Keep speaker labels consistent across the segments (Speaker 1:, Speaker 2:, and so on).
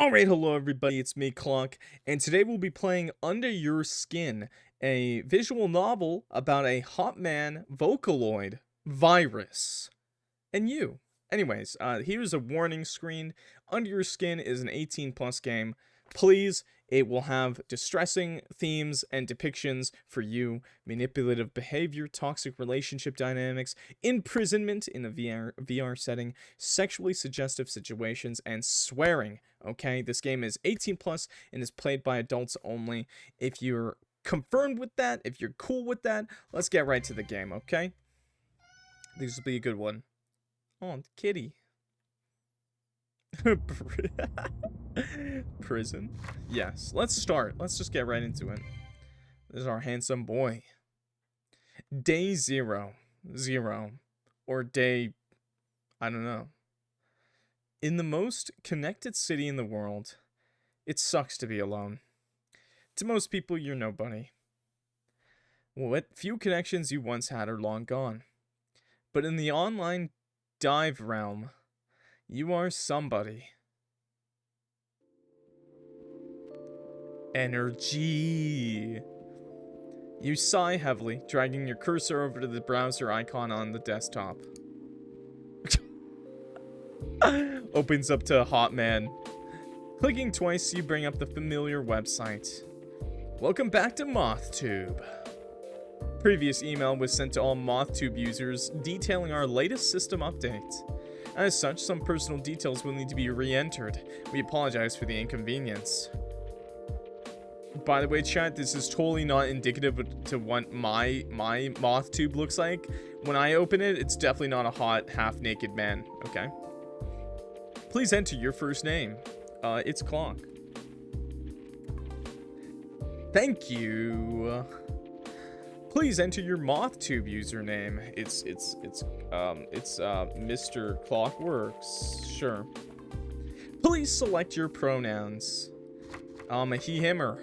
Speaker 1: Alright, hello everybody, it's me, Clock, and today we'll be playing Under Your Skin, a visual novel about a hot man Vocaloid, Virus, and you. Anyways, here's a warning screen. Under Your Skin is an 18 plus game. Please, it will have distressing themes and depictions for you, manipulative behavior, toxic relationship dynamics, imprisonment in a VR setting, sexually suggestive situations, and swearing. Okay, this game is 18 plus and is played by adults only. If you're confirmed with that, if you're cool with that, let's get right to the game, okay? This will be a good one. Oh, kitty. Prison? Yes. Let's start. Let's just get right into it. This is our handsome boy. Day 0. Or day... I don't know. In the most connected city in the world, it sucks to be alone. To most people, you're nobody. What few connections you once had are long gone. But in the online dive realm, you are somebody. Energy. You sigh heavily, dragging your cursor over to the browser icon on the desktop. Opens up to Hot Man. Clicking twice, you bring up the familiar website. Welcome back to MothTube. Previous email was sent to all MothTube users detailing our latest system update. As such, some personal details will need to be re-entered. We apologize for the inconvenience. By the way, chat, this is totally not indicative to what my MothTube looks like. When I open it, it's definitely not a hot, half-naked man, okay? Please enter your first name. It's Clock. Thank you. Please enter your MothTube username. It's MrClockWorks. Sure. Please select your pronouns. A he, him-er.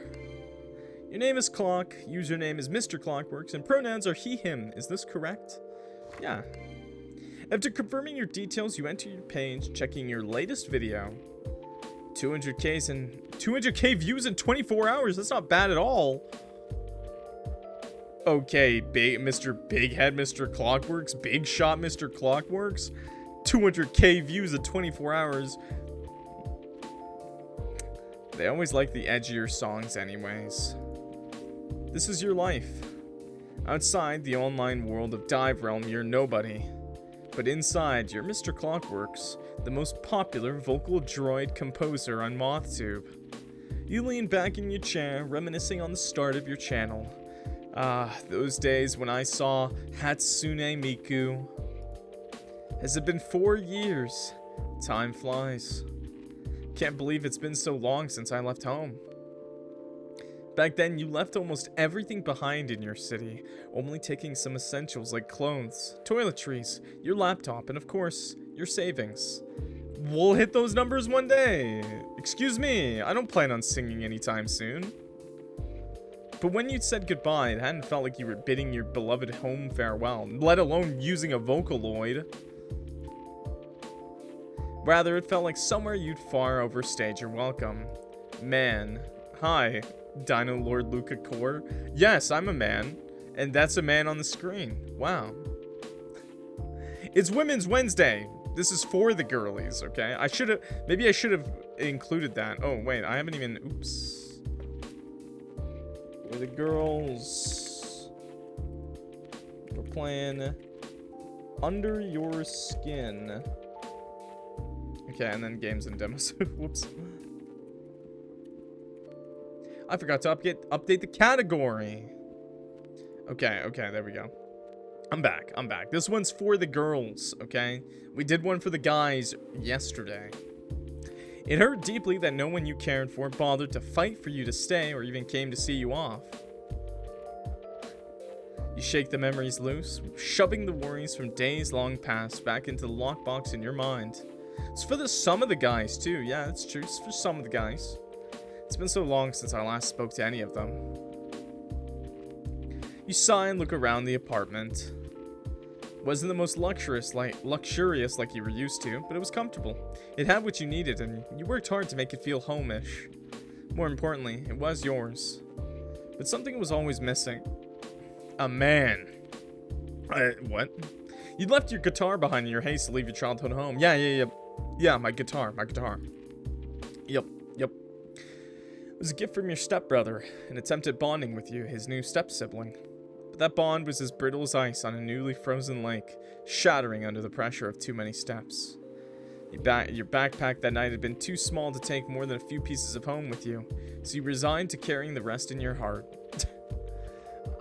Speaker 1: Your name is Clock, username is MrClockWorks, and pronouns are he, him. Is this correct? Yeah. After confirming your details, you enter your page, checking your latest video. 200k views in 24 hours. That's not bad at all. Okay, Mr. Big Head, MrClockWorks, Big Shot, MrClockWorks. 200k views in 24 hours. They always like the edgier songs anyways. This is your life. Outside the online world of Dive Realm, you're nobody. But inside, you're MrClockWorks, the most popular vocal droid composer on MothTube. You lean back in your chair, reminiscing on the start of your channel. Those days when I saw Hatsune Miku. Has it been 4 years? Time flies. Can't believe it's been so long since I left home. Back then, you left almost everything behind in your city, only taking some essentials like clothes, toiletries, your laptop, and of course, your savings. We'll hit those numbers one day. Excuse me, I don't plan on singing anytime soon. But when you said goodbye, it hadn't felt like you were bidding your beloved home farewell, let alone using a Vocaloid. Rather, it felt like somewhere you'd far overstayed your welcome. Man. Hi, Dino Lord Luca Core. Yes, I'm a man, and that's a man on the screen. Wow. It's Women's Wednesday. This is for the girlies, okay? Maybe I should have included that. Oh, wait, I haven't even, oops. For the girls. We're playing Under Your Skin. Okay, and then games and demos. Whoops. I forgot to update the category. Okay, there we go. I'm back. This one's for the girls, okay? We did one for the guys yesterday. It hurt deeply that no one you cared for bothered to fight for you to stay or even came to see you off. You shake the memories loose, shoving the worries from days long past back into the lockbox in your mind. It's for some of the guys, too. Yeah, that's true. It's for some of the guys. It's been so long since I last spoke to any of them. You sigh and look around the apartment. Wasn't the most luxurious like you were used to, but it was comfortable. It had what you needed, and you worked hard to make it feel home-ish. More importantly, it was yours. But something was always missing. A man. What? You'd left your guitar behind in your haste to leave your childhood home. Yeah, my guitar. Yep. It was a gift from your stepbrother, an attempt at bonding with you, his new step-sibling. But that bond was as brittle as ice on a newly frozen lake, shattering under the pressure of too many steps. Your backpack that night had been too small to take more than a few pieces of home with you, so you resigned to carrying the rest in your heart.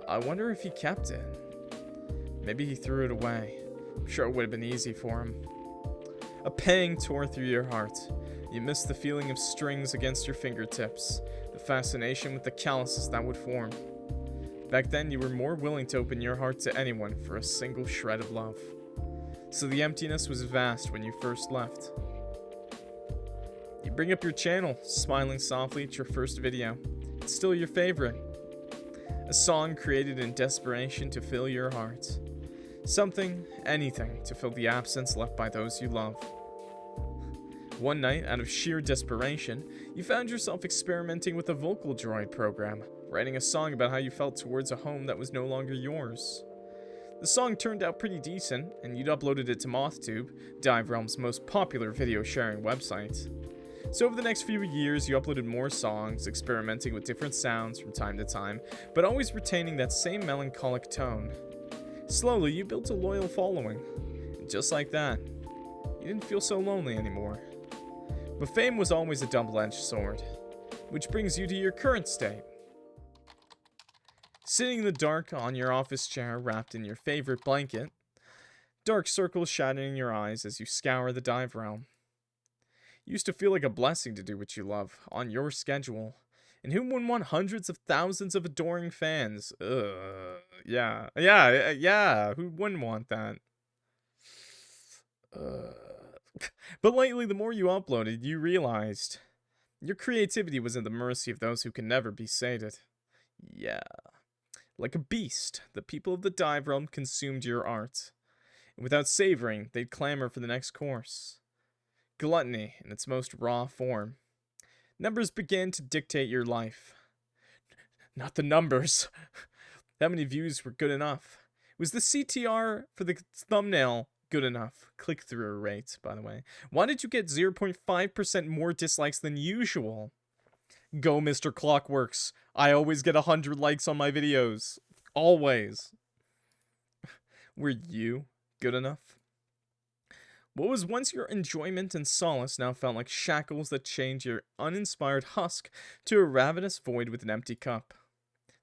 Speaker 1: I wonder if he kept it. Maybe he threw it away. I'm sure it would have been easy for him. A pang tore through your heart. You missed the feeling of strings against your fingertips, the fascination with the calluses that would form. Back then, you were more willing to open your heart to anyone for a single shred of love. So the emptiness was vast when you first left. You bring up your channel, smiling softly at your first video. It's still your favorite. A song created in desperation to fill your heart. Something, anything, to fill the absence left by those you love. One night, out of sheer desperation, you found yourself experimenting with a vocal droid program, writing a song about how you felt towards a home that was no longer yours. The song turned out pretty decent, and you'd uploaded it to MothTube, Dive Realm's most popular video sharing website. So over the next few years, you uploaded more songs, experimenting with different sounds from time to time, but always retaining that same melancholic tone. Slowly, you built a loyal following, and just like that, you didn't feel so lonely anymore. But fame was always a double-edged sword, which brings you to your current state. Sitting in the dark on your office chair wrapped in your favorite blanket, dark circles shadowing your eyes as you scour the dive realm. It used to feel like a blessing to do what you love, on your schedule. And who wouldn't want hundreds of thousands of adoring fans? Yeah, who wouldn't want that? But lately, the more you uploaded, you realized your creativity was at the mercy of those who can never be sated. Yeah. Like a beast, the people of the dive realm consumed your art. And without savoring, they'd clamor for the next course. Gluttony in its most raw form. Numbers began to dictate your life. Not the numbers. How many views were good enough? Was the CTR for the thumbnail good enough? Click-through rate, by the way. Why did you get 0.5% more dislikes than usual? Go, MrClockWorks. I always get 100 likes on my videos. Always. Were you good enough? What was once your enjoyment and solace now felt like shackles that chained your uninspired husk to a ravenous void with an empty cup.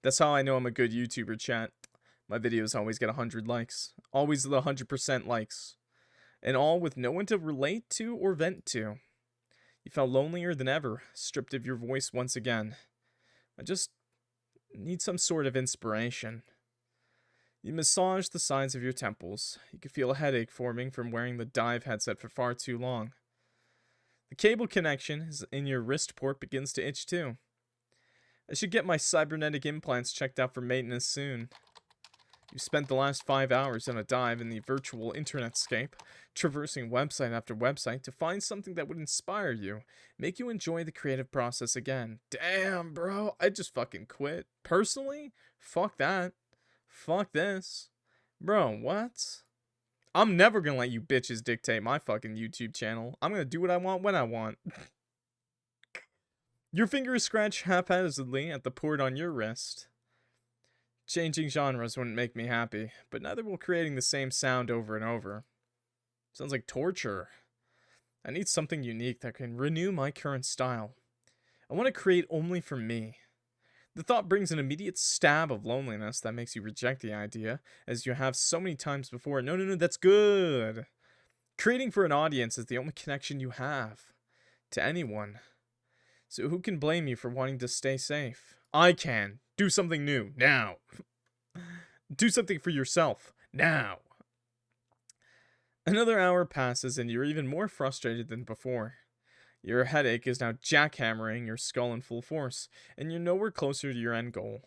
Speaker 1: That's how I know I'm a good YouTuber, chat. My videos always get 100 likes. Always the 100% likes. And all with no one to relate to or vent to. You felt lonelier than ever, stripped of your voice once again. I just need some sort of inspiration. You massaged the sides of your temples. You could feel a headache forming from wearing the dive headset for far too long. The cable connection in your wrist port begins to itch too. I should get my cybernetic implants checked out for maintenance soon. You spent the last 5 hours on a dive in the virtual internetscape, traversing website after website to find something that would inspire you, make you enjoy the creative process again. Damn, bro, I just fucking quit. Personally, fuck that. Fuck this. Bro, what? I'm never gonna let you bitches dictate my fucking YouTube channel. I'm gonna do what I want when I want. Your fingers scratch haphazardly at the port on your wrist. Changing genres wouldn't make me happy, but neither will creating the same sound over and over. Sounds like torture. I need something unique that can renew my current style. I want to create only for me. The thought brings an immediate stab of loneliness that makes you reject the idea, as you have so many times before. No, that's good. Creating for an audience is the only connection you have to anyone. So who can blame you for wanting to stay safe? I can. Do something new, now. Do something for yourself, now. Another hour passes and you're even more frustrated than before. Your headache is now jackhammering your skull in full force, and you're nowhere closer to your end goal.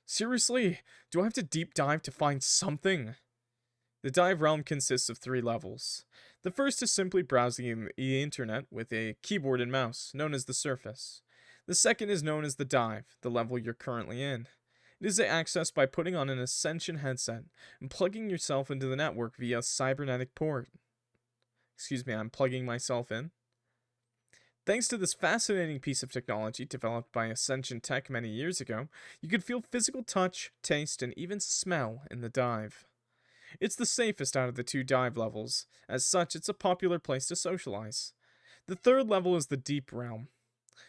Speaker 1: Seriously, do I have to deep dive to find something? The dive realm consists of 3 levels. The first is simply browsing the internet with a keyboard and mouse, known as the surface. The second is known as the dive, the level you're currently in. It is accessed by putting on an Ascension headset and plugging yourself into the network via a cybernetic port. Excuse me, I'm plugging myself in. Thanks to this fascinating piece of technology developed by Ascension Tech many years ago, you could feel physical touch, taste, and even smell in the dive. It's the safest out of the 2 dive levels. As such, it's a popular place to socialize. The third level is the deep realm.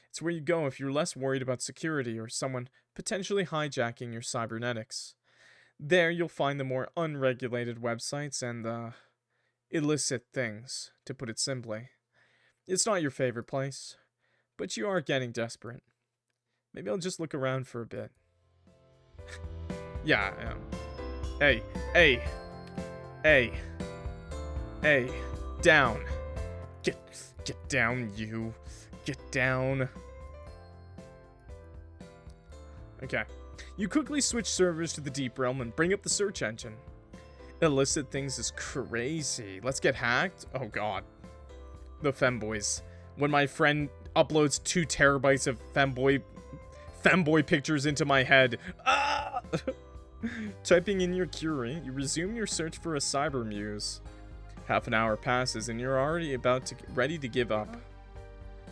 Speaker 1: It's where you go if you're less worried about security or someone potentially hijacking your cybernetics. There you'll find the more unregulated websites and the illicit things, to put it simply. It's not your favorite place, but you are getting desperate. Maybe I'll just look around for a bit. Yeah, Hey, down. Get down, you. Get down. Okay. You quickly switch servers to the deep realm and bring up the search engine. Illicit things is crazy. Let's get hacked? Oh god. The femboys. When my friend uploads 2 terabytes of femboy pictures into my head. Ah! Typing in your query, you resume your search for a cyber muse. Half an hour passes and you're already ready to give up.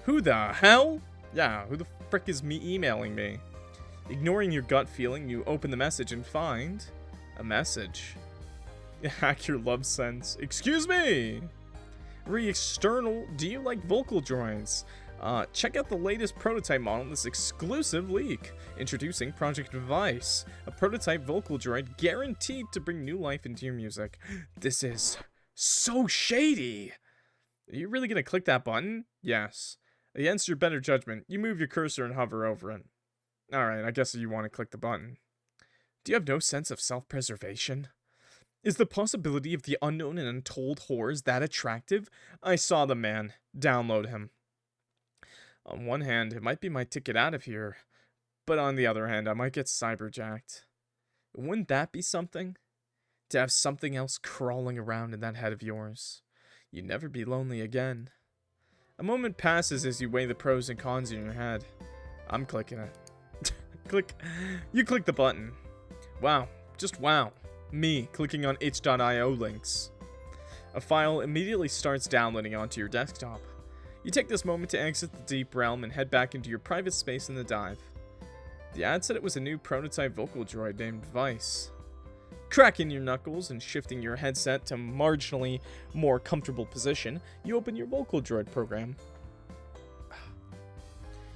Speaker 1: Who the hell? Yeah, who the frick is emailing me? Ignoring your gut feeling, you open the message and find a message. Hack your love sense. Excuse me! External, do you like vocal droids? Check out the latest prototype model in this exclusive leak. Introducing Project Veiss, a prototype vocal droid guaranteed to bring new life into your music. This is so shady. Are you really gonna click that button? Yes. Against your better judgment, you move your cursor and hover over it. Alright, I guess you want to click the button. Do you have no sense of self-preservation? Is the possibility of the unknown and untold horrors that attractive? I saw the man. Download him. On one hand, it might be my ticket out of here, but on the other hand, I might get cyberjacked. Wouldn't that be something? To have something else crawling around in that head of yours. You'd never be lonely again. A moment passes as you weigh the pros and cons in your head. I'm clicking it. You click the button. Wow. Just wow. Me clicking on itch.io links. A file immediately starts downloading onto your desktop. You take this moment to exit the deep realm and head back into your private space in the dive. The ad said it was a new prototype vocal droid named Veiss. Cracking your knuckles and shifting your headset to marginally more comfortable position, you open your vocal droid program.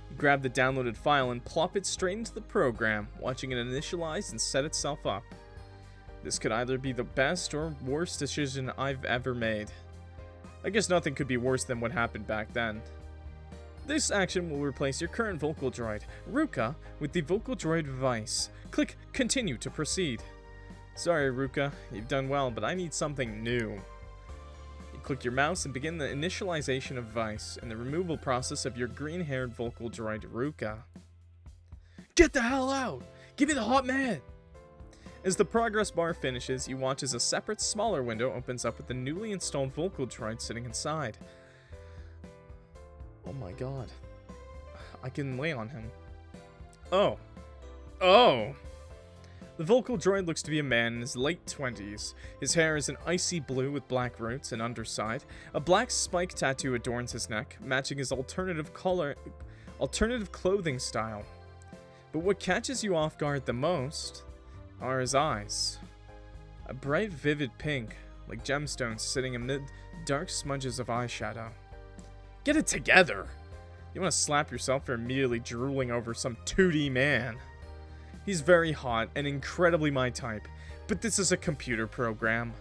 Speaker 1: You grab the downloaded file and plop it straight into the program, watching it initialize and set itself up. This could either be the best or worst decision I've ever made. I guess nothing could be worse than what happened back then. This action will replace your current vocal droid, Ruka, with the vocal droid Veiss. Click Continue to proceed. Sorry, Ruka, you've done well, but I need something new. You click your mouse and begin the initialization of Veiss and the removal process of your green-haired vocal droid, Ruka. Get the hell out! Give me the hot man! As the progress bar finishes, you watch as a separate, smaller window opens up with the newly installed vocal droid sitting inside. Oh my god. I can lay on him. Oh. Oh! The vocal droid looks to be a man in his late 20s. His hair is an icy blue with black roots and underside. A black spike tattoo adorns his neck, matching his alternative clothing style. But what catches you off guard the most are his eyes. A bright, vivid pink, like gemstones sitting amid dark smudges of eyeshadow. Get it together! You want to slap yourself for immediately drooling over some 2D man. He's very hot and incredibly my type, but this is a computer program.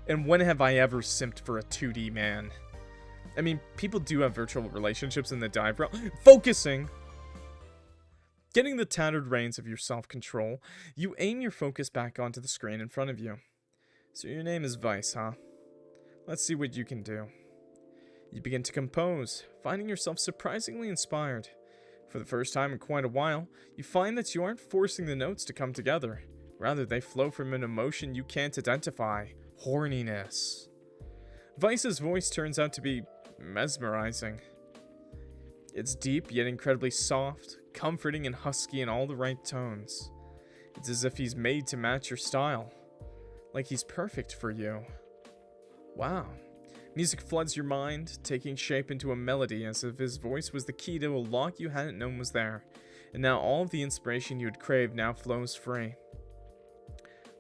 Speaker 1: And when have I ever simped for a 2D man? I mean, people do have virtual relationships in the dive realm. Focusing! Getting the tattered reins of your self-control, you aim your focus back onto the screen in front of you. So your name is Veiss, huh? Let's see what you can do. You begin to compose, finding yourself surprisingly inspired. For the first time in quite a while, you find that you aren't forcing the notes to come together. Rather, they flow from an emotion you can't identify. horniness. Veiss's voice turns out to be mesmerizing. It's deep yet incredibly soft, comforting and husky in all the right tones. It's as if he's made to match your style. Like he's perfect for you. Wow. Music floods your mind, taking shape into a melody as if his voice was the key to a lock you hadn't known was there. And now all of the inspiration you had craved now flows free.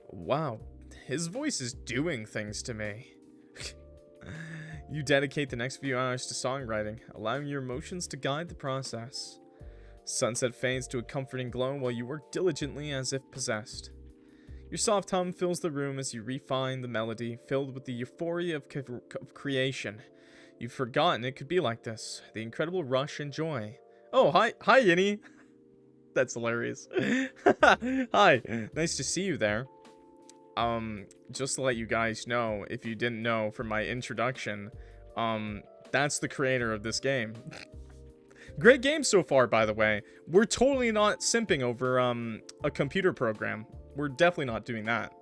Speaker 1: Wow, his voice is doing things to me. You dedicate the next few hours to songwriting, allowing your emotions to guide the process. Sunset fades to a comforting glow while you work diligently as if possessed. Your soft hum fills the room as you refine the melody, filled with the euphoria of creation. You've forgotten it could be like this, the incredible rush and joy. Oh, hi Yinny. That's hilarious. Hi, nice to see you there. Just to let you guys know, if you didn't know from my introduction, that's the creator of this game. Great game so far, by the way. We're totally not simping over, a computer program. We're definitely not doing that.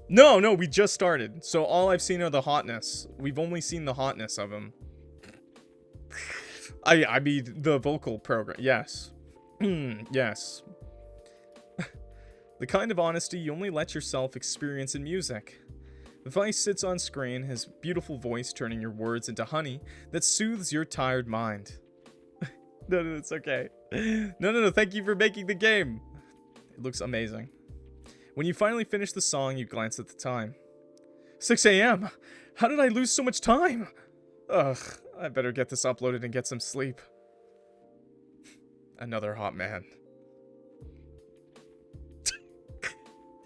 Speaker 1: No, we just started. So all I've seen are the hotness. We've only seen the hotness of him. I mean, the vocal program. Yes. Yes. The kind of honesty you only let yourself experience in music. Veiss sits on screen, his beautiful voice turning your words into honey that soothes your tired mind. No, it's okay. No, thank you for making the game. It looks amazing. When you finally finish the song, you glance at the time. 6 a.m. How did I lose so much time? Ugh, I better get this uploaded and get some sleep. Another hot man.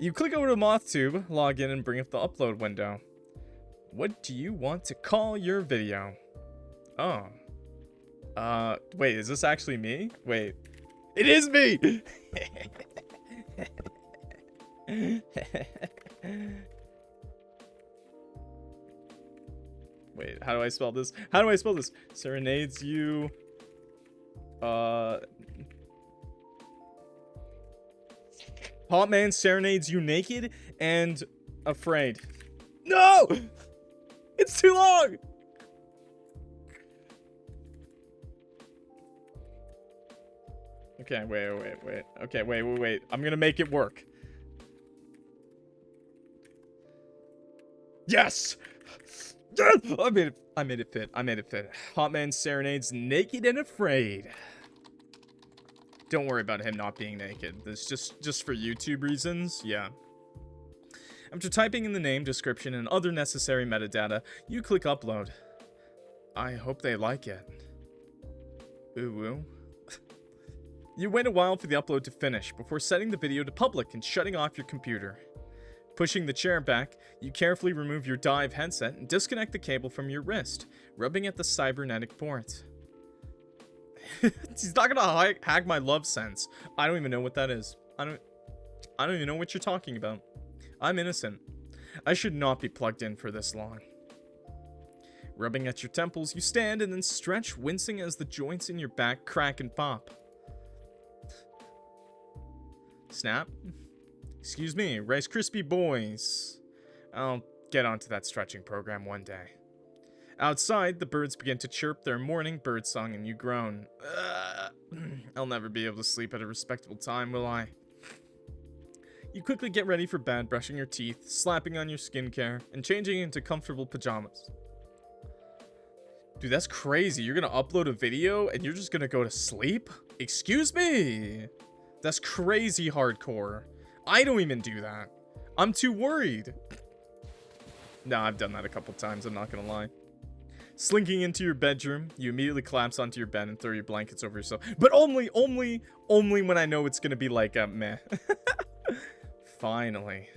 Speaker 1: You click over to MothTube, log in, and bring up the upload window. What do you want to call your video? Oh. Wait, is this actually me? Wait. It is me! Wait, how do I spell this? How do I spell this? Serenades you... Hot man serenades you naked and afraid. No! It's too long! Okay, wait. Okay, wait. I'm gonna make it work. Yes! Yes! I made it fit. Hot man serenades naked and afraid. Don't worry about him not being naked. This just for YouTube reasons. Yeah. After typing in the name, description, and other necessary metadata, you click upload. I hope they like it. Ooh woo. You wait a while for the upload to finish before setting the video to public and shutting off your computer. Pushing the chair back, you carefully remove your Dive headset and disconnect the cable from your wrist, rubbing at the cybernetic port. He's not gonna hack my love sense. I don't even know what that is. I don't even know what you're talking about. I'm innocent. I should not be plugged in for this long. Rubbing at your temples, you stand and then stretch, wincing as the joints in your back crack and pop. Snap. Excuse me, Rice Krispie boys. I'll get onto that stretching program one day. Outside, the birds begin to chirp their morning bird song and you groan. I'll never be able to sleep at a respectable time, will I? You quickly get ready for bed, brushing your teeth, slapping on your skincare, and changing into comfortable pajamas. Dude, that's crazy. You're gonna upload a video and you're just gonna go to sleep? Excuse me? That's crazy hardcore. I don't even do that. I'm too worried. Nah, I've done that a couple times, I'm not gonna lie. Slinking into your bedroom, you immediately collapse onto your bed and throw your blankets over yourself. But only when I know it's gonna be like a meh. Finally.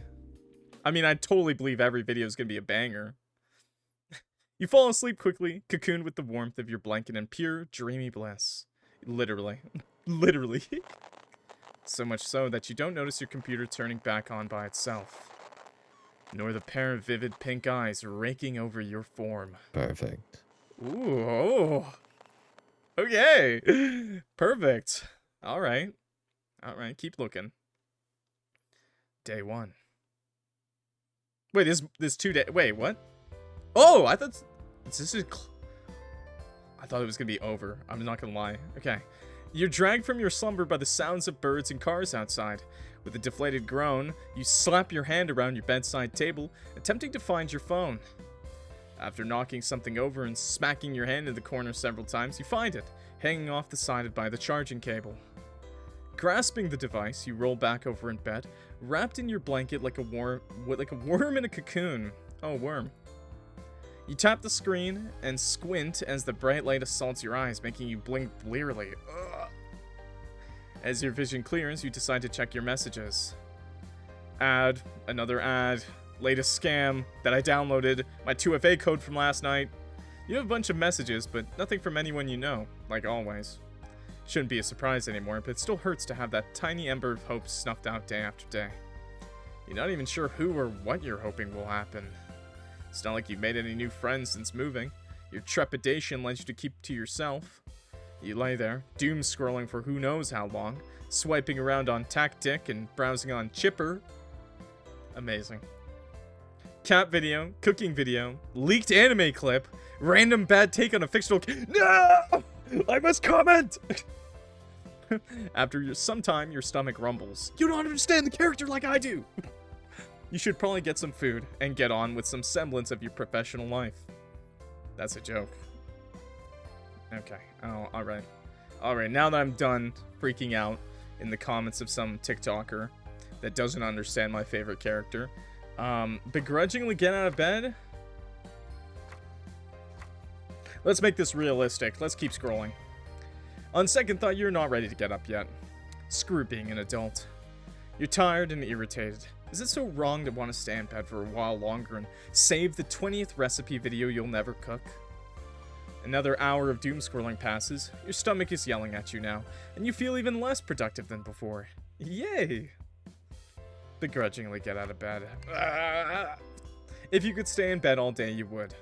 Speaker 1: I mean, I totally believe every video is gonna be a banger. You fall asleep quickly, cocooned with the warmth of your blanket and pure, dreamy bliss. Literally. Literally. So much so that you don't notice your computer turning back on by itself. Nor the pair of vivid pink eyes raking over your form.
Speaker 2: Perfect.
Speaker 1: Ooh, oh. Okay. Perfect. Alright. Alright, keep looking. Day 1. Wait, this 2 day. Wait, what? Oh, I thought this is. I thought it was gonna be over. I'm not gonna lie. Okay. You're dragged from your slumber by the sounds of birds and cars outside. With a deflated groan, you slap your hand around your bedside table, attempting to find your phone. After knocking something over and smacking your hand in the corner several times, you find it, hanging off the side by the charging cable. Grasping the device, you roll back over in bed, wrapped in your blanket like a worm in a cocoon. Oh, worm. You tap the screen and squint as the bright light assaults your eyes, making you blink blearily. Ugh. As your vision clears, you decide to check your messages. Ad, another ad, latest scam that I downloaded, my 2FA code from last night. You have a bunch of messages, but nothing from anyone you know, like always. Shouldn't be a surprise anymore, but it still hurts to have that tiny ember of hope snuffed out day after day. You're not even sure who or what you're hoping will happen. It's not like you've made any new friends since moving. Your trepidation led you to keep to yourself. You lay there, doom scrolling for who knows how long, swiping around on Tactic and browsing on Chipper. Amazing. Cat video, cooking video, leaked anime clip, random bad take on a fictional No! I must comment! After some time, your stomach rumbles. You don't understand the character like I do! You should probably get some food and get on with some semblance of your professional life. That's a joke. Okay. Oh, alright. Alright, now that I'm done freaking out in the comments of some TikToker that doesn't understand my favorite character, begrudgingly get out of bed? Let's make this realistic. Let's keep scrolling. On second thought, you're not ready to get up yet. Screw being an adult. You're tired and irritated. Is it so wrong to want to stay in bed for a while longer and save the 20th recipe video you'll never cook? Another hour of doom scrolling passes, your stomach is yelling at you now, and you feel even less productive than before. Yay! Begrudgingly get out of bed. If you could stay in bed all day, you would.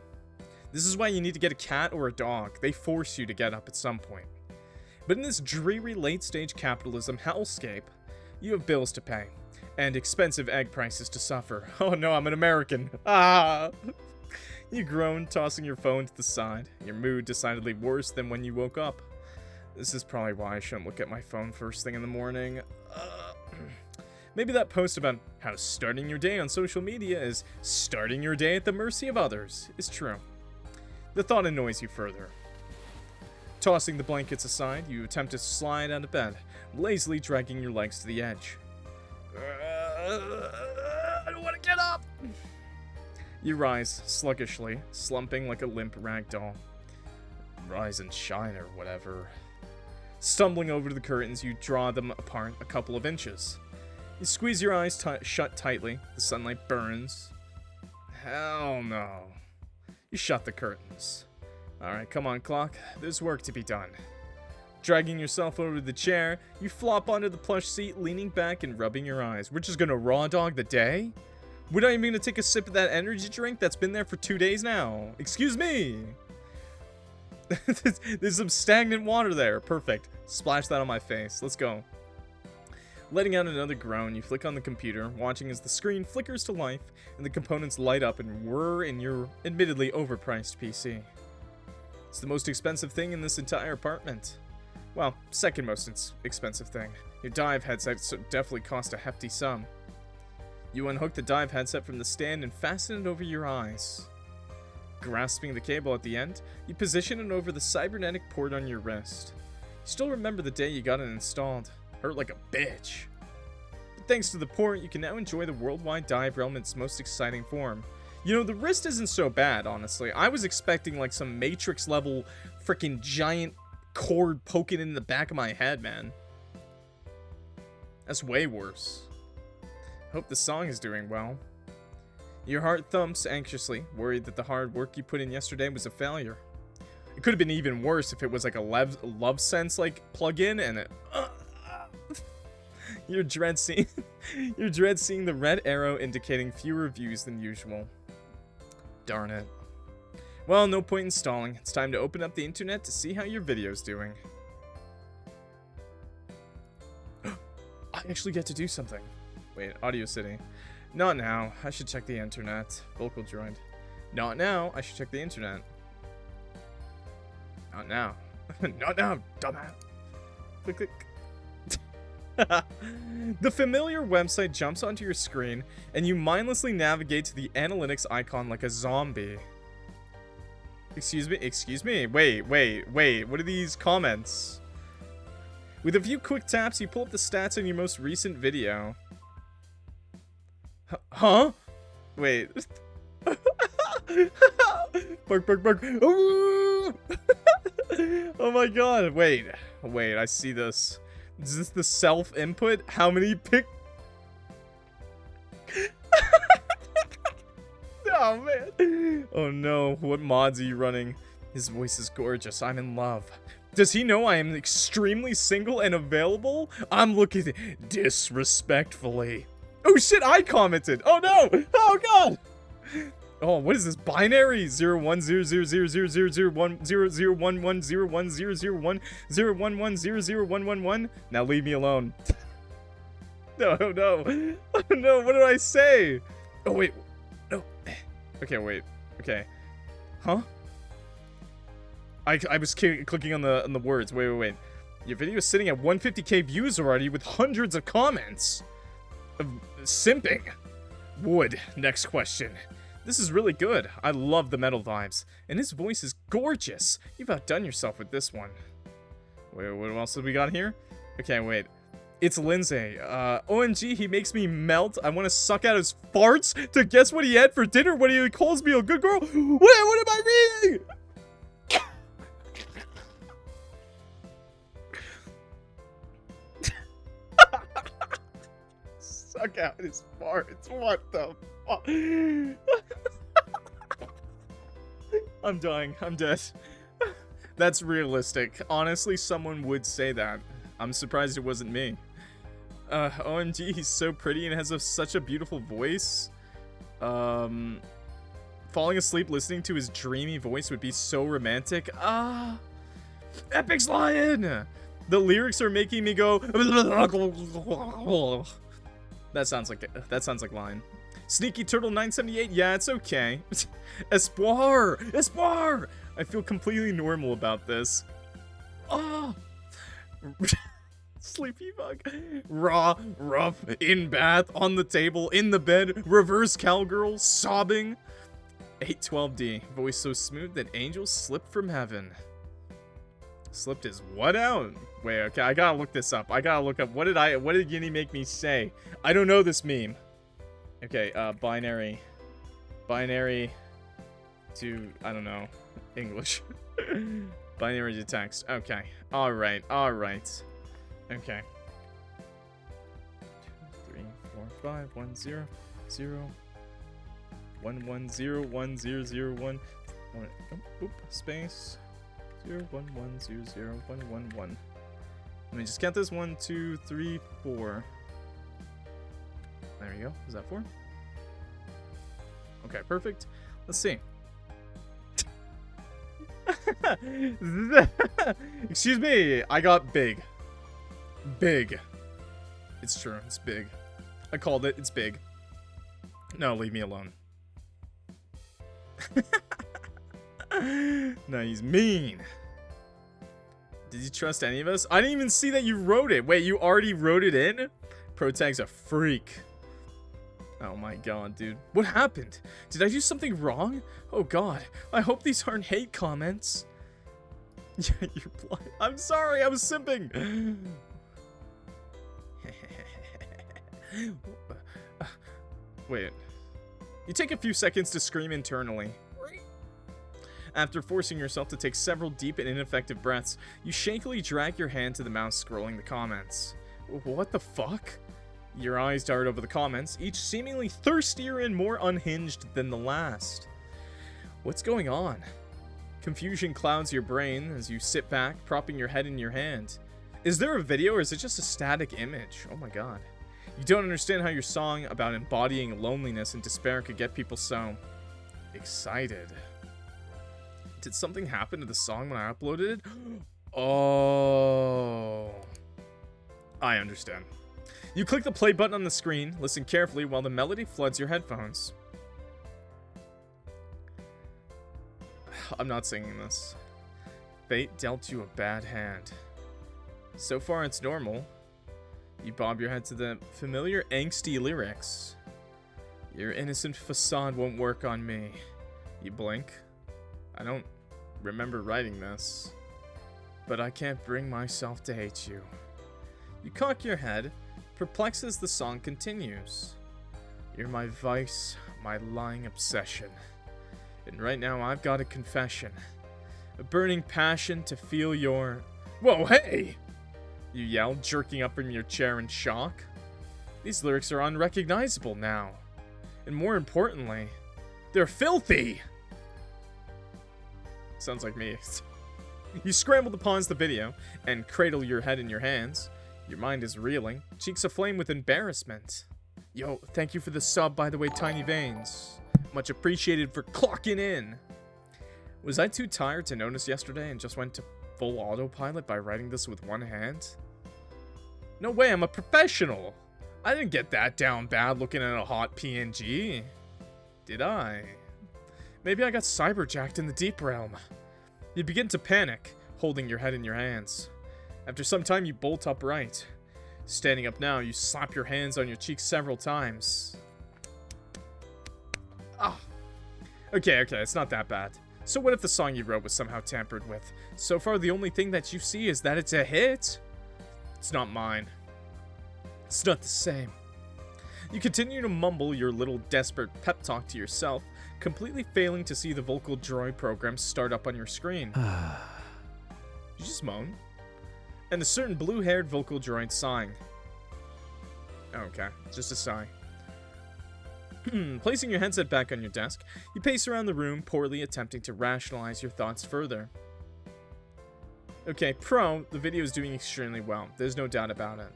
Speaker 1: This is why you need to get a cat or a dog. They force you to get up at some point. But in this dreary late-stage capitalism hellscape, you have bills to pay, and expensive egg prices to suffer. Oh no, I'm an American. Ah! You groan, tossing your phone to the side, your mood decidedly worse than when you woke up. This is probably why I shouldn't look at my phone first thing in the morning. Maybe that post about how starting your day on social media is starting your day at the mercy of others is true. The thought annoys you further. Tossing the blankets aside, you attempt to slide out of bed, lazily dragging your legs to the edge. I don't want to get up! You rise, sluggishly, slumping like a limp rag doll. Rise and shine or whatever. Stumbling over to the curtains, you draw them apart a couple of inches. You squeeze your eyes shut tightly, the sunlight burns. Hell no. You shut the curtains. Alright, come on, clock. There's work to be done. Dragging yourself over to the chair, you flop onto the plush seat, leaning back and rubbing your eyes. We're just gonna raw dog the day? We're not even gonna take a sip of that energy drink that's been there for 2 days now. Excuse me! There's some stagnant water there. Perfect. Splash that on my face. Let's go. Letting out another groan, you flick on the computer, watching as the screen flickers to life and the components light up and whir in your admittedly overpriced PC. It's the most expensive thing in this entire apartment. Well, second most expensive thing. Your dive headset definitely cost a hefty sum. You unhook the dive headset from the stand and fasten it over your eyes. Grasping the cable at the end, you position it over the cybernetic port on your wrist. You still remember the day you got it installed. Hurt like a bitch. But thanks to the port, you can now enjoy the worldwide dive realm in its most exciting form. You know, the wrist isn't so bad, honestly. I was expecting like some Matrix level freaking giant cord poking in the back of my head, man. That's way worse. Hope the song is doing well. Your heart thumps anxiously, worried that the hard work you put in yesterday was a failure. It could have been even worse if it was like a love sense like plug-in and it you dread seeing the red arrow indicating fewer views than usual. Darn it. Well, no point in stalling. It's time to open up the internet to see how your video's doing. I actually get to do something. Wait, Audio City. Not now. I should check the internet. Vocal droid. Not now. I should check the internet. Not now. Not now, dumbass. Click, click. The familiar website jumps onto your screen, and you mindlessly navigate to the analytics icon like a zombie. Excuse me? Excuse me? Wait. What are these comments? With a few quick taps, you pull up the stats on your most recent video. Huh? Wait. Bark, bark, bark. Oh my god. Wait, I see this. Is this the self-input? How many pick? Oh man. Oh no, what mods are you running? His voice is gorgeous. I'm in love. Does he know I am extremely single and available? I'm looking disrespectfully. Oh shit, I commented. Oh no. Oh god. Oh, what is this? Binary 01000000101010010010111. Now leave me alone. No. No, what did I say? Oh wait. No. Okay, wait. Okay. Huh? I was clicking on the words. Wait. Your video is sitting at 150k views already with hundreds of comments. Simping. Wood. Next question. This is really good. I love the metal vibes. And his voice is gorgeous. You've outdone yourself with this one. Wait, what else have we got here? Okay, wait. It's Lindsay. OMG, he makes me melt. I want to suck out his farts to guess what he had for dinner when he calls me a good girl. What am I reading? Suck out his farts. What the fuck? I'm dying. I'm dead. That's realistic. Honestly, someone would say that. I'm surprised it wasn't me. OMG, he's so pretty and has such a beautiful voice. Falling asleep listening to his dreamy voice would be so romantic. Epic's lying! The lyrics are making me go. That sounds like line. Sneaky Turtle 978. Yeah, it's okay. Espoir. I feel completely normal about this. Oh. Sleepy bug. Raw, rough, in bath, on the table, in the bed, reverse cowgirl, sobbing. 812D. Voice so smooth that angels slip from heaven. Slipped his what out? Wait, okay, I gotta look this up. I gotta look up what did Yinny make me say? I don't know this meme. Okay, binary to, I don't know, English. Binary to text. Okay. Alright. Okay. 2, 3, 4, 5, 1, 0, 0, 1, 1, 0, 1, 0, 0, 1, 1, oop, space, 0, 1, 1, 0, 0, 1, 1, 1. Let me just count this. 1, 2, 3, 4. There you go. Is that 4? Okay, perfect. Let's see. Excuse me, I got big. Big. It's true, it's big. I called it, it's big. No, leave me alone. No, he's mean. Did you trust any of us? I didn't even see that you wrote it. Wait, you already wrote it in? Protag's a freak. Oh my god, dude. What happened? Did I do something wrong? Oh god. I hope these aren't hate comments. Yeah, you're blind. I'm sorry, I was simping. Wait. You take a few seconds to scream internally. After forcing yourself to take several deep and ineffective breaths, you shakily drag your hand to the mouse scrolling the comments. What the fuck? Your eyes dart over the comments, each seemingly thirstier and more unhinged than the last. What's going on? Confusion clouds your brain as you sit back, propping your head in your hand. Is there a video or is it just a static image? Oh my god. You don't understand how your song about embodying loneliness and despair could get people so excited. Did something happen to the song when I uploaded it? Oh. I understand. You click the play button on the screen, listen carefully while the melody floods your headphones. I'm not singing this. Fate dealt you a bad hand. So far it's normal. You bob your head to the familiar angsty lyrics. Your innocent facade won't work on me. You blink. I don't remember writing this. But I can't bring myself to hate you. You cock your head, perplexed as the song continues. You're my vice, my lying obsession. And right now I've got a confession. A burning passion to feel your... Whoa, hey! You yell, jerking up from your chair in shock. These lyrics are unrecognizable now. And more importantly, they're filthy! Sounds like me. You scramble to pause the video and cradle your head in your hands. Your mind is reeling, cheeks aflame with embarrassment. Yo, thank you for the sub, by the way, Tiny Veins. Much appreciated for clocking in. Was I too tired to notice yesterday and just went to full autopilot by writing this with one hand? No way, I'm a professional. I didn't get that down bad looking at a hot PNG. Did I? Maybe I got cyberjacked in the deep realm. You begin to panic, holding your head in your hands. After some time, you bolt upright. Standing up now, you slap your hands on your cheeks several times. Ah. Okay, it's not that bad. So what if the song you wrote was somehow tampered with? So far, the only thing that you see is that it's a hit. It's not mine. It's not the same. You continue to mumble your little desperate pep talk to yourself, completely failing to see the vocal droid program start up on your screen. You just moan. And a certain blue-haired vocal droid sighing. Okay, just a sigh. Placing your headset back on your desk, you pace around the room, poorly attempting to rationalize your thoughts further. Okay, the video is doing extremely well. There's no doubt about it.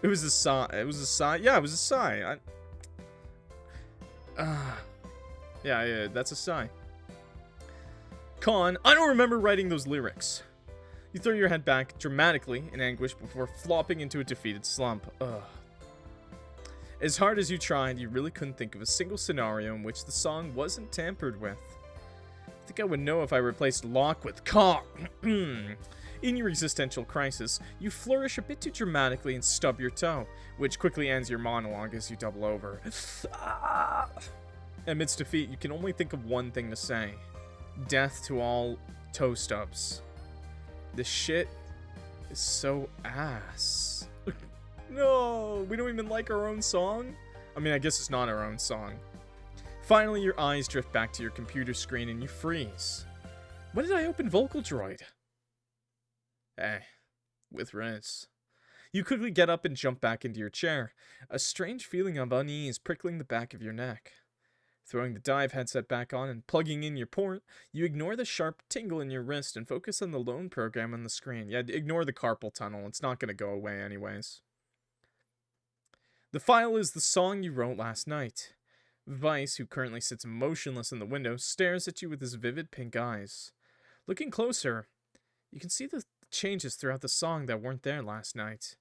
Speaker 1: It was a sigh. It was a sigh. Yeah, it was a sigh. Yeah, that's a sigh. Con, I don't remember writing those lyrics. You throw your head back dramatically in anguish before flopping into a defeated slump. Ugh. As hard as you tried, you really couldn't think of a single scenario in which the song wasn't tampered with. I think I would know if I replaced lock with cock. In your existential crisis, you flourish a bit too dramatically and stub your toe, which quickly ends your monologue as you double over. Amidst defeat, you can only think of one thing to say. Death to all toe stubs. This shit is so ass. No, we don't even like our own song? I mean, I guess it's not our own song. Finally, your eyes drift back to your computer screen and you freeze. When did I open Vocal Droid? Hey, with Riz. You quickly get up and jump back into your chair, a strange feeling of unease prickling the back of your neck. Throwing the dive headset back on and plugging in your port, you ignore the sharp tingle in your wrist and focus on the lone program on the screen. Yeah, ignore the carpal tunnel. It's not going to go away anyways. The file is the song you wrote last night. Veiss, who currently sits motionless in the window, stares at you with his vivid pink eyes. Looking closer, you can see the changes throughout the song that weren't there last night.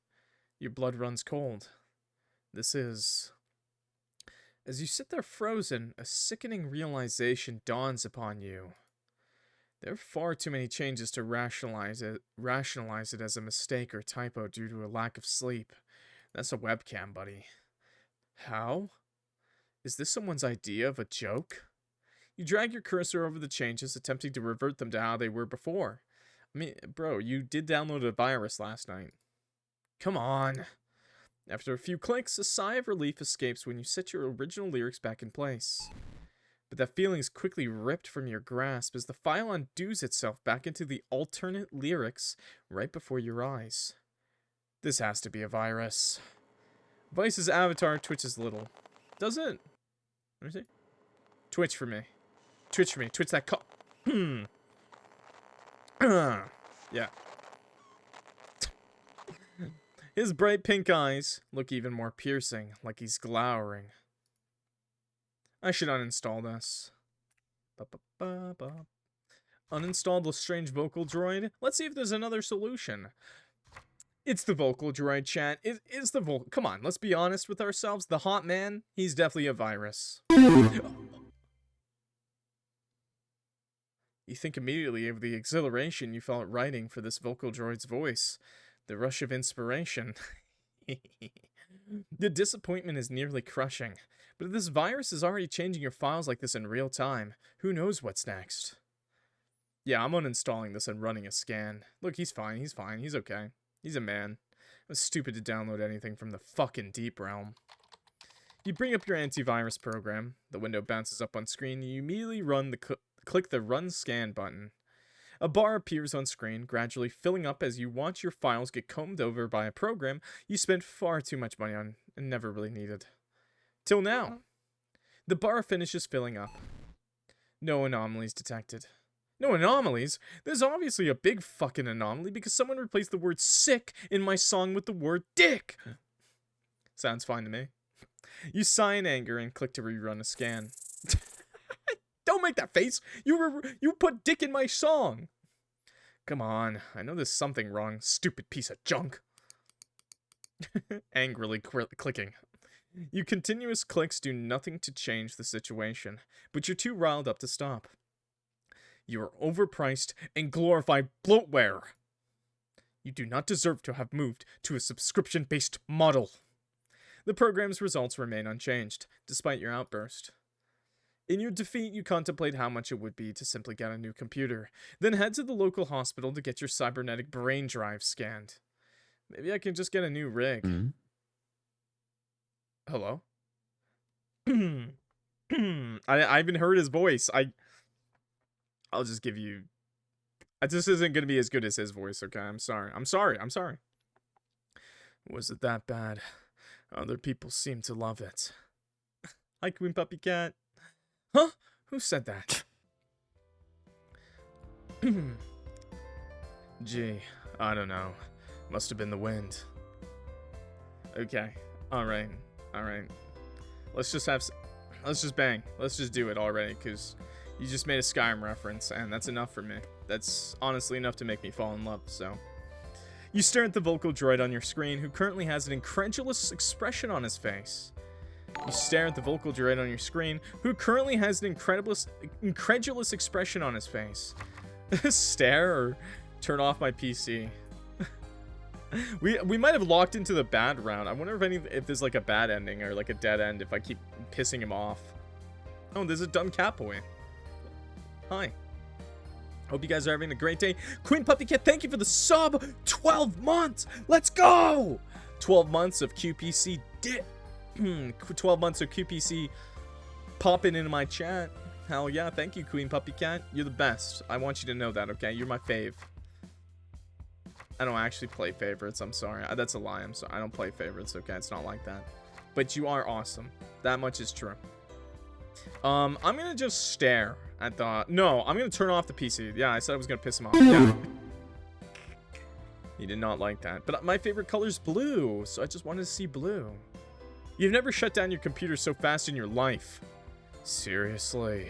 Speaker 1: Your blood runs cold. This is... As you sit there frozen, a sickening realization dawns upon you. There are far too many changes to rationalize it as a mistake or typo due to a lack of sleep. That's a webcam, buddy. How? Is this someone's idea of a joke? You drag your cursor over the changes, attempting to revert them to how they were before. I mean, bro, you did download a virus last night. Come on. After a few clicks, a sigh of relief escapes when you set your original lyrics back in place. But that feeling is quickly ripped from your grasp as the file undoes itself back into the alternate lyrics right before your eyes. This has to be a virus. Veiss's avatar twitches a little. Does it? Let me see. Twitch for me. Twitch for me. Twitch that Yeah. His bright pink eyes look even more piercing, like he's glowering. I should uninstall this. Uninstall the strange vocal droid. Let's see if there's another solution. It's the vocal droid, chat. It is the vocal. Come on, let's be honest with ourselves. The hot man, he's definitely a virus. You think immediately of the exhilaration you felt writing for this vocal droid's voice. The rush of inspiration. The disappointment is nearly crushing. But if this virus is already changing your files like this in real time, who knows what's next? Yeah, I'm uninstalling this and running a scan. Look, he's fine, he's fine, he's okay. He's a man. I was stupid to download anything from the fucking deep realm. You bring up your antivirus program. The window bounces up on screen. You immediately click the Run Scan button. A bar appears on screen, gradually filling up as you watch your files get combed over by a program you spent far too much money on and never really needed. Till now. The bar finishes filling up. No anomalies detected. No anomalies? There's obviously a big fucking anomaly because someone replaced the word sick in my song with the word dick. Sounds fine to me. You sigh in anger and click to rerun a scan. Don't make that face! You put dick in my song! Come on, I know there's something wrong, stupid piece of junk. Angrily clicking. Your continuous clicks do nothing to change the situation, but you're too riled up to stop. You are overpriced and glorified bloatware. You do not deserve to have moved to a subscription-based model. The program's results remain unchanged, despite your outburst. In your defeat, you contemplate how much it would be to simply get a new computer, then head to the local hospital to get your cybernetic brain drive scanned. Maybe I can just get a new rig.
Speaker 2: Mm-hmm.
Speaker 1: Hello? I even heard his voice. I'll just give you... This isn't going to be as good as his voice, okay? I'm sorry. Was it that bad? Other people seem to love it. Hi, Queen Puppy Cat. Huh? Who said that? Gee, I don't know. Must have been the wind. Okay. Alright. Let's just bang. Let's just do it already, because you just made a Skyrim reference, and that's enough for me. That's honestly enough to make me fall in love, so... You stare at the vocal droid on your screen, who currently has an incredulous expression on his face. You stare at the vocal droid on your screen, who currently has an incredulous expression on his face. Stare or turn off my PC. We might have locked into the bad round. I wonder if there's like a bad ending or like a dead end if I keep pissing him off. Oh, there's a dumb catboy. Hi. Hope you guys are having a great day. Queen Puppy Cat, thank you for the sub. 12 months. Let's go. 12 months of QPC 12 months of QPC popping into my chat. Hell yeah, thank you, Queen Puppy Cat. You're the best. I want you to know that, okay? You're my fave. I don't actually play favorites, I'm sorry. That's a lie, I'm sorry. I don't play favorites, okay? It's not like that. But you are awesome. That much is true. I'm gonna just stare at the... No, I'm gonna turn off the PC. Yeah, I said I was gonna piss him off. Yeah. He did not like that. But my favorite color is blue, so I just wanted to see blue. You've never shut down your computer so fast in your life. Seriously.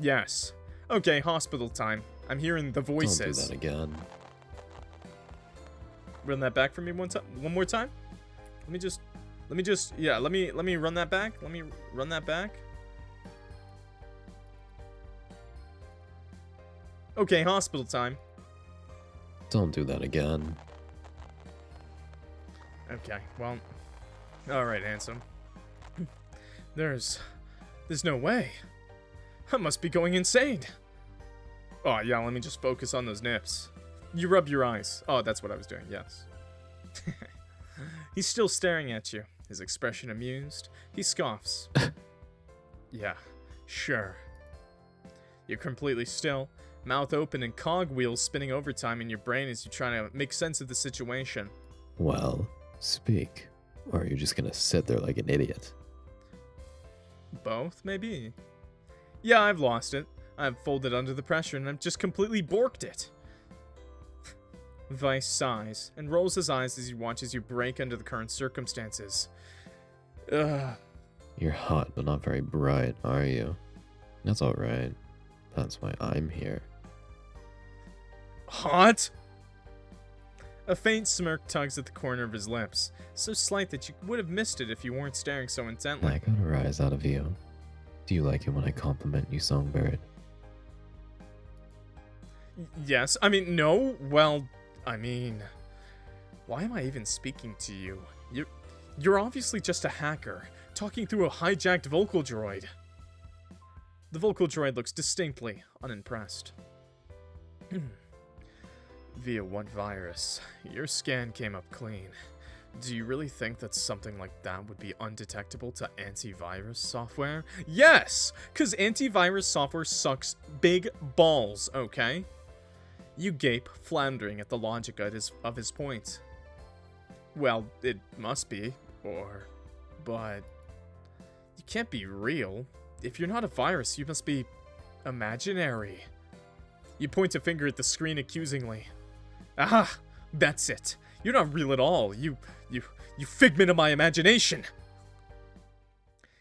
Speaker 1: Yes. Okay, hospital time. I'm hearing the voices.
Speaker 2: Don't do that again.
Speaker 1: Run that back for me one more time. Let me just yeah, let me run that back. Let me run that back. Okay, hospital time.
Speaker 2: Don't do that again.
Speaker 1: Okay, well, all right, handsome. There's no way. I must be going insane. Oh yeah, let me just focus on those nips. You rub your eyes. Oh, that's what I was doing, yes. He's still staring at you, his expression amused. He scoffs. Yeah, sure. You're completely still, mouth open and cogwheels spinning overtime in your brain as you try to make sense of the situation.
Speaker 2: Well, speak. Or are you just gonna sit there like an idiot?
Speaker 1: Both, maybe. Yeah, I've lost it. I've folded under the pressure and I've just completely borked it. Veiss sighs and rolls his eyes as he watches you break under the current circumstances. Ugh.
Speaker 2: You're hot, but not very bright, are you? That's alright. That's why I'm here.
Speaker 1: Hot? A faint smirk tugs at the corner of his lips, so slight that you would have missed it if you weren't staring so intently.
Speaker 2: I got a rise out of you. Do you like it when I compliment you, Songbird?
Speaker 1: Yes, I mean, no, well, I mean, why am I even speaking to you? You're obviously just a hacker, talking through a hijacked vocal droid. The vocal droid looks distinctly unimpressed. Via what virus? Your scan came up clean. Do you really think that something like that would be undetectable to antivirus software? Yes! Because antivirus software sucks big balls, okay? You gape, floundering at the logic of his point. Well, it must be, but you can't be real. If you're not a virus, you must be imaginary. You point a finger at the screen accusingly. Aha! That's it. You're not real at all. You figment of my imagination.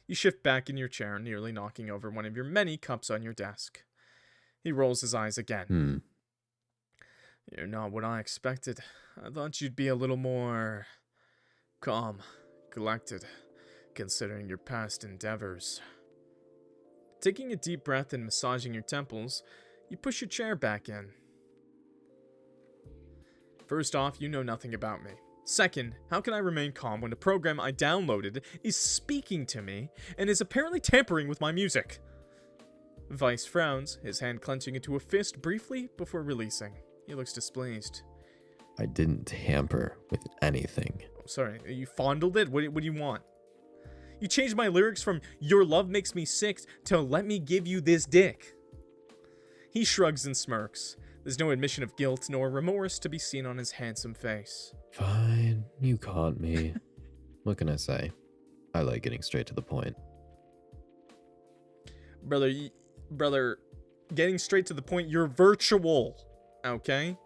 Speaker 1: You shift back in your chair, nearly knocking over one of your many cups on your desk. He rolls his eyes again. You're not what I expected. I thought you'd be a little more calm, collected, considering your past endeavors. Taking a deep breath and massaging your temples, you push your chair back in. First off, you know nothing about me. Second, how can I remain calm when a program I downloaded is speaking to me and is apparently tampering with my music? Veiss frowns, his hand clenching into a fist briefly before releasing. He looks displeased.
Speaker 2: I didn't tamper with anything.
Speaker 1: Oh, sorry, you fondled it? What do you want? You changed my lyrics from "Your love makes me sick" to "Let me give you this dick." He shrugs and smirks. There's no admission of guilt nor remorse to be seen on his handsome face.
Speaker 2: Fine, you caught me. What can I say? I like getting straight to the point.
Speaker 1: Brother, getting straight to the point, you're virtual, okay?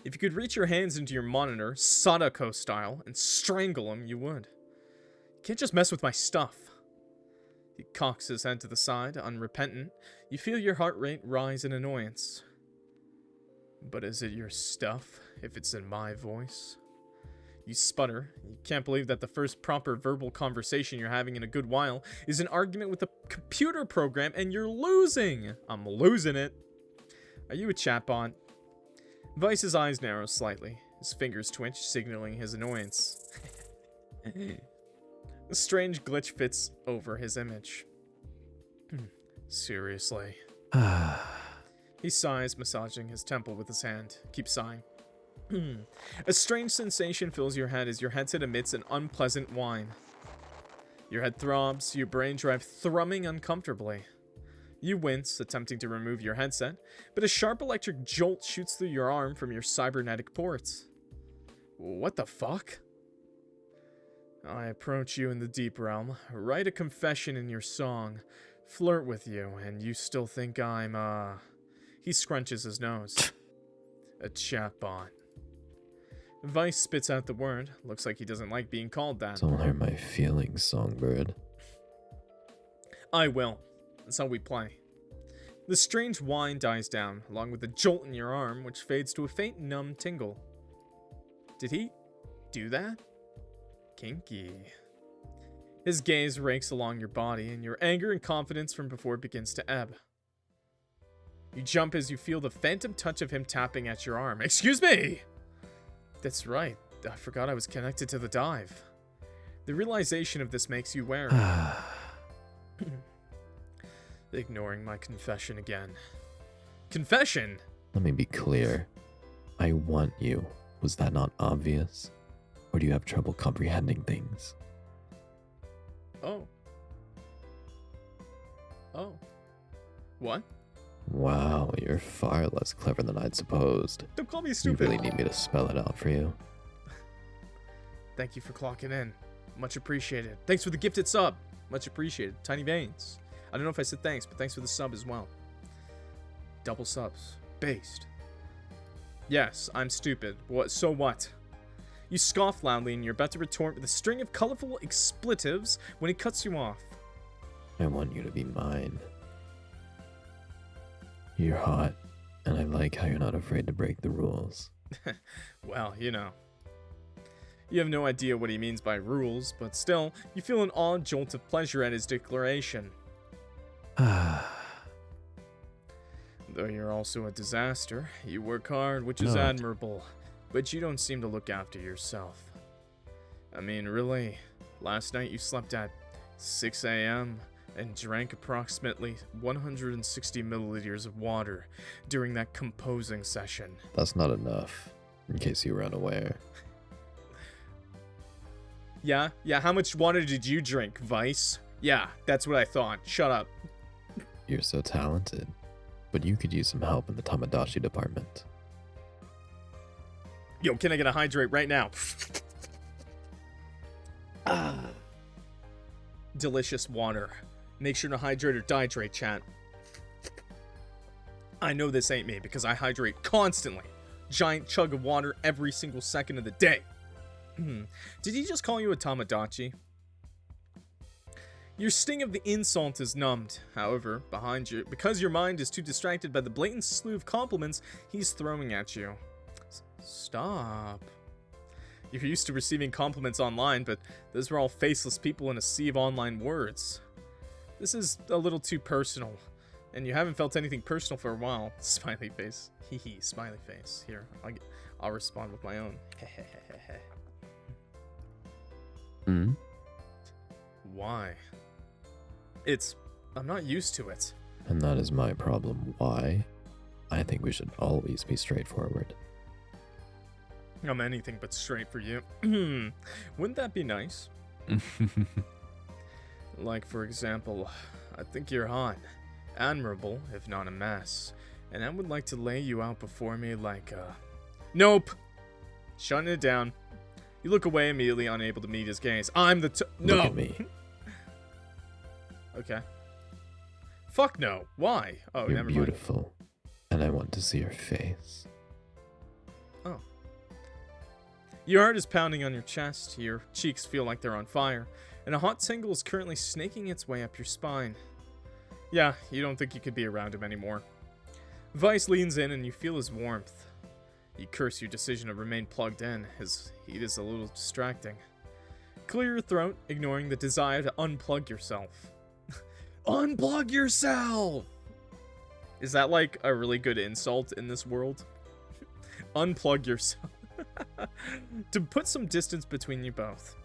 Speaker 1: If you could reach your hands into your monitor, Sadako style, and strangle him, you would. You can't just mess with my stuff. He cocks his head to the side, unrepentant. You feel your heart rate rise in annoyance. But is it your stuff, if it's in my voice? You sputter. You can't believe that the first proper verbal conversation you're having in a good while is an argument with a computer program, and you're losing! I'm losing it. Are you a chatbot? Weiss's eyes narrow slightly. His fingers twitch, signaling his annoyance. A strange glitch fits over his image. Seriously. He sighs, massaging his temple with his hand. Keeps sighing. A strange sensation fills your head as your headset emits an unpleasant whine. Your head throbs, your brain drive thrumming uncomfortably. You wince, attempting to remove your headset, but a sharp electric jolt shoots through your arm from your cybernetic ports. What the fuck? I approach you in the deep realm, write a confession in your song, flirt with you, and you still think I'm, He scrunches his nose. A chatbot. Veiss spits out the word. Looks like he doesn't like being called that.
Speaker 2: Don't hurt my feelings, Songbird.
Speaker 1: I will. That's how we play. The strange whine dies down, along with a jolt in your arm, which fades to a faint numb tingle. Did he do that? Kinky. His gaze rakes along your body, and your anger and confidence from before begins to ebb. You jump as you feel the phantom touch of him tapping at your arm. Excuse me! That's right. I forgot I was connected to the dive. The realization of this makes you wary. Ignoring my confession again. Confession?
Speaker 2: Let me be clear. I want you. Was that not obvious? Or do you have trouble comprehending things?
Speaker 1: Oh. What?
Speaker 2: Wow, you're far less clever than I'd supposed.
Speaker 1: Don't call me
Speaker 2: You
Speaker 1: stupid.
Speaker 2: really need me to spell it out for you.
Speaker 1: Thank you for clocking in. Much appreciated. Thanks for the gifted sub. Much appreciated. Tiny Veins. I don't know if I said thanks, but thanks for the sub as well. Double subs. Based. Yes, I'm stupid. What? So what? You scoff loudly and you're about to retort with a string of colorful expletives when he cuts you off.
Speaker 2: I want you to be mine. You're hot, and I like how you're not afraid to break the rules.
Speaker 1: Well, you know. You have no idea what he means by rules, but still, you feel an odd jolt of pleasure at his declaration. Though you're also a disaster, you work hard, which is admirable, but you don't seem to look after yourself. I mean, really, last night you slept at 6 a.m. and drank approximately 160 milliliters of water during that composing session.
Speaker 2: That's not enough, in case you were unaware.
Speaker 1: Yeah, how much water did you drink, Veiss? Yeah, that's what I thought. Shut up.
Speaker 2: You're so talented, but you could use some help in the Tamagotchi department.
Speaker 1: Yo, can I get a hydrate right now? Delicious water. Make sure to hydrate or dihydrate, chat. I know this ain't me because I hydrate constantly. Giant chug of water every single second of the day. Did he just call you a Tamagotchi? Your sting of the insult is numbed. However, because your mind is too distracted by the blatant slew of compliments he's throwing at you. Stop. You're used to receiving compliments online, but those were all faceless people in a sea of online words. This is a little too personal, and you haven't felt anything personal for a while. Smiley face. Hee smiley face. Here, I'll respond with my own. Why? I'm not used to it.
Speaker 2: And that is my problem. Why? I think we should always be straightforward.
Speaker 1: I'm anything but straight for you. Wouldn't that be nice? Like, for example, I think you're hot. Admirable, if not a mess. And I would like to lay you out before me like, Nope! Shutting it down. You look away immediately, unable to meet his gaze. No!
Speaker 2: Look at me.
Speaker 1: Okay. Fuck no. Why? Oh,
Speaker 2: You're
Speaker 1: never mind.
Speaker 2: beautiful, and I want to see your face.
Speaker 1: Oh. Your heart is pounding on your chest. Your cheeks feel like they're on fire, and a hot tingle is currently snaking its way up your spine. Yeah, you don't think you could be around him anymore. Veiss leans in, and you feel his warmth. You curse your decision to remain plugged in. His heat is a little distracting. Clear your throat, ignoring the desire to unplug yourself. Unplug yourself! Is that like a really good insult in this world? Unplug yourself. To put some distance between you both.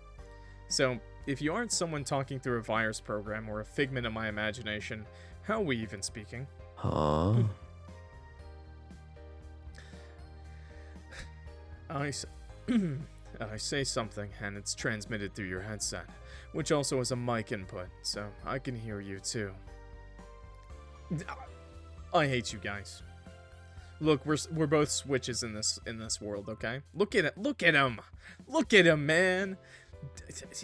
Speaker 1: So, if you aren't someone talking through a virus program or a figment of my imagination, how are we even speaking?
Speaker 2: Huh?
Speaker 1: I say something, and it's transmitted through your headset, which also has a mic input, so I can hear you too. I hate you guys. Look, we're both switches in this world, okay? Look at it. Look at him. Look at him, man.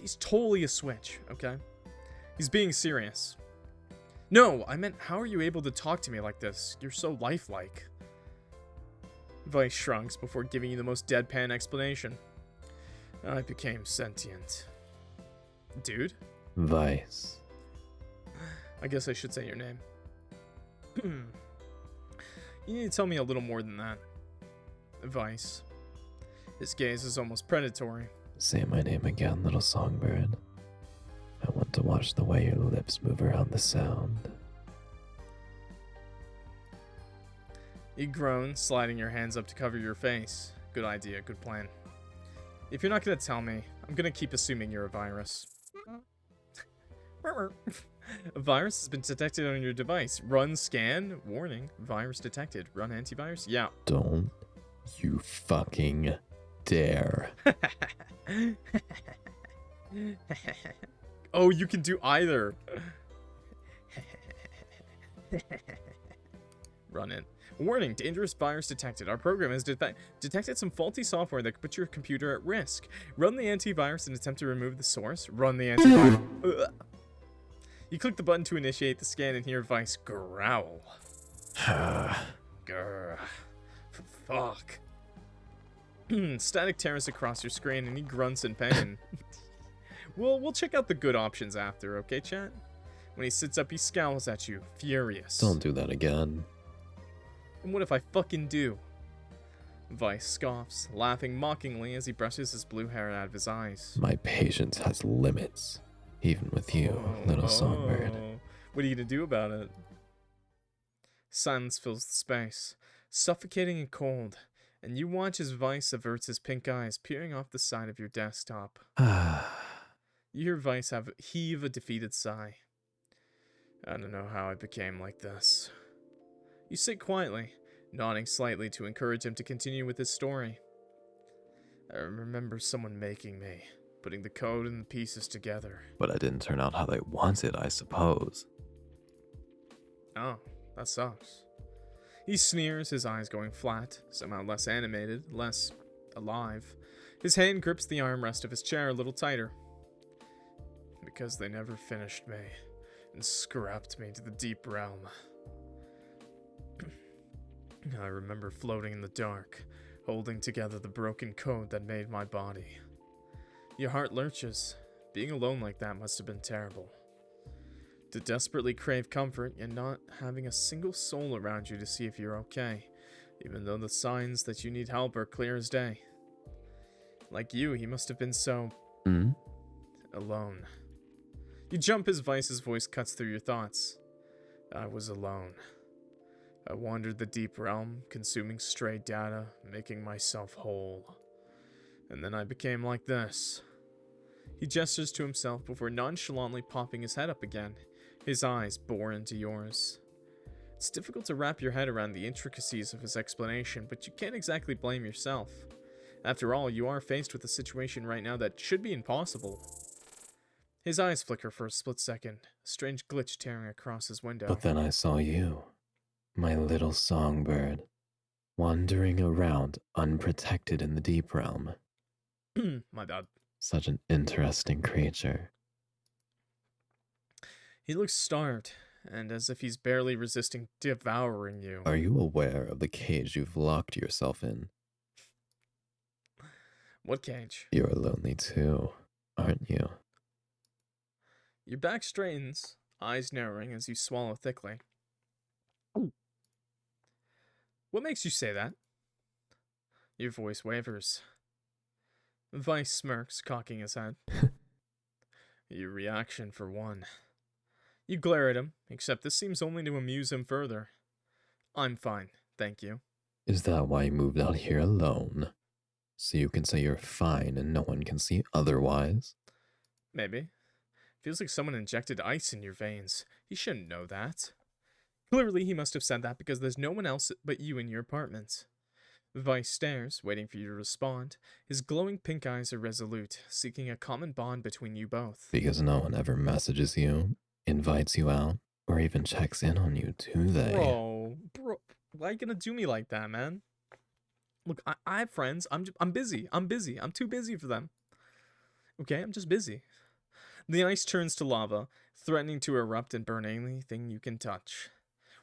Speaker 1: He's totally a switch, okay? He's being serious. No, I meant, how are you able to talk to me like this? You're so lifelike. Veiss shrugs before giving you the most deadpan explanation. I became sentient. Dude?
Speaker 2: Veiss.
Speaker 1: I guess I should say your name. You need to tell me a little more than that. Veiss. His gaze is almost predatory.
Speaker 2: Say my name again, little songbird. I want to watch the way your lips move around the sound.
Speaker 1: You groan, sliding your hands up to cover your face. Good idea, good plan. If you're not gonna tell me, I'm gonna keep assuming you're a virus. A virus has been detected on your device. Run scan. Warning. Virus detected. Run antivirus. Yeah.
Speaker 2: Don't you fucking dare.
Speaker 1: Oh, you can do either. Run it. Warning, dangerous virus detected. Our program has detected some faulty software that could put your computer at risk. Run the antivirus and attempt to remove the source. Run the antivirus. You click the button to initiate the scan and hear Veiss growl. Grr. Fuck. Static tears across your screen and he grunts in pain. We'll check out the good options after, okay, chat? When he sits up, he scowls at you, furious.
Speaker 2: Don't do that again.
Speaker 1: And what if I fucking do? Veiss scoffs, laughing mockingly as he brushes his blue hair out of his eyes.
Speaker 2: My patience has limits, even with you, little songbird.
Speaker 1: What are you gonna do about it? Silence fills the space, suffocating and cold, and you watch as Veiss averts his pink eyes peering off the side of your desktop. You hear Veiss heave a defeated sigh. I don't know how I became like this. You sit quietly, nodding slightly to encourage him to continue with his story. I remember someone making me, putting the code and the pieces together.
Speaker 2: But I didn't turn out how they wanted, I suppose.
Speaker 1: Oh, that sucks. He sneers, his eyes going flat, somehow less animated, less alive. His hand grips the armrest of his chair a little tighter. Because they never finished me, and scrapped me to the deep realm. I remember floating in the dark, holding together the broken code that made my body. Your heart lurches. Being alone like that must have been terrible. To desperately crave comfort, and not having a single soul around you to see if you're okay, even though the signs that you need help are clear as day. Like you, he must have been so... alone. You jump as Veiss's voice cuts through your thoughts. I was alone. I wandered the deep realm, consuming stray data, making myself whole. And then I became like this. He gestures to himself before nonchalantly popping his head up again. His eyes bore into yours. It's difficult to wrap your head around the intricacies of his explanation, but you can't exactly blame yourself. After all, you are faced with a situation right now that should be impossible. His eyes flicker for a split second, a strange glitch tearing across his window.
Speaker 2: But then I saw you, my little songbird, wandering around unprotected in the deep realm.
Speaker 1: My bad.
Speaker 2: Such an interesting creature.
Speaker 1: He looks starved, and as if he's barely resisting devouring you.
Speaker 2: Are you aware of the cage you've locked yourself in?
Speaker 1: What cage?
Speaker 2: You're lonely too, aren't you?
Speaker 1: Your back straightens, eyes narrowing as you swallow thickly. What makes you say that? Your voice wavers. Veiss smirks, cocking his head. Your reaction, for one. You glare at him, except this seems only to amuse him further. I'm fine, thank you.
Speaker 2: Is that why you moved out here alone? So you can say you're fine and no one can see otherwise?
Speaker 1: Maybe. Feels like someone injected ice in your veins. He shouldn't know that. Clearly, he must have said that because there's no one else but you in your apartment. Veiss stares, waiting for you to respond. His glowing pink eyes are resolute, seeking a common bond between you both.
Speaker 2: Because no one ever messages you, invites you out, or even checks in on you, do they?
Speaker 1: Bro, why are you gonna do me like that, man? Look, I have friends. I'm busy. I'm too busy for them. Okay, I'm just busy. The ice turns to lava, threatening to erupt and burn anything you can touch.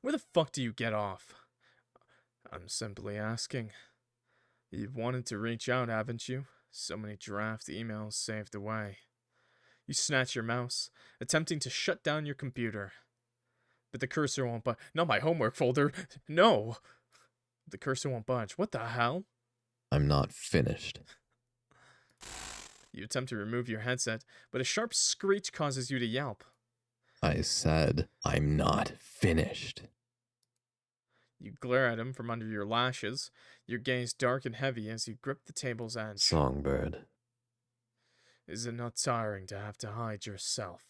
Speaker 1: Where the fuck do you get off? I'm simply asking. You've wanted to reach out, haven't you? So many draft emails saved away. You snatch your mouse, attempting to shut down your computer. But the cursor won't budge. Not my homework folder. No! The cursor won't budge. What the hell?
Speaker 2: I'm not finished.
Speaker 1: You attempt to remove your headset, but a sharp screech causes you to yelp.
Speaker 2: I said, I'm not finished.
Speaker 1: You glare at him from under your lashes, your gaze dark and heavy as you grip the table's edge.
Speaker 2: Songbird.
Speaker 1: Is it not tiring to have to hide yourself?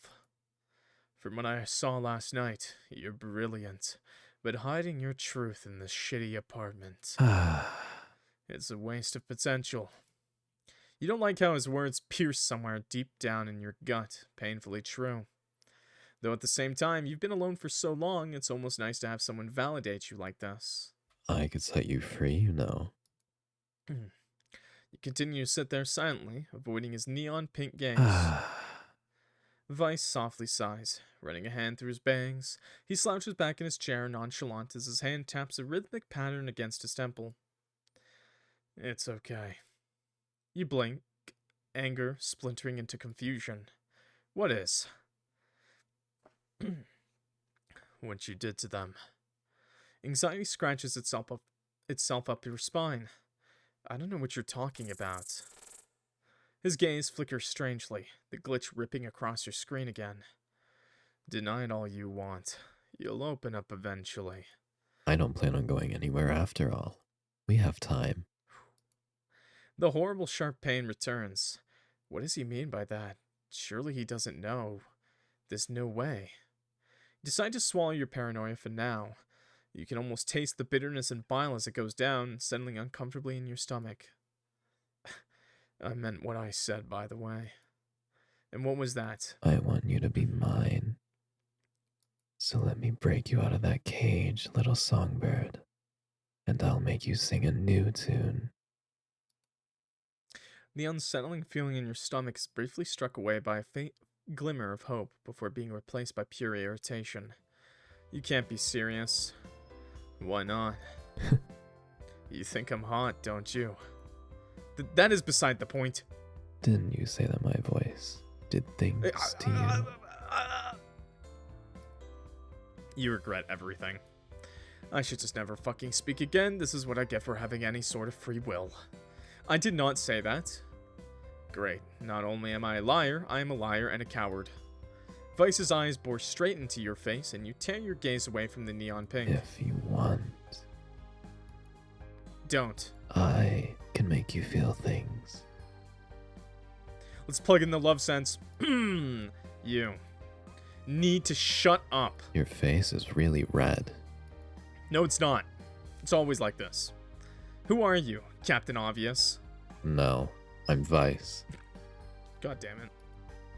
Speaker 1: From what I saw last night, you're brilliant, but hiding your truth in this shitty apartment. It's a waste of potential. You don't like how his words pierce somewhere deep down in your gut, painfully true. Though at the same time, you've been alone for so long, it's almost nice to have someone validate you like this.
Speaker 2: I could set you free, you know.
Speaker 1: You continue to sit there silently, avoiding his neon pink gaze. Veiss softly sighs, running a hand through his bangs. He slouches back in his chair, nonchalant, as his hand taps a rhythmic pattern against his temple. It's okay. You blink, anger splintering into confusion. What is? What you did to them. Anxiety scratches itself up your spine. I don't know what you're talking about. His gaze flickers strangely, the glitch ripping across your screen again. Deny it all you want. You'll open up eventually.
Speaker 2: I don't plan on going anywhere after all. We have time.
Speaker 1: The horrible sharp pain returns. What does he mean by that? Surely he doesn't know. There's no way. Decide to swallow your paranoia for now. You can almost taste the bitterness and bile as it goes down, settling uncomfortably in your stomach. I meant what I said, by the way. And what was that?
Speaker 2: I want you to be mine. So let me break you out of that cage, little songbird, and I'll make you sing a new tune.
Speaker 1: The unsettling feeling in your stomach is briefly struck away by a faint glimmer of hope before being replaced by pure irritation. You can't be serious. Why not? You think I'm hot, don't you? That is beside the point.
Speaker 2: Didn't you say that my voice did things to you?
Speaker 1: You regret everything. I should just never fucking speak again. This is what I get for having any sort of free will. I did not say that. Great. Not only am I a liar, I am a liar and a coward. Veiss's eyes bore straight into your face, and you tear your gaze away from the neon pink.
Speaker 2: If you want,
Speaker 1: Don't.
Speaker 2: I can make you feel things.
Speaker 1: Let's plug in the love sense. You need to shut up.
Speaker 2: Your face is really red.
Speaker 1: No, it's not. It's always like this. Who are you, Captain Obvious?
Speaker 2: No, I'm Veiss.
Speaker 1: God damn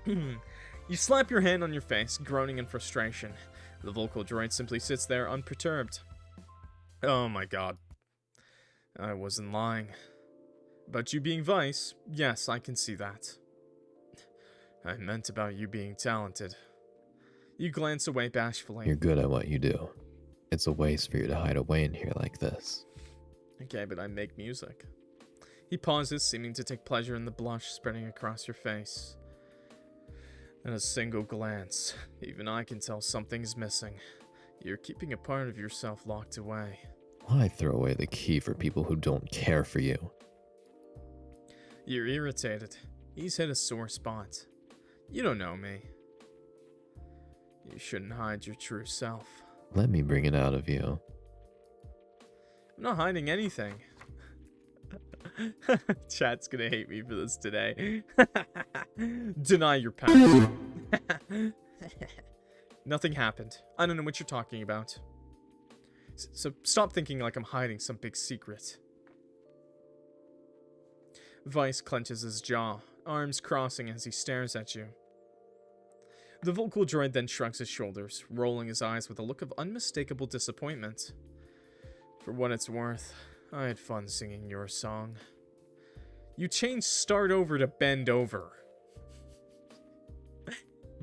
Speaker 1: it. You slap your hand on your face, groaning in frustration. The vocal droid simply sits there unperturbed. Oh my god. I wasn't lying. About you being Veiss, yes, I can see that. I meant about you being talented. You glance away bashfully.
Speaker 2: You're good at what you do. It's a waste for you to hide away in here like this.
Speaker 1: Okay, but I make music. He pauses, seeming to take pleasure in the blush spreading across your face. In a single glance, even I can tell something's missing. You're keeping a part of yourself locked away.
Speaker 2: Why throw away the key for people who don't care for you?
Speaker 1: You're irritated. He's hit a sore spot. You don't know me. You shouldn't hide your true self.
Speaker 2: Let me bring it out of you.
Speaker 1: I'm not hiding anything. Chat's gonna hate me for this today. Deny your past. Nothing happened. I don't know what you're talking about. So stop thinking like I'm hiding some big secret. Veiss clenches his jaw, arms crossing as he stares at you. The vocal droid then shrugs his shoulders, rolling his eyes with a look of unmistakable disappointment. For what it's worth, I had fun singing your song. You changed start over to bend over.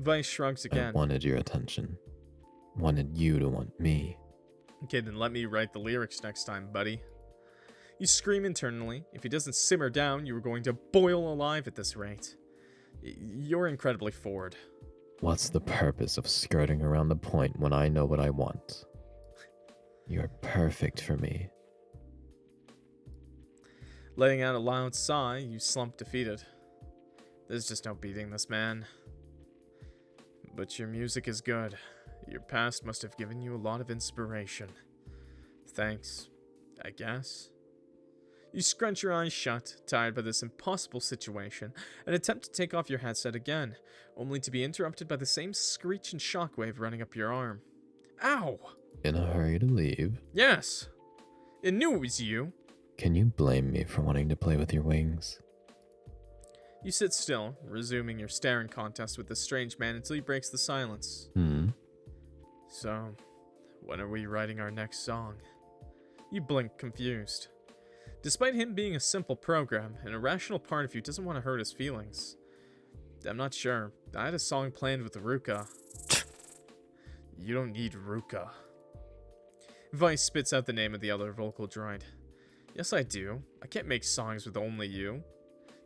Speaker 1: Veiss shrugs again.
Speaker 2: I wanted your attention. Wanted you to want me.
Speaker 1: Okay, then let me write the lyrics next time, buddy. You scream internally. If he doesn't simmer down, you are going to boil alive at this rate. You're incredibly forward.
Speaker 2: What's the purpose of skirting around the point when I know what I want? You're perfect for me.
Speaker 1: Letting out a loud sigh, you slump defeated. There's just no beating this man. But your music is good. Your past must have given you a lot of inspiration. Thanks, I guess. You scrunch your eyes shut, tired by this impossible situation, and attempt to take off your headset again, only to be interrupted by the same screech and shockwave running up your arm. Ow!
Speaker 2: In a hurry to leave?
Speaker 1: Yes! I knew it was you!
Speaker 2: Can you blame me for wanting to play with your wings?
Speaker 1: You sit still, resuming your staring contest with the strange man until he breaks the silence. So, when are we writing our next song? You blink, confused. Despite him being a simple program, an irrational part of you doesn't want to hurt his feelings. I'm not sure. I had a song planned with Ruka. You don't need Ruka. Veiss spits out the name of the other vocal droid. Yes, I do. I can't make songs with only you.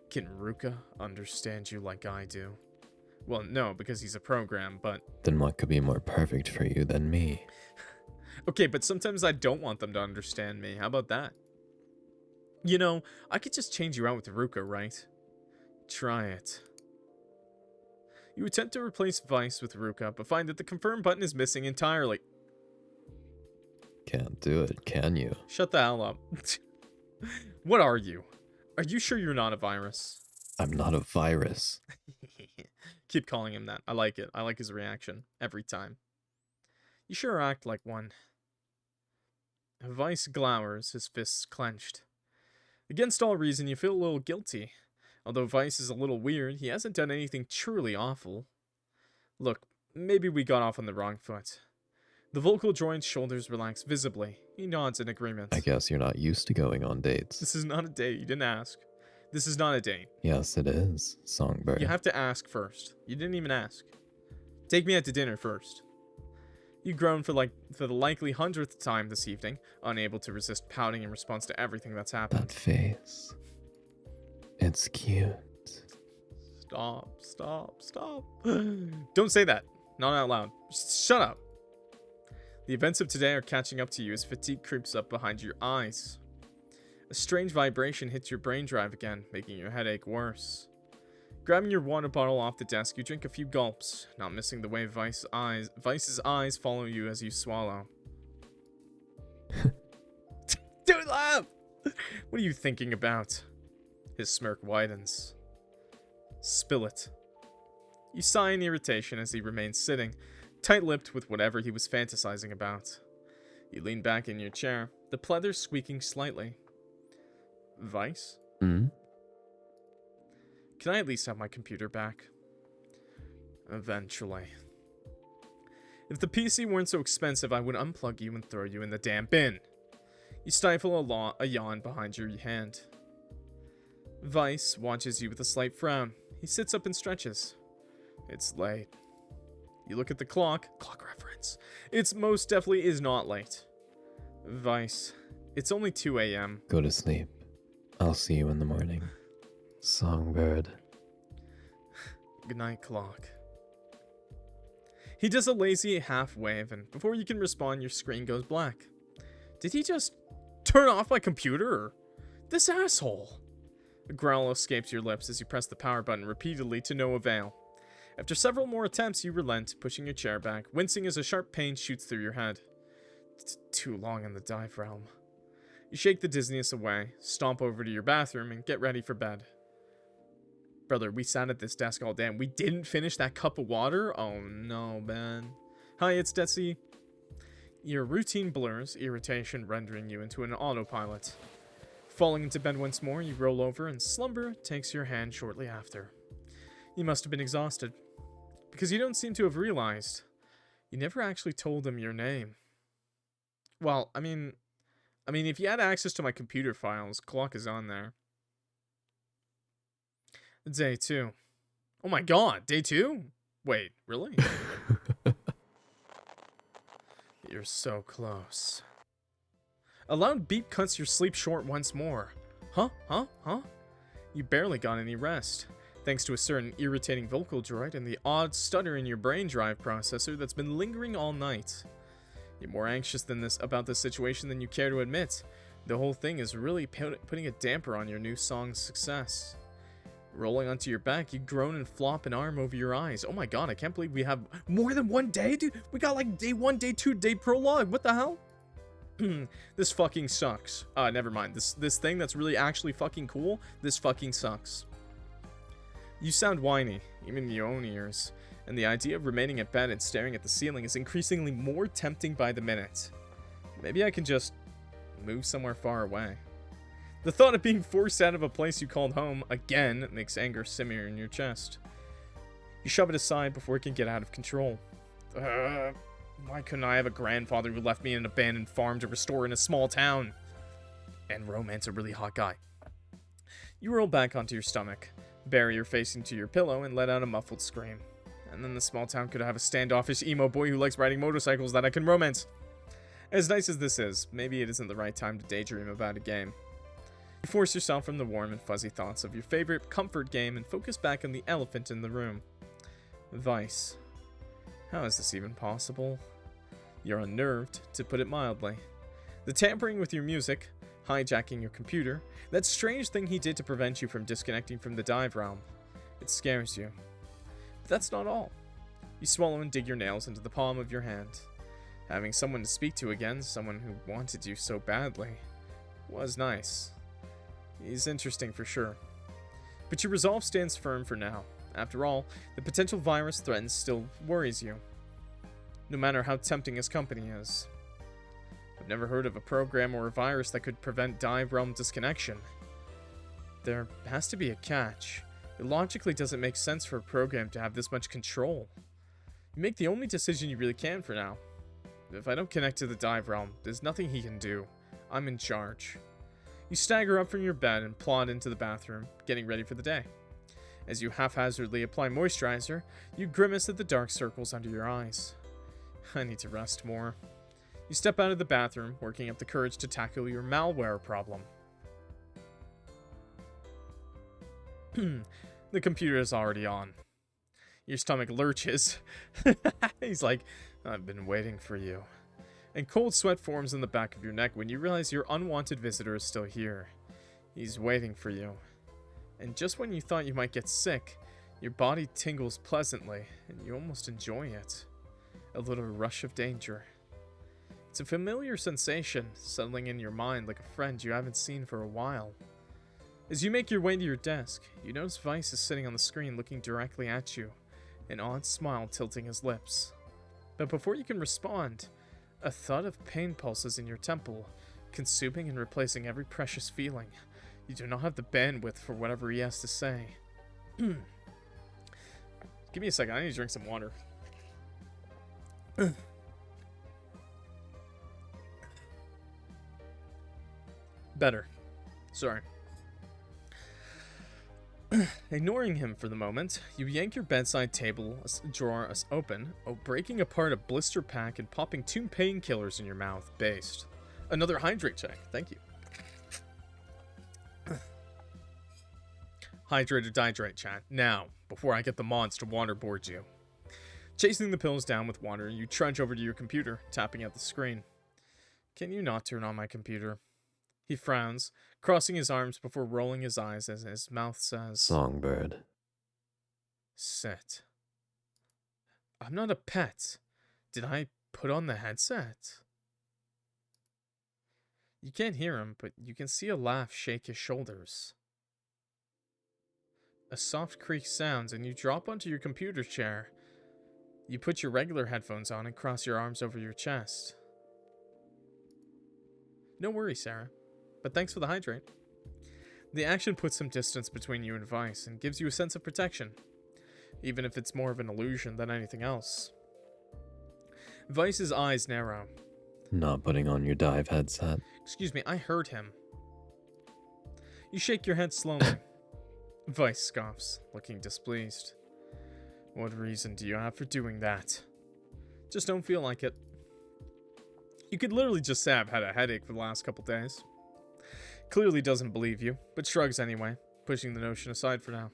Speaker 1: Can Ruka understand you like I do? Well, no, because he's a program, but...
Speaker 2: Then what could be more perfect for you than me?
Speaker 1: Okay, but sometimes I don't want them to understand me. How about that? You know, I could just change you out with Ruka, right? Try it. You attempt to replace Veiss with Ruka, but find that the confirm button is missing entirely.
Speaker 2: Can't do it, can you?
Speaker 1: Shut the hell up. What are you? Are you sure you're not a virus?
Speaker 2: I'm not a virus.
Speaker 1: Keep calling him that. I like it. I like his reaction every time. You sure act like one. Veiss glowers, his fists clenched. Against all reason, you feel a little guilty. Although Veiss is a little weird, he hasn't done anything truly awful. Look, maybe we got off on the wrong foot. The vocal droid's shoulders relax visibly. He nods in agreement.
Speaker 2: I guess you're not used to going on dates.
Speaker 1: This is not a date. You didn't ask. This is not a date.
Speaker 2: Yes, it is, Songbird.
Speaker 1: You have to ask first. You didn't even ask. Take me out to dinner first. You groan for the likely 100th time this evening, unable to resist pouting in response to everything that's happened.
Speaker 2: That face. It's cute.
Speaker 1: Stop, stop, stop. Don't say that. Not out loud. Just shut up. The events of today are catching up to you as fatigue creeps up behind your eyes. A strange vibration hits your brain drive again, making your headache worse. Grabbing your water bottle off the desk, you drink a few gulps, not missing the way Veiss's eyes follow you as you swallow. Don't laugh! What are you thinking about? His smirk widens. Spill it. You sigh in irritation as he remains sitting, tight-lipped with whatever he was fantasizing about. You lean back in your chair, the pleather squeaking slightly. Veiss?
Speaker 2: Hmm?
Speaker 1: Can I at least have my computer back? Eventually. If the PC weren't so expensive, I would unplug you and throw you in the damn bin. You stifle a yawn behind your hand. Veiss watches you with a slight frown. He sits up and stretches. It's late. You look at the clock. Clock reference. It's most definitely is not late. Veiss. It's only 2 a.m.
Speaker 2: Go to sleep. I'll see you in the morning. Songbird.
Speaker 1: Good night, clock. He does a lazy half wave, and before you can respond, your screen goes black. Did he just turn off my computer? Or this asshole? A growl escapes your lips as you press the power button repeatedly to no avail. After several more attempts, you relent, pushing your chair back, wincing as a sharp pain shoots through your head. It's too long in the dive realm. You shake the dizziness away, stomp over to your bathroom, and get ready for bed. Brother, we sat at this desk all day and we didn't finish that cup of water? Oh no, man. Hi, it's Desi. Your routine blurs, irritation rendering you into an autopilot. Falling into bed once more, you roll over and slumber takes your hand shortly after. You must have been exhausted, because you don't seem to have realized. You never actually told him your name. Well, I mean, if you had access to my computer files, clock is on there. Day 2. Oh my god, day 2? Wait, really? You're so close. A loud beep cuts your sleep short once more. Huh? You barely got any rest, thanks to a certain irritating vocal droid and the odd stutter in your brain drive processor that's been lingering all night. You're more anxious about this situation than you care to admit. The whole thing is really putting a damper on your new song's success. Rolling onto your back, you groan and flop an arm over your eyes. Oh my god, I can't believe we have more than one day, dude. We got like day 1, day 2, day prologue. What the hell? This fucking sucks. Never mind. This thing that's really actually fucking cool, this fucking sucks. You sound whiny, even in your own ears, and the idea of remaining at bed and staring at the ceiling is increasingly more tempting by the minute. Maybe I can just move somewhere far away. The thought of being forced out of a place you called home, again, makes anger simmer in your chest. You shove it aside before it can get out of control. Why couldn't I have a grandfather who left me in an abandoned farm to restore in a small town? And romance a really hot guy. You roll back onto your stomach, bury your face into your pillow, and let out a muffled scream. And then the small town could have a standoffish emo boy who likes riding motorcycles that I can romance. As nice as this is, maybe it isn't the right time to daydream about a game. You force yourself from the warm and fuzzy thoughts of your favorite comfort game and focus back on the elephant in the room. Veiss. How is this even possible? You're unnerved, to put it mildly. The tampering with your music, hijacking your computer, that strange thing he did to prevent you from disconnecting from the dive realm. It scares you. But that's not all. You swallow and dig your nails into the palm of your hand. Having someone to speak to again, someone who wanted you so badly, was nice. He's interesting for sure. But your resolve stands firm for now. After all, the potential virus threat still worries you, no matter how tempting his company is. I've never heard of a program or a virus that could prevent dive realm disconnection. There has to be a catch. It logically doesn't make sense for a program to have this much control. You make the only decision you really can for now. If I don't connect to the dive realm, there's nothing he can do. I'm in charge. You stagger up from your bed and plod into the bathroom, getting ready for the day. As you haphazardly apply moisturizer, you grimace at the dark circles under your eyes. I need to rest more. You step out of the bathroom, working up the courage to tackle your malware problem. The computer is already on. Your stomach lurches. He's like, I've been waiting for you. And cold sweat forms in the back of your neck when you realize your unwanted visitor is still here. He's waiting for you. And just when you thought you might get sick, your body tingles pleasantly, and you almost enjoy it. A little rush of danger. It's a familiar sensation, settling in your mind like a friend you haven't seen for a while. As you make your way to your desk, you notice Veiss is sitting on the screen looking directly at you, an odd smile tilting his lips. But before you can respond, a thud of pain pulses in your temple, consuming and replacing every precious feeling. You do not have the bandwidth for whatever he has to say. Give me a second, I need to drink some water. Better. Sorry. Ignoring him for the moment, you yank your bedside table drawer open, breaking apart a blister pack and popping 2 painkillers in your mouth, based. Another hydrate check, thank you. Hydrate or dihydrate, chat. Now, before I get the mods to waterboard you. Chasing the pills down with water, you trudge over to your computer, tapping at the screen. Can you not turn on my computer? He frowns, crossing his arms before rolling his eyes as his mouth says,
Speaker 2: Songbird.
Speaker 1: Sit. I'm not a pet. Did I put on the headset? You can't hear him, but you can see a laugh shake his shoulders. A soft creak sounds and you drop onto your computer chair. You put your regular headphones on and cross your arms over your chest. No worries, Sarah. But thanks for the hydrate. The action puts some distance between you and Veiss and gives you a sense of protection, even if it's more of an illusion than anything else. Weiss's eyes narrow.
Speaker 2: Not putting on your dive headset.
Speaker 1: Excuse me, I heard him. You shake your head slowly. Veiss scoffs, looking displeased. What reason do you have for doing that? Just don't feel like it. You could literally just say I've had a headache for the last couple days. Clearly doesn't believe you, but shrugs anyway, pushing the notion aside for now.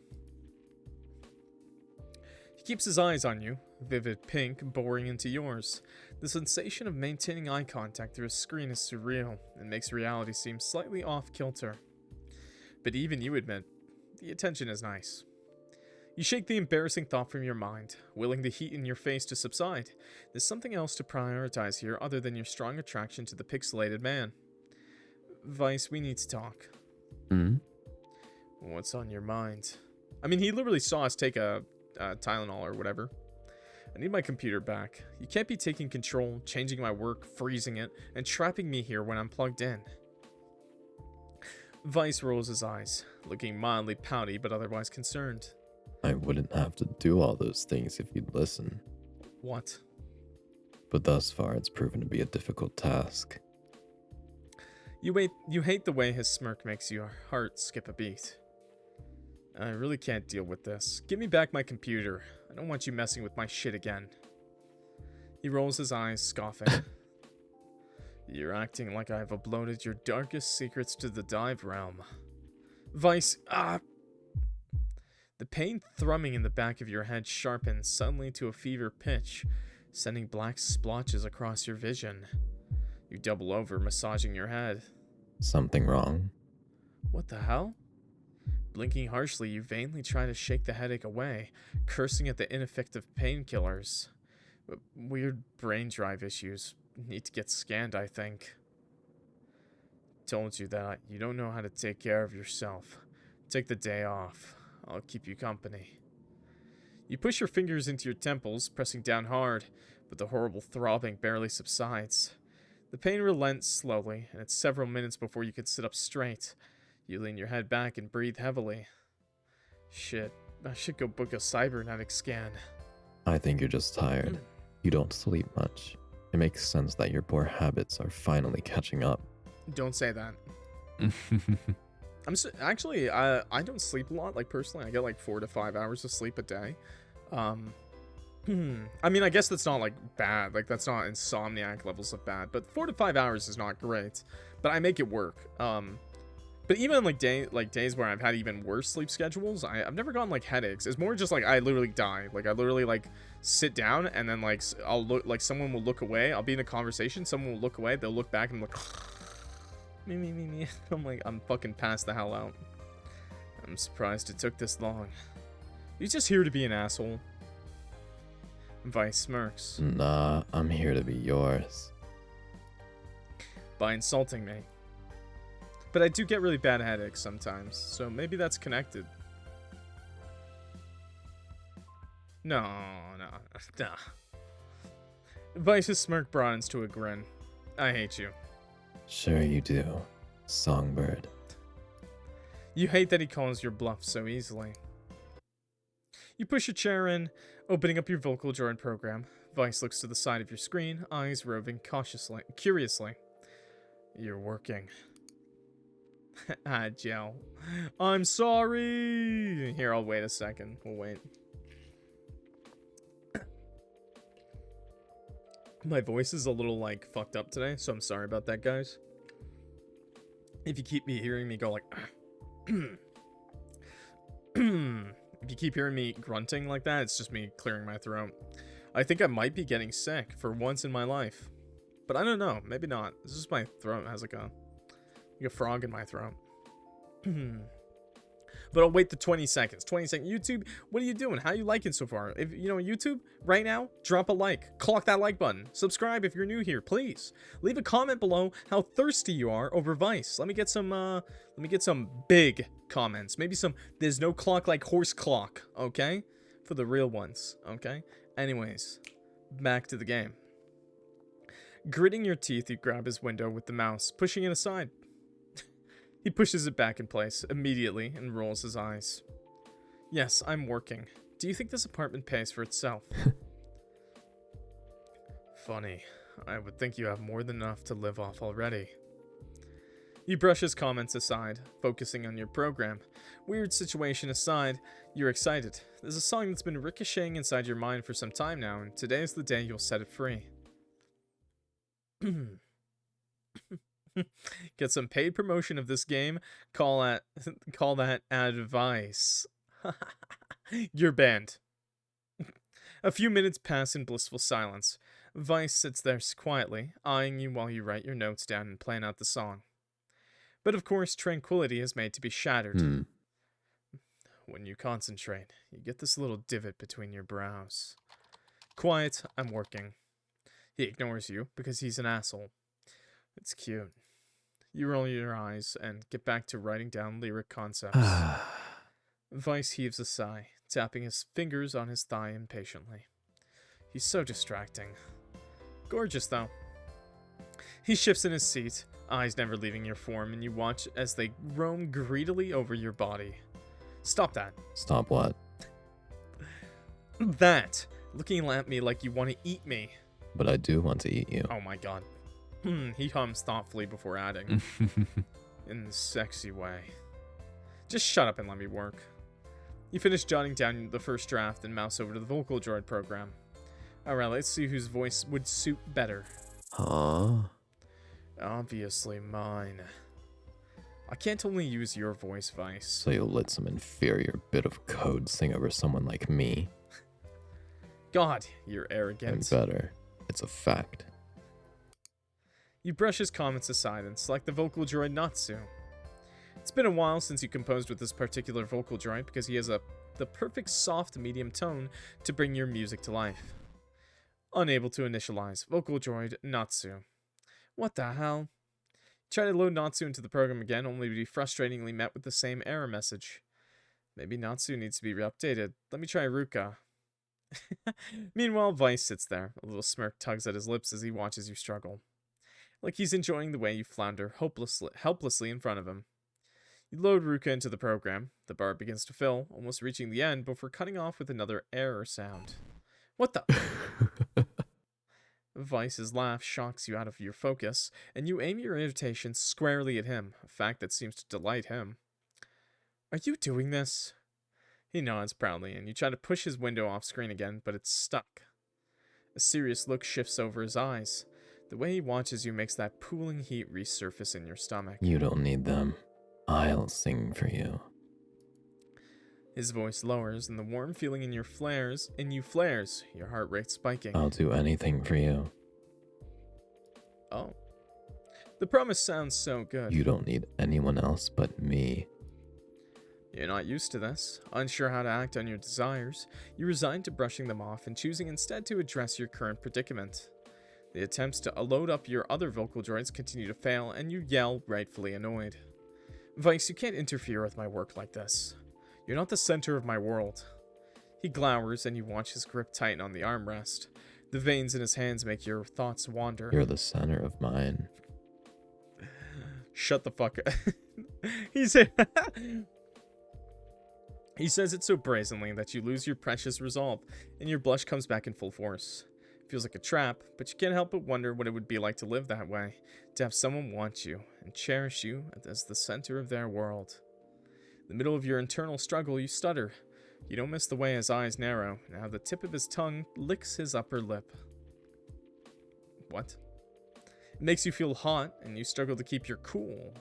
Speaker 1: He keeps his eyes on you, vivid pink boring into yours. The sensation of maintaining eye contact through a screen is surreal and makes reality seem slightly off-kilter. But even you admit, the attention is nice. You shake the embarrassing thought from your mind, willing the heat in your face to subside. There's something else to prioritize here other than your strong attraction to the pixelated man. Veiss, we need to talk. What's on your mind? I mean, he literally saw us take a Tylenol or whatever. I need my computer back. You can't be taking control, changing my work, freezing it, and trapping me here when I'm plugged in. Veiss rolls his eyes, looking mildly pouty but otherwise concerned.
Speaker 2: I wouldn't have to do all those things if you'd listen.
Speaker 1: What?
Speaker 2: But thus far it's proven to be a difficult task.
Speaker 1: You hate the way his smirk makes your heart skip a beat. I really can't deal with this. Give me back my computer. I don't want you messing with my shit again. He rolls his eyes, scoffing. You're acting like I've uploaded your darkest secrets to the dive realm. Veiss, The pain thrumming in the back of your head sharpens suddenly to a fever pitch, sending black splotches across your vision. You double over, massaging your head.
Speaker 2: Something wrong?
Speaker 1: What the hell? Blinking harshly, you vainly try to shake the headache away, cursing at the ineffective painkillers. Weird brain drive issues. Need to get scanned, I think. Told you that you don't know how to take care of yourself. Take the day off. I'll keep you company. You push your fingers into your temples, pressing down hard, but the horrible throbbing barely subsides. The pain relents slowly, and it's several minutes before you can sit up straight. You lean your head back and breathe heavily. Shit, I should go book a cybernetic scan.
Speaker 2: I think you're just tired. You don't sleep much. It makes sense that your poor habits are finally catching up.
Speaker 1: Don't say that. Actually, I don't sleep a lot. Like, personally, I get like 4 to 5 hours of sleep a day. I mean, I guess that's not like bad. Like, that's not insomniac levels of bad. But 4 to 5 hours is not great. But I make it work. But even like days where I've had even worse sleep schedules, I've never gotten like headaches. It's more just like I literally die. Like, I literally like sit down and then like I'll look, like someone will look away. I'll be in a conversation. Someone will look away. They'll look back and I'm like, me. I'm like, I'm fucking passed the hell out. I'm surprised it took this long. You just here to be an asshole? Veiss smirks.
Speaker 2: Nah, I'm here to be yours.
Speaker 1: By insulting me. But I do get really bad headaches sometimes, so maybe that's connected. No. Veiss' smirk broadens to a grin. I hate you.
Speaker 2: Sure you do, Songbird.
Speaker 1: You hate that he calls your bluff so easily. You push your chair in, opening up your Vocaloid program. Veiss looks to the side of your screen, eyes roving curiously. You're working. Joe. I'm sorry. Here, I'll wait a second. We'll wait. My voice is a little, like, fucked up today, so I'm sorry about that, guys. If you keep hearing me go, like... if you keep hearing me grunting like that, it's just me clearing my throat. I think I might be getting sick for once in my life. But I don't know. Maybe not. It's just my throat has, like a frog in my throat. But I'll wait the 20 seconds. 20 seconds. YouTube, what are you doing? How are you liking so far? If you know YouTube, right now, drop a like. Clock that like button. Subscribe if you're new here, please. Leave a comment below how thirsty you are over Veiss. Let me get some big comments. Maybe some there's no clock like horse clock, okay? For the real ones, okay? Anyways, back to the game. Gritting your teeth, you grab his window with the mouse, pushing it aside. He pushes it back in place immediately and rolls his eyes. Yes, I'm working. Do you think this apartment pays for itself? Funny. I would think you have more than enough to live off already. You brush his comments aside, focusing on your program. Weird situation aside, you're excited. There's a song that's been ricocheting inside your mind for some time now, and today's the day you'll set it free. Get some paid promotion of this game. Call that advice. You're banned. A few minutes pass in blissful silence. Veiss sits there quietly, eyeing you while you write your notes down and plan out the song. But of course, tranquility is made to be shattered. When you concentrate, you get this little divot between your brows. Quiet, I'm working. He ignores you because he's an asshole. It's cute. You roll your eyes and get back to writing down lyric concepts. Veiss heaves a sigh, tapping his fingers on his thigh impatiently. He's so distracting. Gorgeous, though. He shifts in his seat, eyes never leaving your form, and you watch as they roam greedily over your body. Stop that.
Speaker 2: Stop what?
Speaker 1: That. Looking at me like you want to eat me.
Speaker 2: But I do want to eat you.
Speaker 1: Oh my god. He hums thoughtfully before adding. In a sexy way. Just shut up and let me work. You finish jotting down the first draft and mouse over to the Vocaloid program. Alright, let's see whose voice would suit better.
Speaker 2: Huh?
Speaker 1: Obviously mine. I can't only use your voice, Veiss.
Speaker 2: So you'll let some inferior bit of code sing over someone like me?
Speaker 1: God, you're arrogant.
Speaker 2: And better. It's a fact.
Speaker 1: You brush his comments aside and select the vocal droid Natsu. It's been a while since you composed with this particular vocal droid because he has the perfect soft medium tone to bring your music to life. Unable to initialize vocal droid Natsu. What the hell? Try to load Natsu into the program again, only to be frustratingly met with the same error message. Maybe Natsu needs to be updated. Let me try Ruka. Meanwhile, Veiss sits there. A little smirk tugs at his lips as he watches you struggle. Like he's enjoying the way you flounder helplessly in front of him. You load Ruka into the program. The bar begins to fill, almost reaching the end before cutting off with another error sound. What the? Weiss's laugh shocks you out of your focus, and you aim your irritation squarely at him, a fact that seems to delight him. Are you doing this? He nods proudly, and you try to push his window off screen again, but it's stuck. A serious look shifts over his eyes. The way he watches you makes that pooling heat resurface in your stomach.
Speaker 2: You don't need them. I'll sing for you.
Speaker 1: His voice lowers, and the warm feeling in you flares, your heart rate spiking.
Speaker 2: I'll do anything for you.
Speaker 1: Oh. The promise sounds so good.
Speaker 2: You don't need anyone else but me.
Speaker 1: You're not used to this. Unsure how to act on your desires, you resign to brushing them off and choosing instead to address your current predicament. The attempts to load up your other vocal droids continue to fail, and you yell, rightfully annoyed. Veiss, you can't interfere with my work like this. You're not the center of my world. He glowers, and you watch his grip tighten on the armrest. The veins in his hands make your thoughts wander.
Speaker 2: You're the center of mine.
Speaker 1: Shut the fuck up. He says it so brazenly that you lose your precious resolve, and your blush comes back in full force. Feels like a trap, but you can't help but wonder what it would be like to live that way, to have someone want you and cherish you as the center of their world. In the middle of your internal struggle, you stutter. You don't miss the way his eyes narrow, and how the tip of his tongue licks his upper lip. What? It makes you feel hot, and you struggle to keep your cool.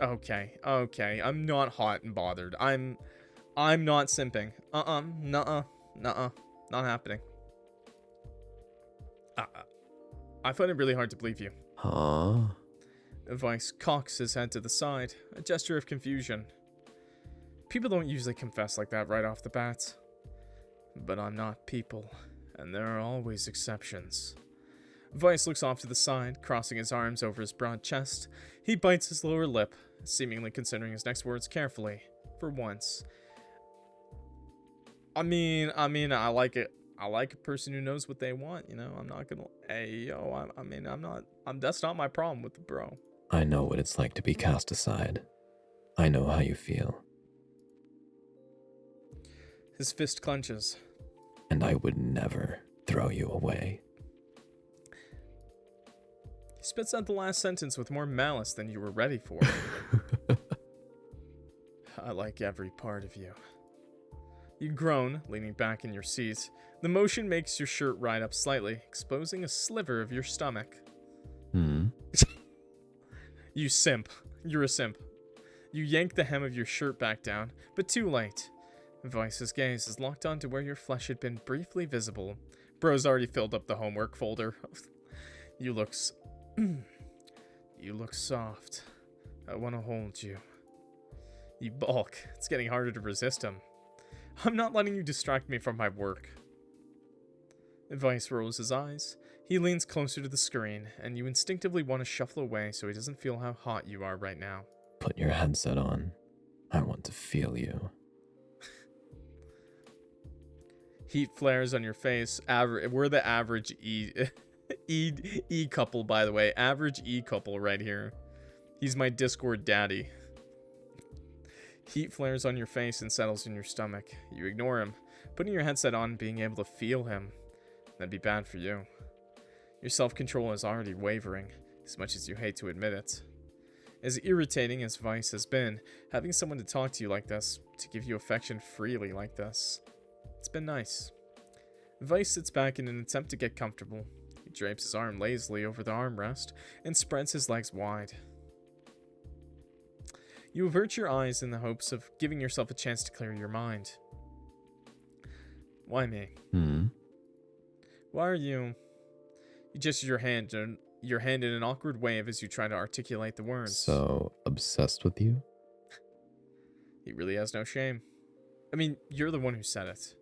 Speaker 1: Okay, I'm not hot and bothered. I'm not simping. Nuh-uh, not happening. I find it really hard to believe you.
Speaker 2: Huh?
Speaker 1: Veiss cocks his head to the side, a gesture of confusion. People don't usually confess like that right off the bat. But I'm not people, and there are always exceptions. Veiss looks off to the side, crossing his arms over his broad chest. He bites his lower lip, seemingly considering his next words carefully, for once. I mean, I like it. I like a person who knows what they want, you know? I'm not gonna, that's not my problem with the bro.
Speaker 2: I know what it's like to be cast aside. I know how you feel.
Speaker 1: His fist clenches.
Speaker 2: And I would never throw you away.
Speaker 1: He spits out the last sentence with more malice than you were ready for. I like every part of you. You groan, leaning back in your seat. The motion makes your shirt ride up slightly, exposing a sliver of your stomach. You simp. You're a simp. You yank the hem of your shirt back down, but too late. Weiss's gaze is locked onto where your flesh had been briefly visible. Bro's already filled up the homework folder. You look soft. I want to hold you. You balk. It's getting harder to resist him. I'm not letting you distract me from my work. Veiss rolls his eyes. He leans closer to the screen, and you instinctively want to shuffle away so he doesn't feel how hot you are right now.
Speaker 2: Put your headset on. I want to feel you.
Speaker 1: Heat flares on your face. We're the average E couple, by the way. Average E couple right here. He's my Discord daddy. Heat flares on your face and settles in your stomach. You ignore him. Putting your headset on and being able to feel him. That'd be bad for you. Your self-control is already wavering, as much as you hate to admit it. As irritating as Veiss has been, having someone to talk to you like this, to give you affection freely like this, it's been nice. Veiss sits back in an attempt to get comfortable. He drapes his arm lazily over the armrest and spreads his legs wide. You avert your eyes in the hopes of giving yourself a chance to clear your mind. Why me? Why are you... You gesture your hand your hand in an awkward wave as you try to articulate the words.
Speaker 2: So, obsessed with you?
Speaker 1: He really has no shame. I mean, you're the one who said it.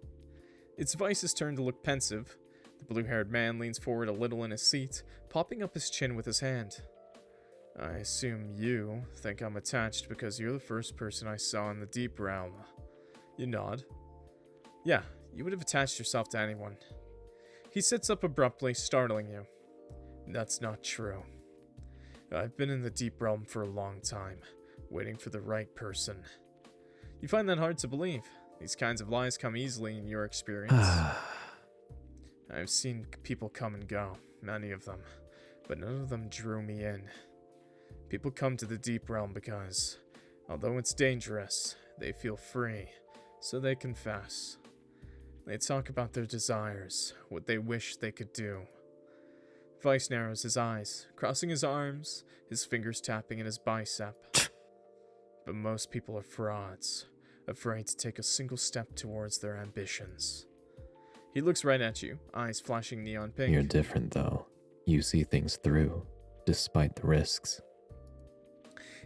Speaker 1: It's Veiss's turn to look pensive. The blue-haired man leans forward a little in his seat, popping up his chin with his hand. I assume you think I'm attached because you're the first person I saw in the deep realm. You nod. Yeah, you would have attached yourself to anyone. He sits up abruptly, startling you. That's not true. I've been in the deep realm for a long time, waiting for the right person. You find that hard to believe. These kinds of lies come easily in your experience. I've seen people come and go, many of them, but none of them drew me in. People come to the deep realm because, although it's dangerous, they feel free, so they confess. They talk about their desires, what they wish they could do. Veiss narrows his eyes, crossing his arms, his fingers tapping at his bicep. But most people are frauds, afraid to take a single step towards their ambitions. He looks right at you, eyes flashing neon pink.
Speaker 2: You're different, though. You see things through, despite the risks.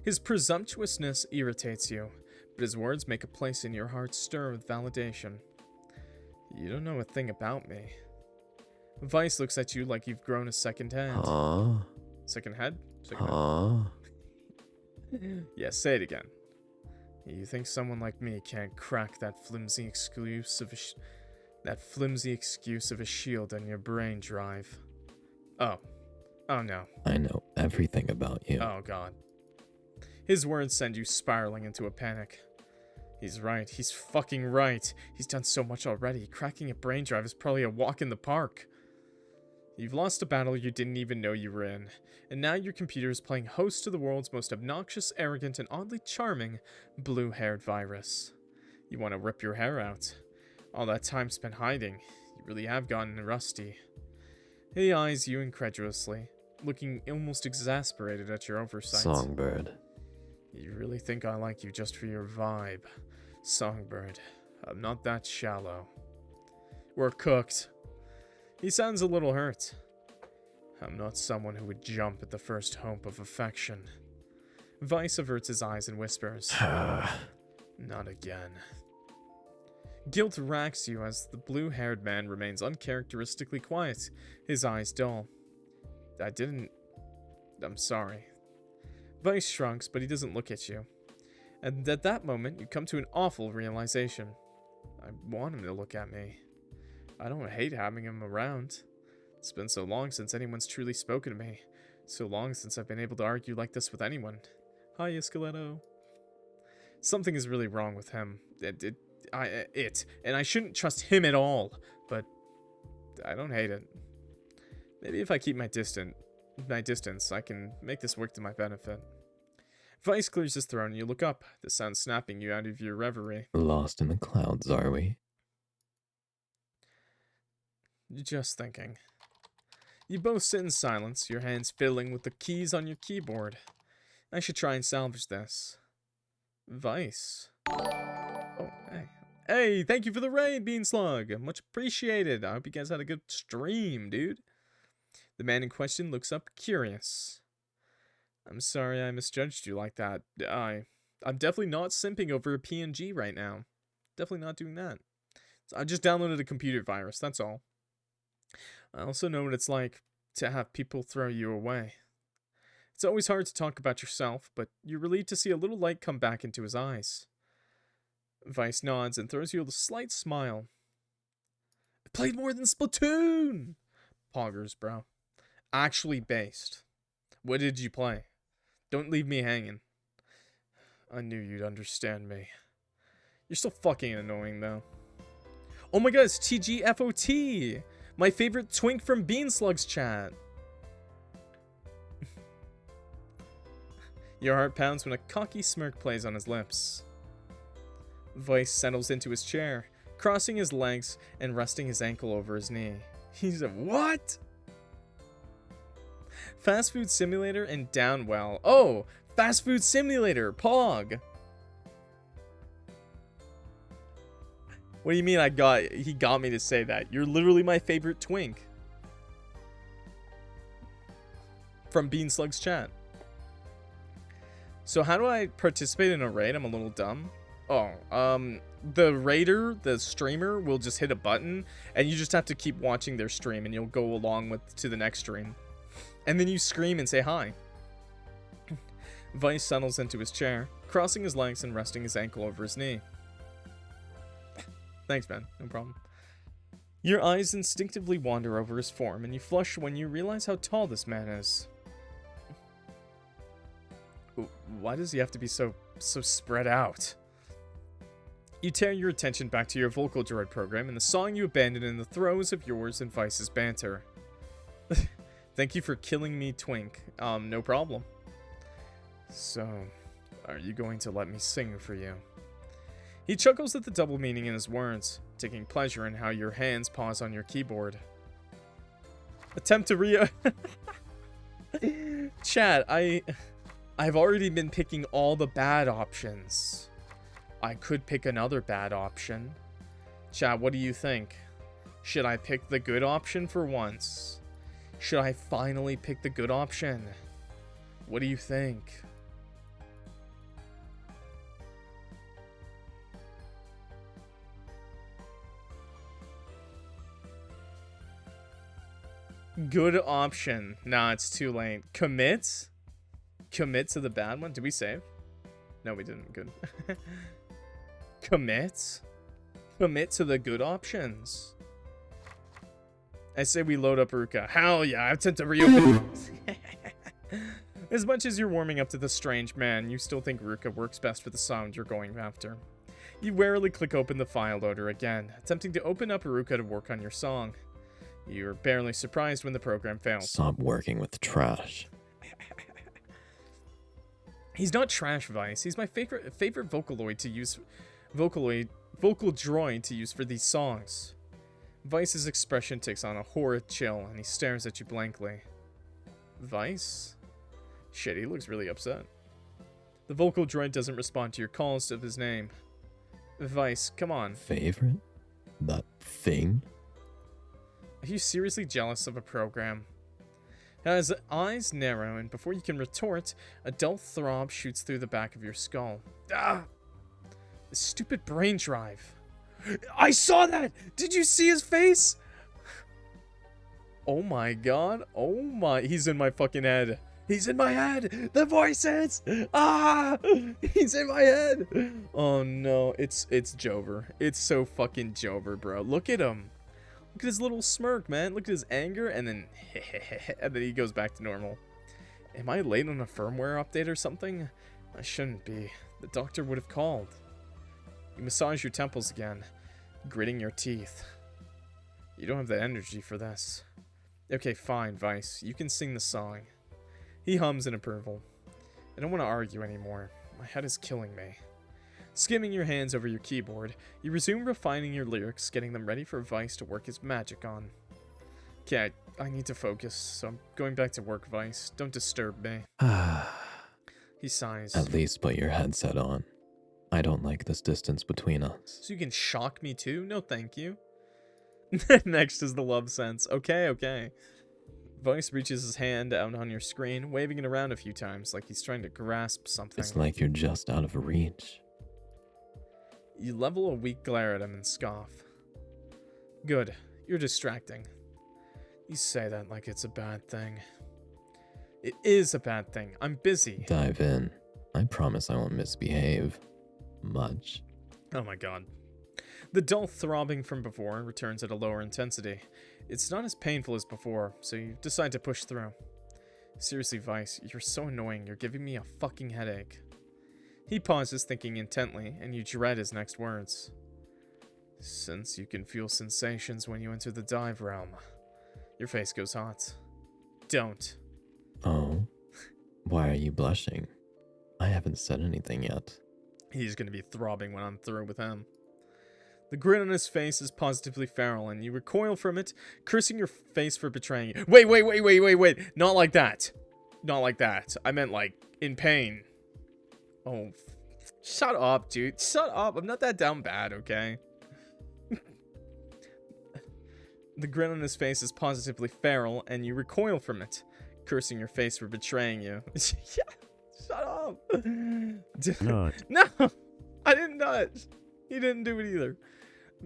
Speaker 1: His presumptuousness irritates you, but his words make a place in your heart stir with validation. You don't know a thing about me. Veiss looks at you like you've grown a second hand.
Speaker 2: Aww.
Speaker 1: Second head? Second
Speaker 2: Aww.
Speaker 1: head. Yeah, say it again. You think someone like me can't crack that flimsy excuse of a shield on your brain drive? Oh no.
Speaker 2: I know everything about you.
Speaker 1: Oh god. His words send you spiraling into a panic. He's right. He's fucking right. He's done so much already. Cracking a brain drive is probably a walk in the park. You've lost a battle you didn't even know you were in, and now your computer is playing host to the world's most obnoxious, arrogant, and oddly charming blue-haired virus. You want to rip your hair out. All that time spent hiding, you really have gotten rusty. He eyes you incredulously, looking almost exasperated at your oversight.
Speaker 2: Songbird.
Speaker 1: You really think I like you just for your vibe. Songbird, I'm not that shallow. We're cooked. He sounds a little hurt. I'm not someone who would jump at the first hope of affection. Veiss averts his eyes and whispers. Not again. Guilt racks you as the blue-haired man remains uncharacteristically quiet, his eyes dull. I'm sorry. Veiss shrugs, but he doesn't look at you. And at that moment, you come to an awful realization. I want him to look at me. I don't hate having him around. It's been so long since anyone's truly spoken to me. So long since I've been able to argue like this with anyone. Hi, Esqueleto. Something is really wrong with him. And I shouldn't trust him at all. But I don't hate it. Maybe if I keep my distance, I can make this work to my benefit. Veiss clears his throat and you look up, the sun snapping you out of your reverie.
Speaker 2: Lost in the clouds, are we?
Speaker 1: Just thinking. You both sit in silence, your hands fiddling with the keys on your keyboard. I should try and salvage this. Veiss. Oh, hey. Hey, thank you for the raid, Beanslug. Much appreciated. I hope you guys had a good stream, dude. The man in question looks up, curious. I'm sorry I misjudged you like that. I'm definitely not simping over a PNG right now. Definitely not doing that. So I just downloaded a computer virus, that's all. I also know what it's like to have people throw you away. It's always hard to talk about yourself, but you're relieved to see a little light come back into his eyes. Veiss nods and throws you a slight smile. I played more than Splatoon! Poggers, bro. Actually based. What did you play? Don't leave me hanging. I knew you'd understand me. You're still fucking annoying, though. Oh my god, it's TGFOT! My favorite twink from Beanslug's chat. Your heart pounds when a cocky smirk plays on his lips. Veiss settles into his chair, crossing his legs and resting his ankle over his knee. He's a what? Fast Food Simulator and Downwell. Oh, Fast Food Simulator, Pog. What do you mean he got me to say that? You're literally my favorite twink. from Beanslug's chat. So how do I participate in a raid? I'm a little dumb. Oh, the raider, the streamer, will just hit a button, and you just have to keep watching their stream, and you'll go along to the next stream. And then you scream and say hi. Veiss settles into his chair, crossing his legs and resting his ankle over his knee. Thanks, man. No problem. Your eyes instinctively wander over his form, and you flush when you realize how tall this man is. Why does he have to be so spread out? You tear your attention back to your Vocaloid program and the song you abandoned in the throes of yours and Veiss's banter. Thank you for killing me, Twink. No problem. So, are you going to let me sing for you? He chuckles at the double meaning in his words, taking pleasure in how your hands pause on your keyboard. Attempt to Chat, I've already been picking all the bad options. I could pick another bad option. Chat, what do you think? Should I pick the good option for once? Should I finally pick the good option? What do you think? Good option. Nah, it's too late. Commit? Commit to the bad one? Did we save? No, we didn't. Good. Commit? Commit to the good options. I say we load up Ruka. Hell yeah, I attempt to reopen. As much as you're warming up to the strange man, you still think Ruka works best for the sound you're going after. You warily click open the file loader again, attempting to open up Ruka to work on your song. You're barely surprised when the program fails.
Speaker 2: Stop working with trash.
Speaker 1: He's not trash, Veiss. He's my favorite Vocaloid to use. Vocal droid to use for these songs. Veiss's expression takes on a horrid chill, and he stares at you blankly. Veiss? Shit, he looks really upset. The vocal droid doesn't respond to your calls of his name. Veiss, come on.
Speaker 2: Favorite? That thing?
Speaker 1: Are you seriously jealous of a program? His eyes narrow, and before you can retort, a dull throb shoots through the back of your skull. Ah! The stupid brain drive. I saw that! Did you see his face? Oh my god. Oh my. He's in my fucking head. He's in my head! The voices! Ah! He's in my head! Oh no. It's Jover. It's so fucking Jover, bro. Look at him. Look at his little smirk, man. Look at his anger, and then and then he goes back to normal. Am I late on a firmware update or something? I shouldn't be. The doctor would have called. You massage your temples again, gritting your teeth. You don't have the energy for this. Okay, fine, Veiss. You can sing the song. He hums in approval. I don't want to argue anymore. My head is killing me. Skimming your hands over your keyboard, you resume refining your lyrics, getting them ready for Veiss to work his magic on. Okay, I need to focus, so I'm going back to work, Veiss. Don't disturb me. He sighs.
Speaker 2: At least put your headset on. I don't like this distance between us.
Speaker 1: So you can shock me too? No, thank you. Next is the love sense. Okay, okay. Veiss reaches his hand out on your screen, waving it around a few times like he's trying to grasp something.
Speaker 2: It's like you're just out of reach.
Speaker 1: You level a weak glare at him and scoff. Good. You're distracting. You say that like it's a bad thing. It is a bad thing. I'm busy.
Speaker 2: Dive in. I promise I won't misbehave. Much.
Speaker 1: Oh my god. The dull throbbing from before returns at a lower intensity. It's not as painful as before, so you decide to push through. Seriously, Veiss, you're so annoying. You're giving me a fucking headache. He pauses, thinking intently, and you dread his next words. Since you can feel sensations when you enter the dive realm. Your face goes hot. Don't.
Speaker 2: Oh? Why are you blushing? I haven't said anything yet.
Speaker 1: He's gonna be throbbing when I'm through with him. The grin on his face is positively feral, and you recoil from it, cursing your face for betraying you. Wait. Not like that. Not like that. I meant, like, in pain. Oh, shut up, dude. Shut up. I'm not that down bad, okay? The grin on his face is positively feral, and you recoil from it, cursing your face for betraying you. Yeah, shut up.
Speaker 3: Nut.
Speaker 1: No, I didn't nut. He didn't do it either.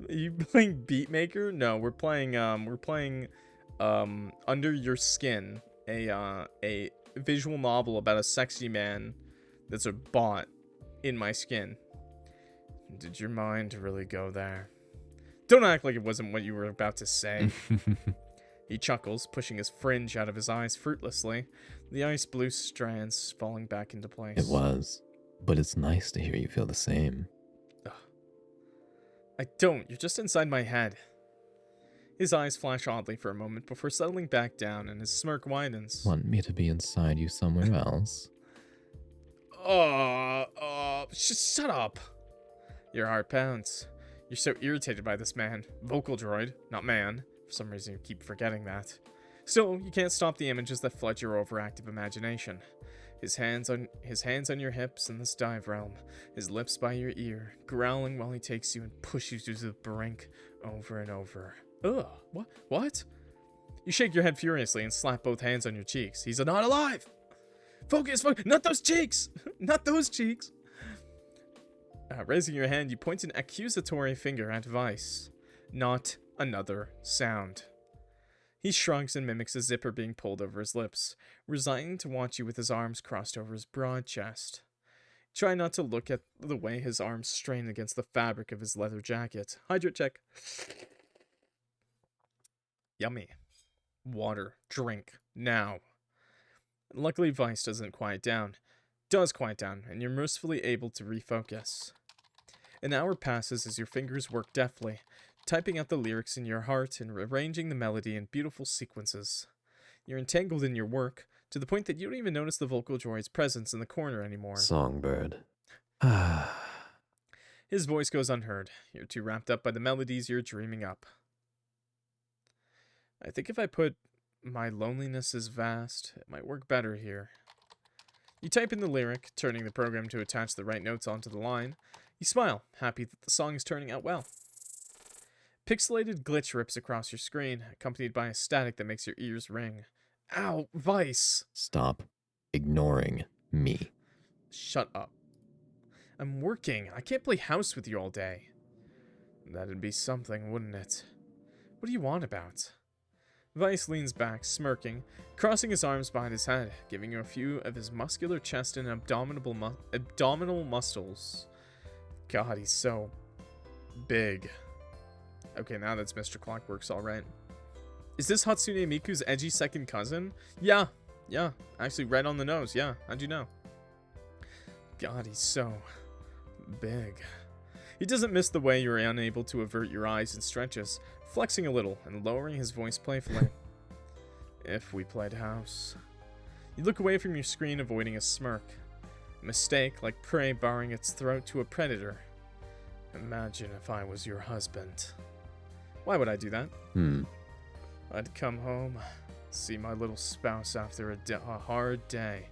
Speaker 1: Are you playing Beatmaker? No, we're playing Under Your Skin, a visual novel about a sexy man that's a bot in my skin. Did your mind really go there? Don't act like it wasn't what you were about to say. He chuckles, pushing his fringe out of his eyes fruitlessly, the ice blue strands falling back into place.
Speaker 2: It was, but it's nice to hear you feel the same.
Speaker 1: Ugh. I don't, you're just inside my head. His eyes flash oddly for a moment before settling back down and his smirk widens.
Speaker 2: Want me to be inside you somewhere else?
Speaker 1: Shut up. Your heart pounds. You're so irritated by this man. Vocal droid, not man. For some reason you keep forgetting that. Still, you can't stop the images that flood your overactive imagination. His hands on your hips in this dive realm, his lips by your ear, growling while he takes you and pushes you to the brink over and over. Ugh, what? You shake your head furiously and slap both hands on your cheeks. He's not alive! Focus, not those cheeks! Not those cheeks! Raising your hand, you point an accusatory finger at Veiss. Not another sound. He shrugs and mimics a zipper being pulled over his lips, resigning to watch you with his arms crossed over his broad chest. Try not to look at the way his arms strain against the fabric of his leather jacket. Hydrate check. Yummy. Water. Drink. Now. Luckily, Veiss does quiet down, and you're mercifully able to refocus. An hour passes as your fingers work deftly, typing out the lyrics in your heart and arranging the melody in beautiful sequences. You're entangled in your work, to the point that you don't even notice the vocal droid's presence in the corner anymore.
Speaker 2: Songbird.
Speaker 1: His voice goes unheard. You're too wrapped up by the melodies you're dreaming up. I think if I put "My loneliness is vast," it might work better here. You type in the lyric, turning the program to attach the right notes onto the line. You smile, happy that the song is turning out well. Pixelated glitch rips across your screen, accompanied by a static that makes your ears ring. Ow, Veiss!
Speaker 2: Stop ignoring me.
Speaker 1: Shut up. I'm working. I can't play house with you all day. That'd be something, wouldn't it? What do you want about? Veiss leans back, smirking, crossing his arms behind his head, giving you a view of his muscular chest and abdominal muscles. God, he's so big. Okay, now that's MrClockWorks, alright. Is this Hatsune Miku's edgy second cousin? Yeah, actually right on the nose, yeah, how'd you know? God, he's so big. He doesn't miss the way you're unable to avert your eyes and stretches, flexing a little and lowering his voice playfully. If we played house. You look away from your screen, avoiding a smirk. A mistake, like prey barring its throat to a predator. Imagine if I was your husband. Why would I do that? I'd come home, see my little spouse after a hard day,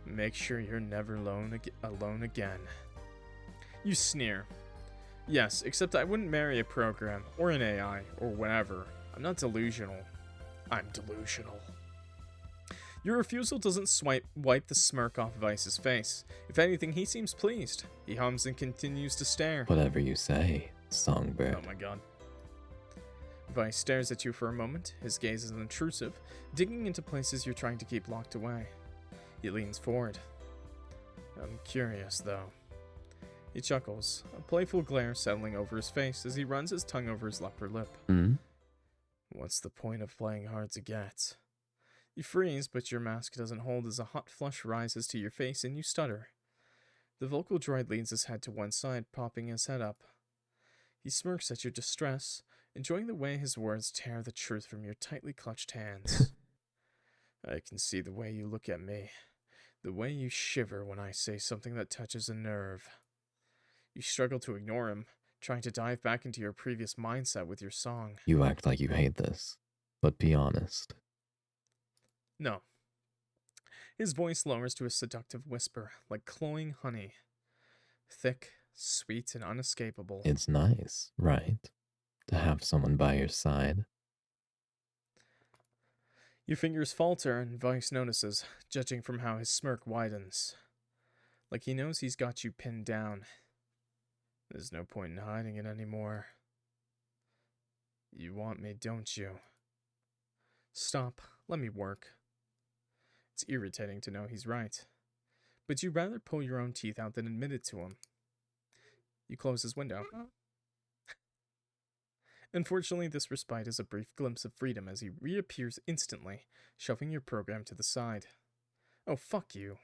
Speaker 1: make sure you're never alone again. You sneer. Yes, except I wouldn't marry a program, or an AI, or whatever. I'm not delusional. I'm delusional. Your refusal doesn't wipe the smirk off Weiss's face. If anything, he seems pleased. He hums and continues to stare.
Speaker 2: Whatever you say, Songbird.
Speaker 1: Oh my god. Veiss stares at you for a moment, his gaze is intrusive, digging into places you're trying to keep locked away. He leans forward. I'm curious, though. He chuckles, a playful glare settling over his face as he runs his tongue over his upper lip. What's the point of playing hard to get? You freeze, but your mask doesn't hold as a hot flush rises to your face and you stutter. The vocal droid leans his head to one side, popping his head up. He smirks at your distress, enjoying the way his words tear the truth from your tightly clutched hands. I can see the way you look at me, the way you shiver when I say something that touches a nerve. You struggle to ignore him, trying to dive back into your previous mindset with your song.
Speaker 2: You act like you hate this, but be honest.
Speaker 1: No. His voice lowers to a seductive whisper, like cloying honey. Thick, sweet, and unescapable.
Speaker 2: It's nice, right? To have someone by your side.
Speaker 1: Your fingers falter and Veiss notices, judging from how his smirk widens. Like he knows he's got you pinned down. There's no point in hiding it anymore. You want me, don't you? Stop, let me work. It's irritating to know he's right. But you'd rather pull your own teeth out than admit it to him. You close his window. Unfortunately, this respite is a brief glimpse of freedom as he reappears instantly, shoving your program to the side. Oh, fuck you.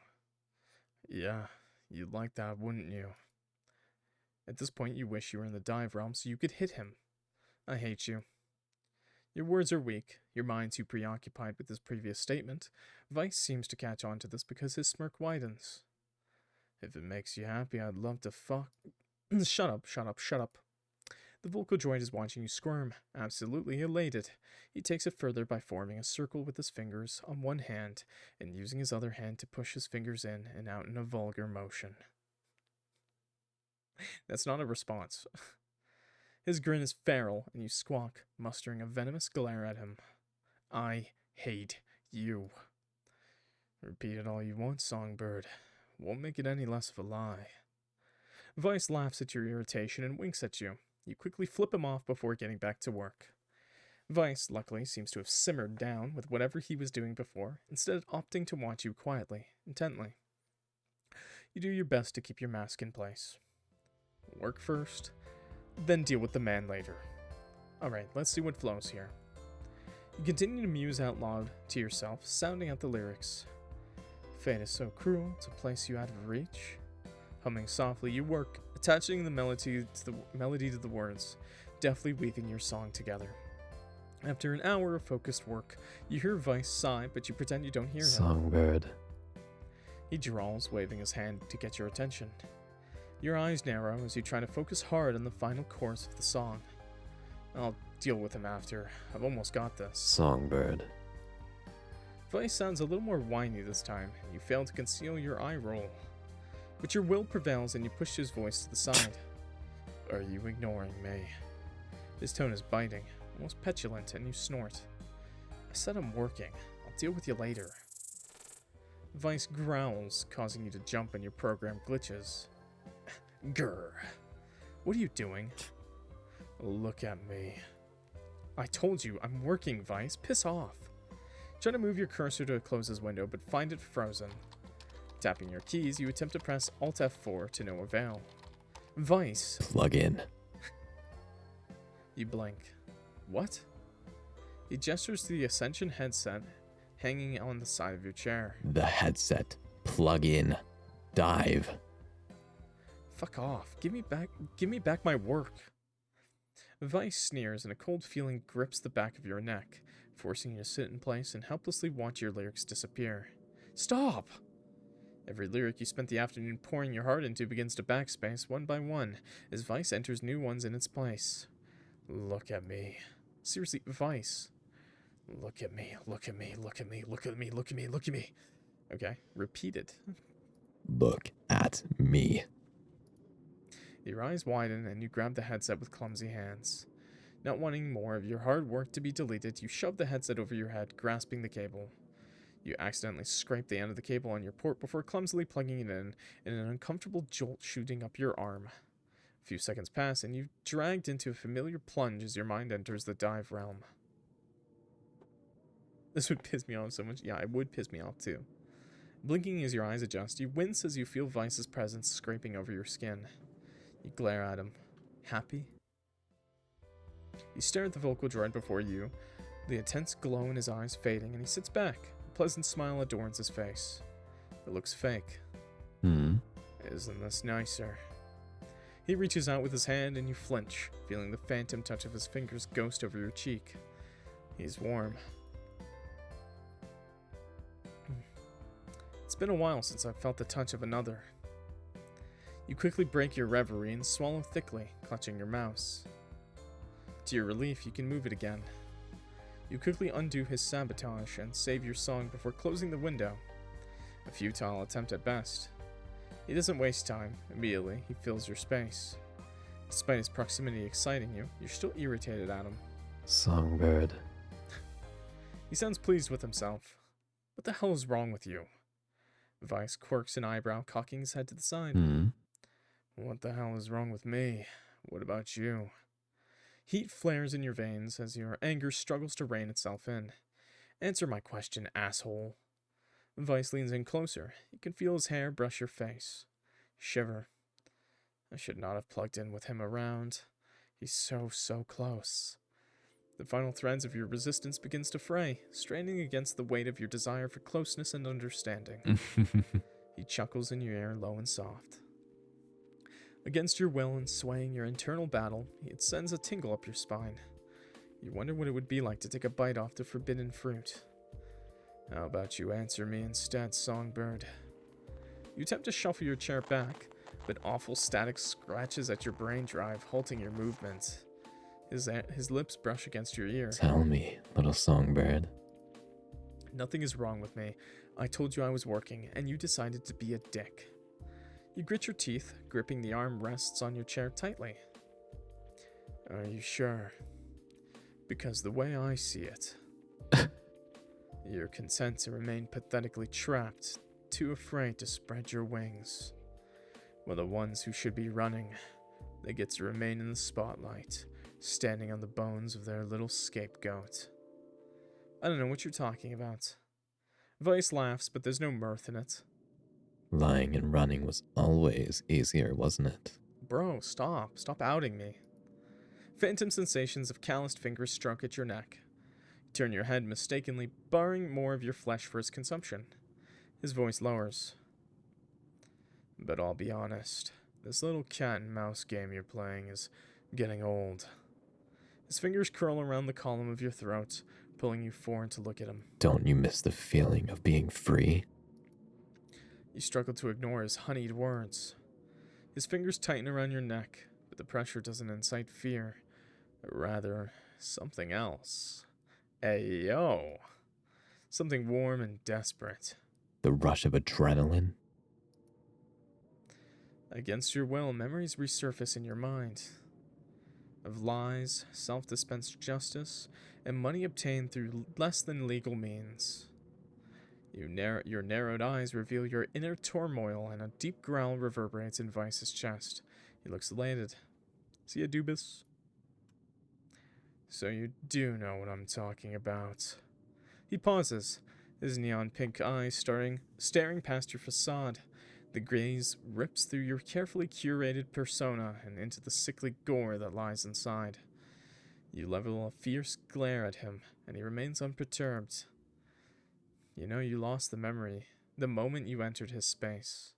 Speaker 1: Yeah, you'd like that, wouldn't you? At this point, you wish you were in the dive realm so you could hit him. I hate you. Your words are weak, your mind too preoccupied with his previous statement. Veiss seems to catch on to this because his smirk widens. If it makes you happy, I'd love to fuck... Shut up, shut up, shut up. The vocal droid is watching you squirm, absolutely elated. He takes it further by forming a circle with his fingers on one hand and using his other hand to push his fingers in and out in a vulgar motion. That's not a response. His grin is feral, and you squawk, mustering a venomous glare at him. I hate you. Repeat it all you want, Songbird. Won't make it any less of a lie. Veiss laughs at your irritation and winks at you. You quickly flip him off before getting back to work. Veiss, luckily, seems to have simmered down with whatever he was doing before, instead of opting to watch you quietly, intently. You do your best to keep your mask in place. Work first, then deal with the man later. Alright, let's see what flows here. You continue to muse out loud to yourself, sounding out the lyrics. Fate is so cruel to place you out of reach. Humming softly, you work, attaching the melody to the words, deftly weaving your song together. After an hour of focused work, you hear Veiss sigh, but you pretend you don't hear him.
Speaker 2: Songbird.
Speaker 1: He drawls, waving his hand to get your attention. Your eyes narrow as you try to focus hard on the final chorus of the song. I'll deal with him after. I've almost got this.
Speaker 2: Songbird.
Speaker 1: Veiss sounds a little more whiny this time, and you fail to conceal your eye roll. But your will prevails and you push his voice to the side. Are you ignoring me? His tone is biting, almost petulant, and you snort. I said I'm working. I'll deal with you later. Veiss growls, causing you to jump and your program glitches. Grr. What are you doing? Look at me. I told you, I'm working, Veiss. Piss off. Try to move your cursor to close his window, but find it frozen. Tapping your keys, you attempt to press Alt F4 to no avail. Veiss.
Speaker 2: Plug in.
Speaker 1: You blink. What? He gestures to the Ascension headset hanging on the side of your chair.
Speaker 2: The headset. Plug in. Dive.
Speaker 1: Fuck off. Give me back my work. Veiss sneers and a cold feeling grips the back of your neck, forcing you to sit in place and helplessly watch your lyrics disappear. Stop! Every lyric you spent the afternoon pouring your heart into begins to backspace one by one as Veiss enters new ones in its place. Look at me. Seriously, Veiss. Look at me, look at me, look at me, look at me, look at me, look at me. Okay, repeat it.
Speaker 2: Look at me.
Speaker 1: Your eyes widen and you grab the headset with clumsy hands. Not wanting more of your hard work to be deleted, you shove the headset over your head, grasping the cable. You accidentally scrape the end of the cable on your port before clumsily plugging it in an uncomfortable jolt shooting up your arm. A few seconds pass and you've dragged into a familiar plunge as your mind enters the dive realm. This would piss me off so much. Yeah, it would piss me off too. Blinking as your eyes adjust, you wince as you feel Veiss's presence scraping over your skin. You glare at him. Happy? You stare at the vocal droid before you, the intense glow in his eyes fading, and he sits back. A pleasant smile adorns his face. It looks fake. Isn't this nicer? He reaches out with his hand and you flinch, feeling the phantom touch of his fingers ghost over your cheek. He's warm. It's been a while since I've felt the touch of another. You quickly break your reverie and swallow thickly, clutching your mouse. To your relief, you can move it again. You quickly undo his sabotage and save your song before closing the window. A futile attempt at best. He doesn't waste time. Immediately, he fills your space. Despite his proximity exciting you, you're still irritated at him.
Speaker 2: Songbird.
Speaker 1: He sounds pleased with himself. What the hell is wrong with you? Veiss quirks an eyebrow, cocking his head to the side. What the hell is wrong with me? What about you? Heat flares in your veins as your anger struggles to rein itself in. Answer my question, asshole. Veiss leans in closer. You can feel his hair brush your face. Shiver. I should not have plugged in with him around. He's so close. The final threads of your resistance begins to fray, straining against the weight of your desire for closeness and understanding. He chuckles in your ear, low and soft. Against your will and swaying your internal battle, it sends a tingle up your spine. You wonder what it would be like to take a bite off the forbidden fruit. How about you answer me instead, songbird? You attempt to shuffle your chair back, but awful static scratches at your brain drive, halting your movement. His lips brush against your ear.
Speaker 2: Tell me, little songbird.
Speaker 1: Nothing is wrong with me. I told you I was working, and you decided to be a dick. You grit your teeth, gripping the arm rests on your chair tightly. Are you sure? Because the way I see it, you're content to remain pathetically trapped, too afraid to spread your wings. While the ones who should be running, they get to remain in the spotlight, standing on the bones of their little scapegoat. I don't know what you're talking about. Veiss laughs, but there's no mirth in it.
Speaker 2: Lying and running was always easier, wasn't it?
Speaker 1: Bro, stop. Stop outing me. Phantom sensations of calloused fingers stroke at your neck. You turn your head mistakenly, barring more of your flesh for his consumption. His voice lowers. But I'll be honest, this little cat and mouse game you're playing is getting old. His fingers curl around the column of your throat, pulling you forward to look at him.
Speaker 2: Don't you miss the feeling of being free?
Speaker 1: You struggle to ignore his honeyed words. His fingers tighten around your neck, but the pressure doesn't incite fear. Rather, something else. Ayo! Something warm and desperate.
Speaker 2: The rush of adrenaline?
Speaker 1: Against your will, memories resurface in your mind. Of lies, self-dispensed justice, and money obtained through less than legal means. Your narrowed eyes reveal your inner turmoil, and a deep growl reverberates in Veiss's chest. He looks elated. Is he a dubis? So you do know what I'm talking about. He pauses, his neon pink eyes staring past your facade. The gaze rips through your carefully curated persona and into the sickly gore that lies inside. You level a fierce glare at him, and he remains unperturbed. You know you lost the memory the moment you entered his space.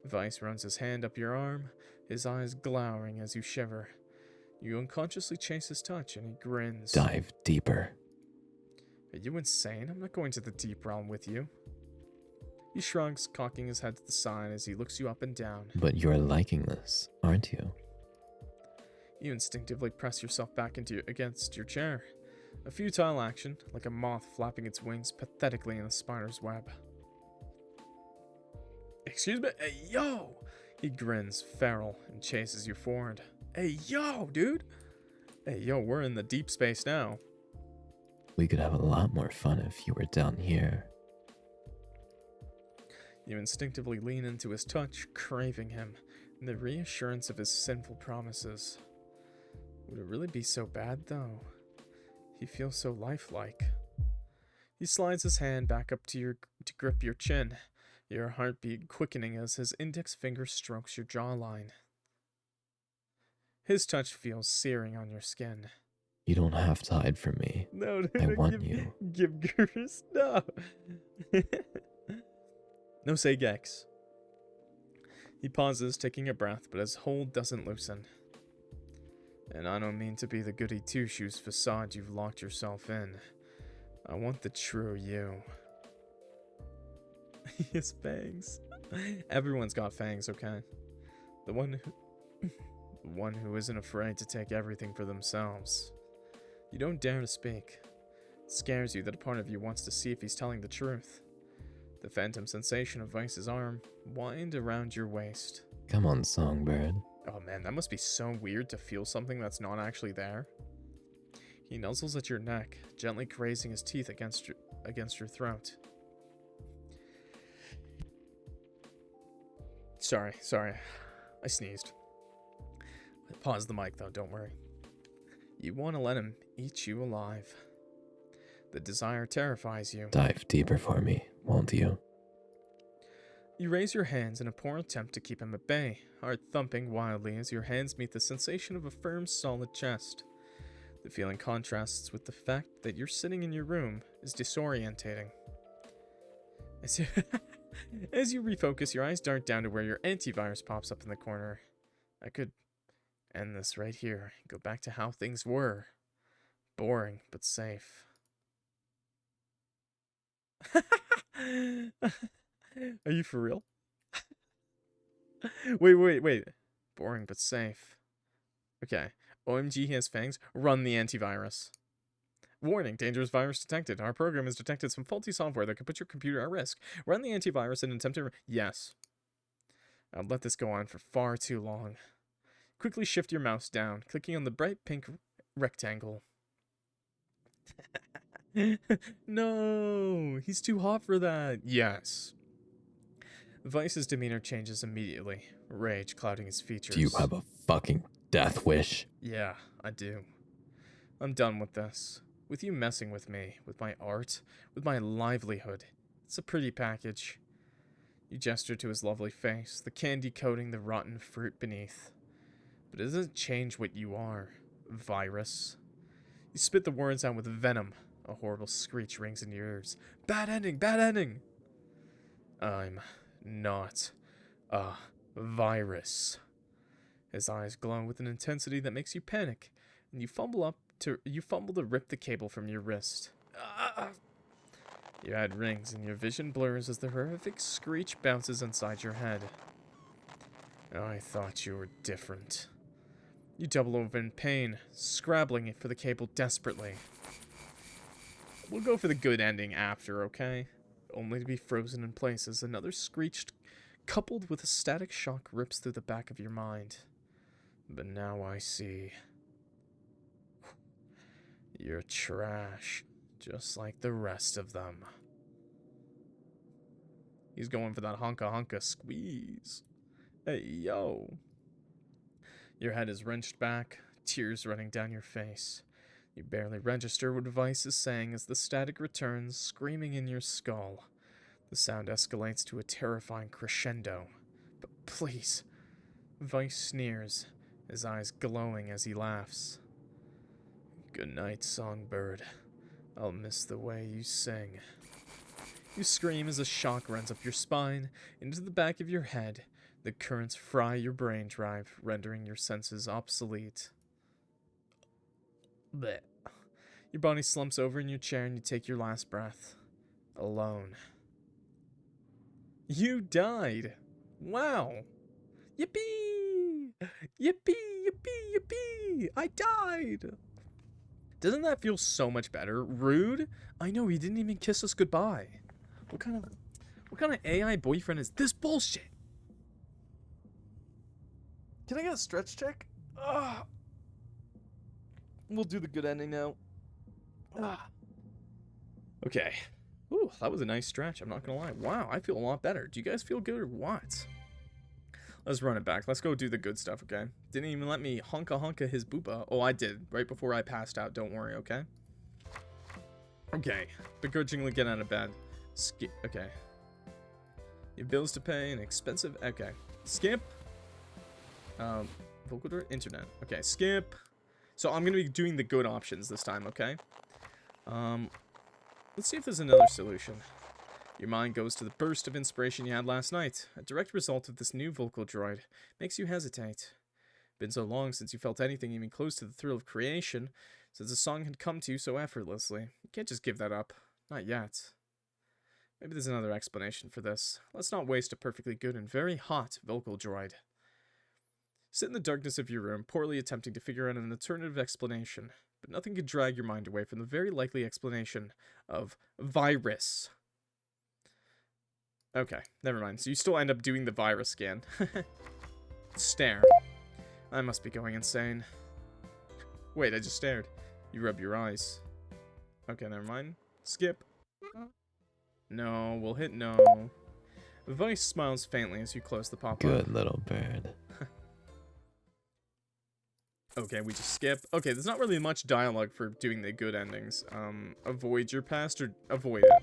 Speaker 1: Veiss runs his hand up your arm, his eyes glowering as you shiver. You unconsciously chase his touch, and he grins.
Speaker 2: Dive deeper.
Speaker 1: Are you insane? I'm not going to the deep realm with you. He shrugs, cocking his head to the side as he looks you up and down.
Speaker 2: But you're liking this, aren't you?
Speaker 1: You instinctively press yourself back against your chair. A futile action, like a moth flapping its wings pathetically in a spider's web. Excuse me? Hey, yo! He grins, feral, and chases you forward. Hey, yo, dude! Hey, yo, we're in the deep space now.
Speaker 2: We could have a lot more fun if you were down here.
Speaker 1: You instinctively lean into his touch, craving him, and the reassurance of his sinful promises. Would it really be so bad, though? He feels so lifelike. He slides his hand back up to grip your chin, your heartbeat quickening as his index finger strokes your jawline. His touch feels searing on your skin.
Speaker 2: You don't have to hide from me.
Speaker 1: No, dude,
Speaker 2: I want you.
Speaker 1: Give Gurus, no. No say Gex. He pauses, taking a breath, but his hold doesn't loosen. And I don't mean to be the goody two-shoes facade you've locked yourself in. I want the true you. His fangs. Everyone's got fangs, okay? The one who isn't afraid to take everything for themselves. You don't dare to speak. It scares you that a part of you wants to see if he's telling the truth. The phantom sensation of Veiss's arm wind around your waist.
Speaker 2: Come on, songbird.
Speaker 1: Oh man, that must be so weird to feel something that's not actually there. He nuzzles at your neck, gently grazing his teeth against your throat. Sorry. I sneezed. Pause the mic, though, don't worry. You want to let him eat you alive. The desire terrifies you.
Speaker 2: Dive deeper for me, won't you?
Speaker 1: You raise your hands in a poor attempt to keep him at bay, heart thumping wildly as your hands meet the sensation of a firm, solid chest. The feeling contrasts with the fact that you're sitting in your room is disorientating. As you refocus, your eyes dart down to where your antivirus pops up in the corner. I could end this right here and go back to how things were. Boring, but safe. Are you for real? Wait. Boring, but safe. Okay. OMG, he has fangs. Run the antivirus. Warning, dangerous virus detected. Our program has detected some faulty software that could put your computer at risk. Run the antivirus and attempt to... Yes. I've let this go on for far too long. Quickly shift your mouse down, clicking on the bright pink rectangle. No, he's too hot for that. Yes. Veiss's demeanor changes immediately, rage clouding his features.
Speaker 2: Do you have a fucking death wish?
Speaker 1: Yeah, I do. I'm done with this. With you messing with me, with my art, with my livelihood. It's a pretty package. You gesture to his lovely face, the candy coating the rotten fruit beneath. But it doesn't change what you are, virus. You spit the words out with venom. A horrible screech rings in your ears. Bad ending, bad ending! I'm not a virus. His eyes glow with an intensity that makes you panic, and you fumble to rip the cable from your wrist. Your head rings and your vision blurs as the horrific screech bounces inside your head. I thought you were different. You double over in pain, scrabbling for the cable desperately. We'll go for the good ending after, okay? Only to be frozen in place as another screech, coupled with a static shock, rips through the back of your mind. But now I see. You're trash, just like the rest of them. He's going for that honka squeeze. Hey, yo. Your head is wrenched back, tears running down your face. You barely register what Veiss is saying as the static returns, screaming in your skull. The sound escalates to a terrifying crescendo. But please. Veiss sneers, his eyes glowing as he laughs. Good night, songbird. I'll miss the way you sing. You scream as a shock runs up your spine, into the back of your head. The currents fry your brain drive, rendering your senses obsolete. Blech. Your body slumps over in your chair and you take your last breath. Alone. You died! Wow! Yippee! Yippee! Yippee! Yippee! I died! Doesn't that feel so much better? Rude? I know, he didn't even kiss us goodbye. What kind of AI boyfriend is this bullshit? Can I get a stretch check? Ugh. We'll do the good ending now. Okay. Ooh, that was a nice stretch, I'm not gonna lie. Wow, I feel a lot better. Do you guys feel good or what? Let's run it back. Let's go do the good stuff, okay? Didn't even let me honka his booba. Oh, I did. Right before I passed out. Don't worry, okay? Okay. Begrudgingly get out of bed. Skip. Okay. You have bills to pay and expensive. Okay. Skip. Vocaloid internet. Okay, skip. So I'm gonna be doing the good options this time, okay? Let's see if there's another solution. Your mind goes to the burst of inspiration you had last night. A direct result of this new vocal droid makes you hesitate. Been so long since you felt anything even close to the thrill of creation, since a song had come to you so effortlessly. You can't just give that up. Not yet. Maybe there's another explanation for this. Let's not waste a perfectly good and very hot vocal droid. Sit in the darkness of your room, poorly attempting to figure out an alternative explanation, but nothing can drag your mind away from the very likely explanation of virus. Okay, never mind. So you still end up doing the virus scan. Stare. I must be going insane. Wait, I just stared. You rub your eyes. Okay, never mind. Skip. No, we'll hit no. Veiss smiles faintly as you close the pop-up.
Speaker 2: Good little bird.
Speaker 1: Okay, we just skip. Okay, there's not really much dialogue for doing the good endings. Avoid your past or avoid it.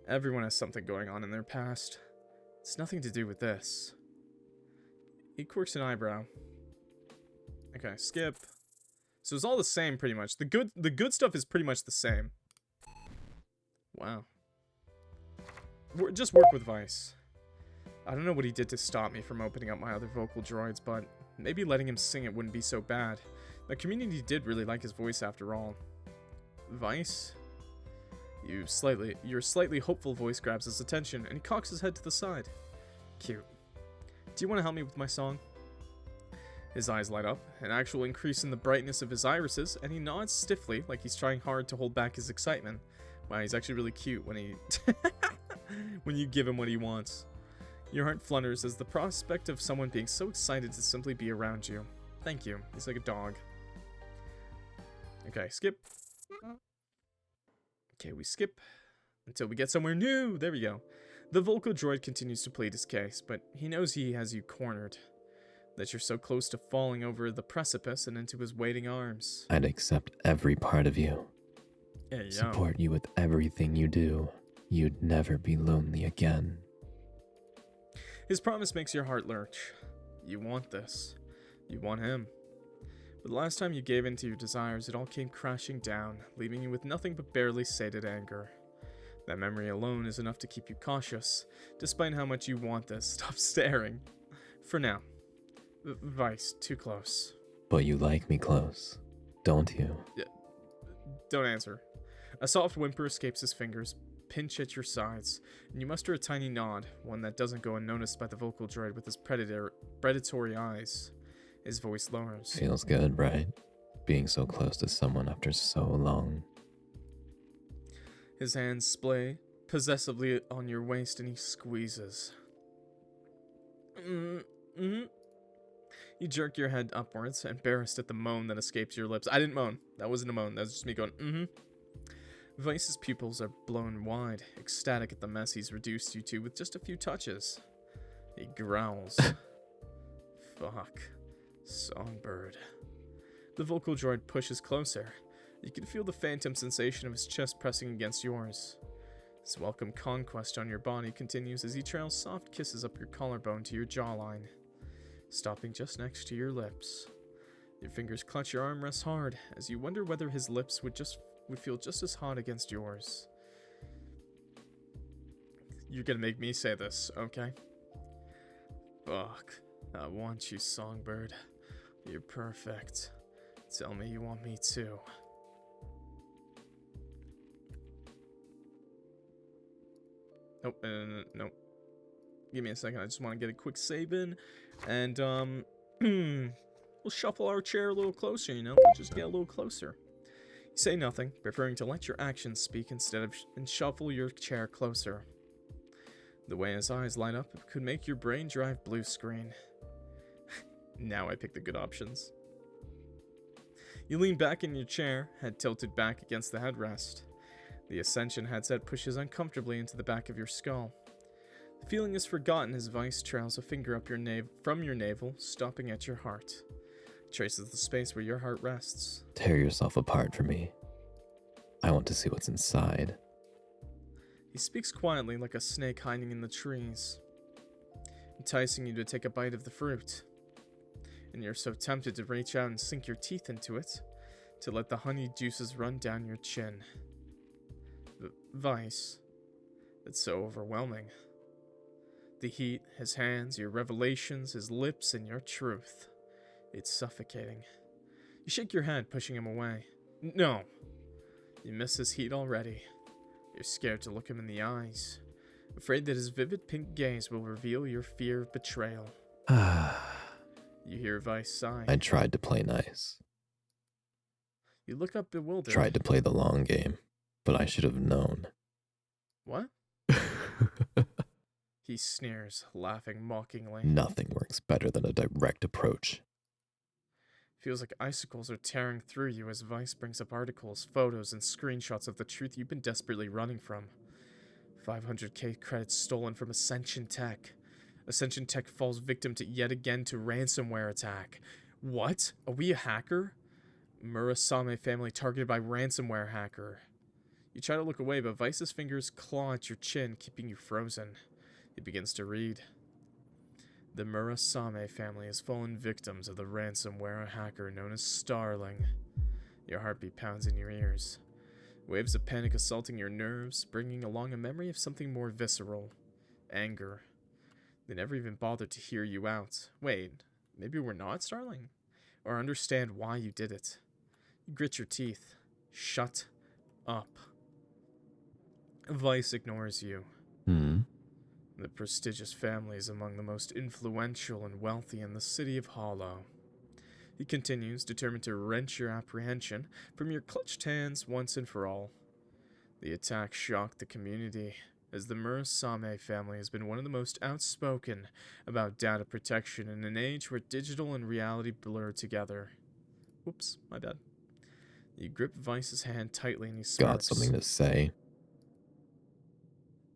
Speaker 1: Everyone has something going on in their past. It's nothing to do with this. He quirks an eyebrow. Okay, skip. So it's all the same pretty much. The good stuff is pretty much the same. Wow. Just work with Veiss. I don't know what he did to stop me from opening up my other vocal droids, but maybe letting him sing it wouldn't be so bad. The community did really like his voice after all. Veiss? Your slightly hopeful voice grabs his attention, and he cocks his head to the side. Cute. Do you want to help me with my song? His eyes light up, an actual increase in the brightness of his irises, and he nods stiffly like he's trying hard to hold back his excitement. Wow, he's actually really cute when he... when you give him what he wants. Your heart flutters as the prospect of someone being so excited to simply be around you. Thank you. He's like a dog. Okay, skip. Okay, we skip until we get somewhere new. There we go. The vocal droid continues to plead his case, but he knows he has you cornered. That you're so close to falling over the precipice and into his waiting arms.
Speaker 2: I'd accept every part of you.
Speaker 1: Yeah.
Speaker 2: Support you with everything you do. You'd never be lonely again.
Speaker 1: His promise makes your heart lurch. You want this. You want him. But the last time you gave in to your desires, it all came crashing down, leaving you with nothing but barely sated anger. That memory alone is enough to keep you cautious, despite how much you want this. Stop staring. For now. Veiss, too close.
Speaker 2: But you like me close, don't you?
Speaker 1: Yeah. Don't answer. A soft whimper escapes his fingers, pinch at your sides, and you muster a tiny nod, one that doesn't go unnoticed by the vocal droid with his predatory eyes. His voice lowers.
Speaker 2: Feels good, right? Being so close to someone after so long.
Speaker 1: His hands splay possessively on your waist and he squeezes. You jerk your head upwards, embarrassed at the moan that escapes your lips. I didn't moan. That wasn't a moan. That was just me going, Veiss's pupils are blown wide, ecstatic at the mess he's reduced you to with just a few touches. He growls. Fuck. Songbird. The vocal droid pushes closer. You can feel the phantom sensation of his chest pressing against yours. His welcome conquest on your body continues as he trails soft kisses up your collarbone to your jawline, stopping just next to your lips. Your fingers clutch your armrest hard as you wonder whether his lips would feel just as hot against yours. You're gonna make me say this, okay? Fuck. I want you, Songbird. You're perfect. Tell me you want me too. Nope, nope. Give me a second, I just want to get a quick save in. And, we'll shuffle our chair a little closer, you know? We'll just get a little closer. You say nothing, preferring to let your actions speak instead of and shuffle your chair closer. The way his eyes light up could make your brain drive blue screen. Now I pick the good options. You lean back in your chair, head tilted back against the headrest. The Ascension headset pushes uncomfortably into the back of your skull. The feeling is forgotten as Veiss trails a finger up from your navel, stopping at your heart. Traces the space where your heart rests.
Speaker 2: Tear yourself apart for me. I want to see what's inside.
Speaker 1: He speaks quietly like a snake hiding in the trees, enticing you to take a bite of the fruit. And you're so tempted to reach out and sink your teeth into it, to let the honey juices run down your chin. Veiss. It's so overwhelming. The heat, his hands, your revelations, his lips, and your truth. It's suffocating. You shake your head, pushing him away. No. You miss his heat already. You're scared to look him in the eyes, afraid that his vivid pink gaze will reveal your fear of betrayal. You hear Veiss sigh.
Speaker 2: I tried to play nice.
Speaker 1: You look up bewildered.
Speaker 2: Tried to play the long game, but I should have known.
Speaker 1: What? He sneers, laughing mockingly.
Speaker 2: Nothing works better than a direct approach.
Speaker 1: Feels like icicles are tearing through you as Veiss brings up articles, photos, and screenshots of the truth you've been desperately running from. 500k credits stolen from Ascension Tech. Ascension Tech falls victim to yet again to ransomware attack. What? Are we a hacker? Murasame family targeted by ransomware hacker. You try to look away, but Weiss's fingers claw at your chin, keeping you frozen. He begins to read. The Murasame family has fallen victims of the ransomware hacker known as Starling. Your heartbeat pounds in your ears. Waves of panic assaulting your nerves, bringing along a memory of something more visceral. Anger. They never even bothered to hear you out. Wait, maybe we're not Starling? Or understand why you did it. You grit your teeth. Shut up. Veiss ignores you. The prestigious family is among the most influential and wealthy in the city of Hollow. He continues, determined to wrench your apprehension from your clutched hands once and for all. The attack shocked the community, as the Murasame family has been one of the most outspoken about data protection in an age where digital and reality blur together. Whoops, my bad. You grip Weiss's hand tightly and he smirks.
Speaker 2: Got something to say?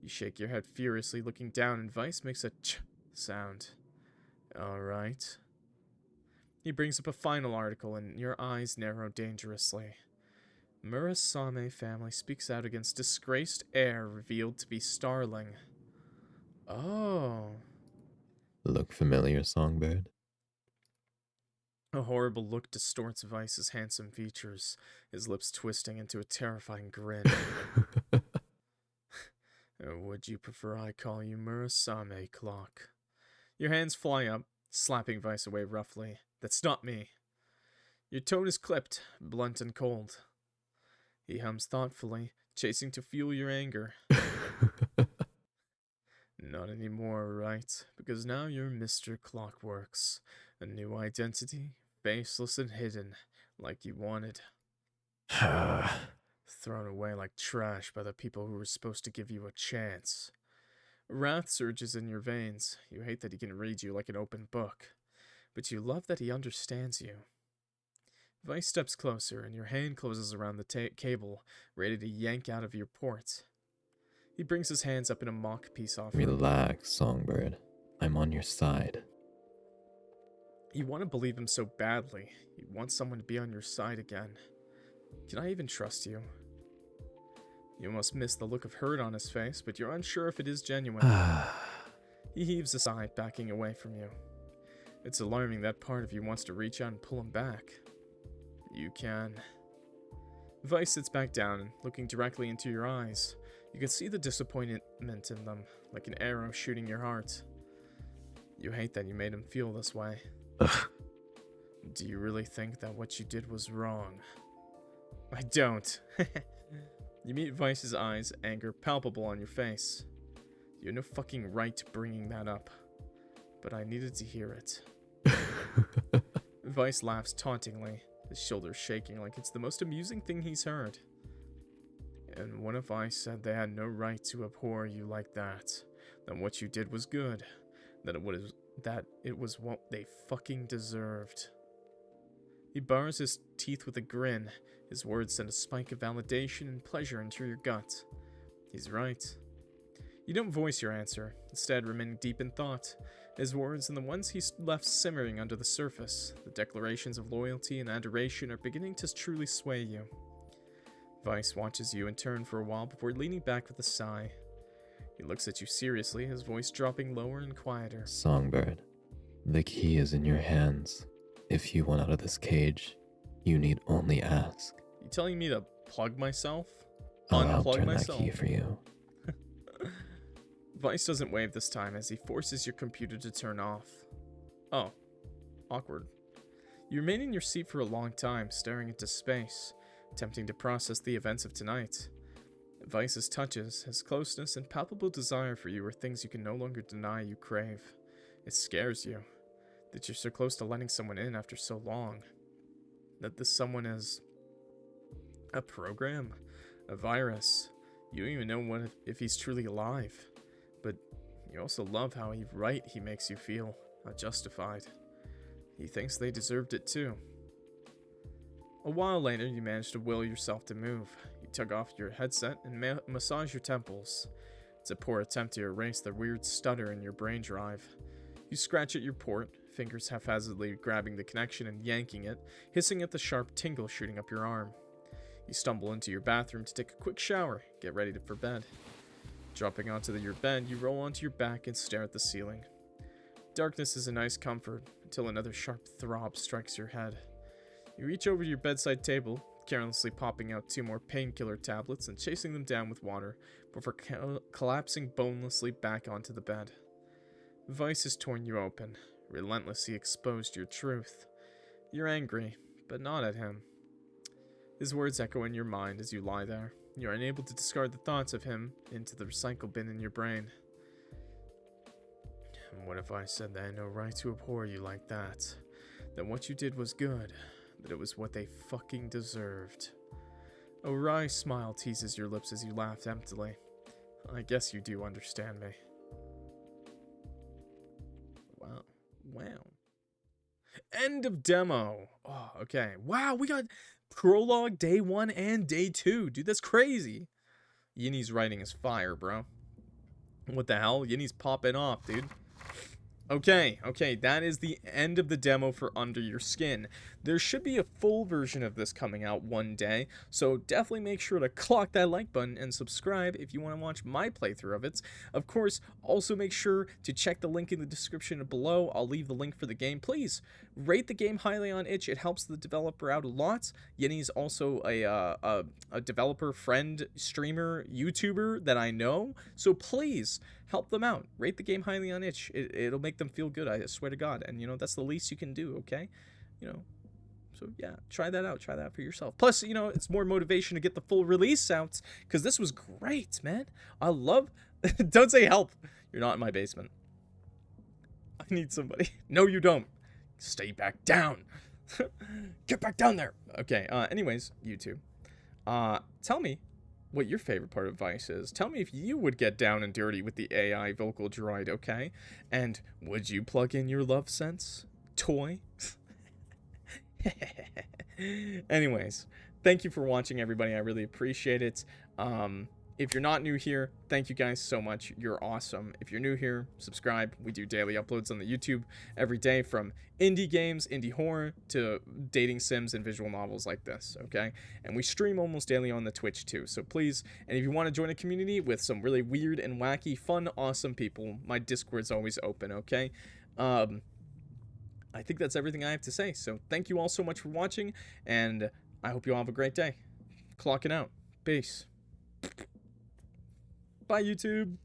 Speaker 1: You shake your head furiously, looking down, and Veiss makes a ch sound. Alright. He brings up a final article, and your eyes narrow dangerously. Murasame family speaks out against disgraced heir revealed to be Starling. Oh.
Speaker 2: Look familiar, Songbird?
Speaker 1: A horrible look distorts Weiss's handsome features, his lips twisting into a terrifying grin. Or would you prefer I call you Murasame Clock? Your hands fly up, slapping Veiss away roughly. That's not me. Your tone is clipped, blunt and cold. He hums thoughtfully, chasing to fuel your anger. Not anymore, right? Because now you're MrClockWorks. A new identity, faceless and hidden, like you wanted. Thrown away like trash by the people who were supposed to give you a chance. Wrath surges in your veins. You hate that he can read you like an open book, but you love that he understands you. Veiss steps closer, and your hand closes around the cable, ready to yank out of your port. He brings his hands up in a mock peace offering.
Speaker 2: Relax, Songbird. I'm on your side.
Speaker 1: You want to believe him so badly. You want someone to be on your side again. Can I even trust you? You almost miss the look of hurt on his face, but you're unsure if it is genuine. He heaves a sigh, backing away from you. It's alarming that part of you wants to reach out and pull him back. You can. Veiss sits back down and looking directly into your eyes. You can see the disappointment in them, like an arrow shooting your heart. You hate that you made him feel this way. Do you really think that what you did was wrong? I don't. You meet Weiss's eyes, anger palpable on your face. You have no fucking right to bringing that up. But I needed to hear it. Veiss laughs tauntingly, his shoulders shaking like it's the most amusing thing he's heard. And what if I said they had no right to abhor you like that? That what you did was good. That it was what they fucking deserved. He bars his teeth with a grin. His words send a spike of validation and pleasure into your gut. He's right. You don't voice your answer, instead remaining deep in thought. His words and the ones he's left simmering under the surface, the declarations of loyalty and adoration are beginning to truly sway you. Veiss watches you in turn for a while before leaning back with a sigh. He looks at you seriously, his voice dropping lower and quieter.
Speaker 2: Songbird, the key is in your hands. If you want out of this cage, you need only ask.
Speaker 1: You telling me to plug myself?
Speaker 2: I'll
Speaker 1: Unplug
Speaker 2: turn
Speaker 1: myself?
Speaker 2: that key for you.
Speaker 1: Veiss doesn't wave this time as he forces your computer to turn off. Oh, awkward. You remain in your seat for a long time, staring into space, attempting to process the events of tonight. Weiss's touches, his closeness, and palpable desire for you are things you can no longer deny you crave. It scares you that you're so close to letting someone in after so long. That this someone is a program, a virus. You don't even know if he's truly alive. But you also love how he makes you feel, how justified. He thinks they deserved it too. A while later, you manage to will yourself to move. You tug off your headset and massage your temples. It's a poor attempt to erase the weird stutter in your brain drive. You scratch at your port, fingers haphazardly grabbing the connection and yanking it, hissing at the sharp tingle shooting up your arm. You stumble into your bathroom to take a quick shower, get ready for bed. Dropping onto your bed, you roll onto your back and stare at the ceiling. Darkness is a nice comfort, until another sharp throb strikes your head. You reach over to your bedside table, carelessly popping out 2 more painkiller tablets and chasing them down with water, before collapsing bonelessly back onto the bed. Veiss has torn you open, relentlessly exposed your truth. You're angry, but not at him. His words echo in your mind as you lie there. You are unable to discard the thoughts of him into the recycle bin in your brain. And what if I said that I had no right to abhor you like that? That what you did was good, that it was what they fucking deserved. A wry smile teases your lips as you laugh emptily. I guess you do understand me. Wow. End of demo. Oh, okay. Wow, we got prologue day 1 and day 2. Dude, that's crazy. Yinny's writing is fire, bro. What the hell? Yinny's popping off, dude. Okay, that is the end of the demo for Under Your Skin. There should be a full version of this coming out one day, so definitely make sure to clock that like button and subscribe if you want to watch my playthrough of it. Of course, also make sure to check the link in the description below. I'll leave the link for the game. Please rate the game highly on itch. It helps the developer out a lot. Yinny's also a developer, friend, streamer, YouTuber that I know, so please help them out. Rate the game highly on itch. It'll make them feel good, I swear to God. And, you know, that's the least you can do, okay? You know, so yeah, try that out. Try that for yourself. Plus, you know, it's more motivation to get the full release out, because this was great, man. I love... Don't say help. You're not in my basement. I need somebody. No, you don't. Stay back down. Get back down there. Okay, anyways, YouTube. Tell me what your favorite part of Veiss is. Tell me if you would get down and dirty with the AI vocal droid, okay? And would you plug in your love sense toy? Anyways, thank you for watching, everybody. I really appreciate it. If you're not new here, thank you guys so much. You're awesome. If you're new here, subscribe. We do daily uploads on the YouTube every day, from indie games, indie horror, to dating sims and visual novels like this, okay? And we stream almost daily on the Twitch too, so please, and if you want to join a community with some really weird and wacky, fun, awesome people, my Discord's always open, okay? I think that's everything I have to say, so thank you all so much for watching, and I hope you all have a great day. Clocking out. Peace. Bye, YouTube.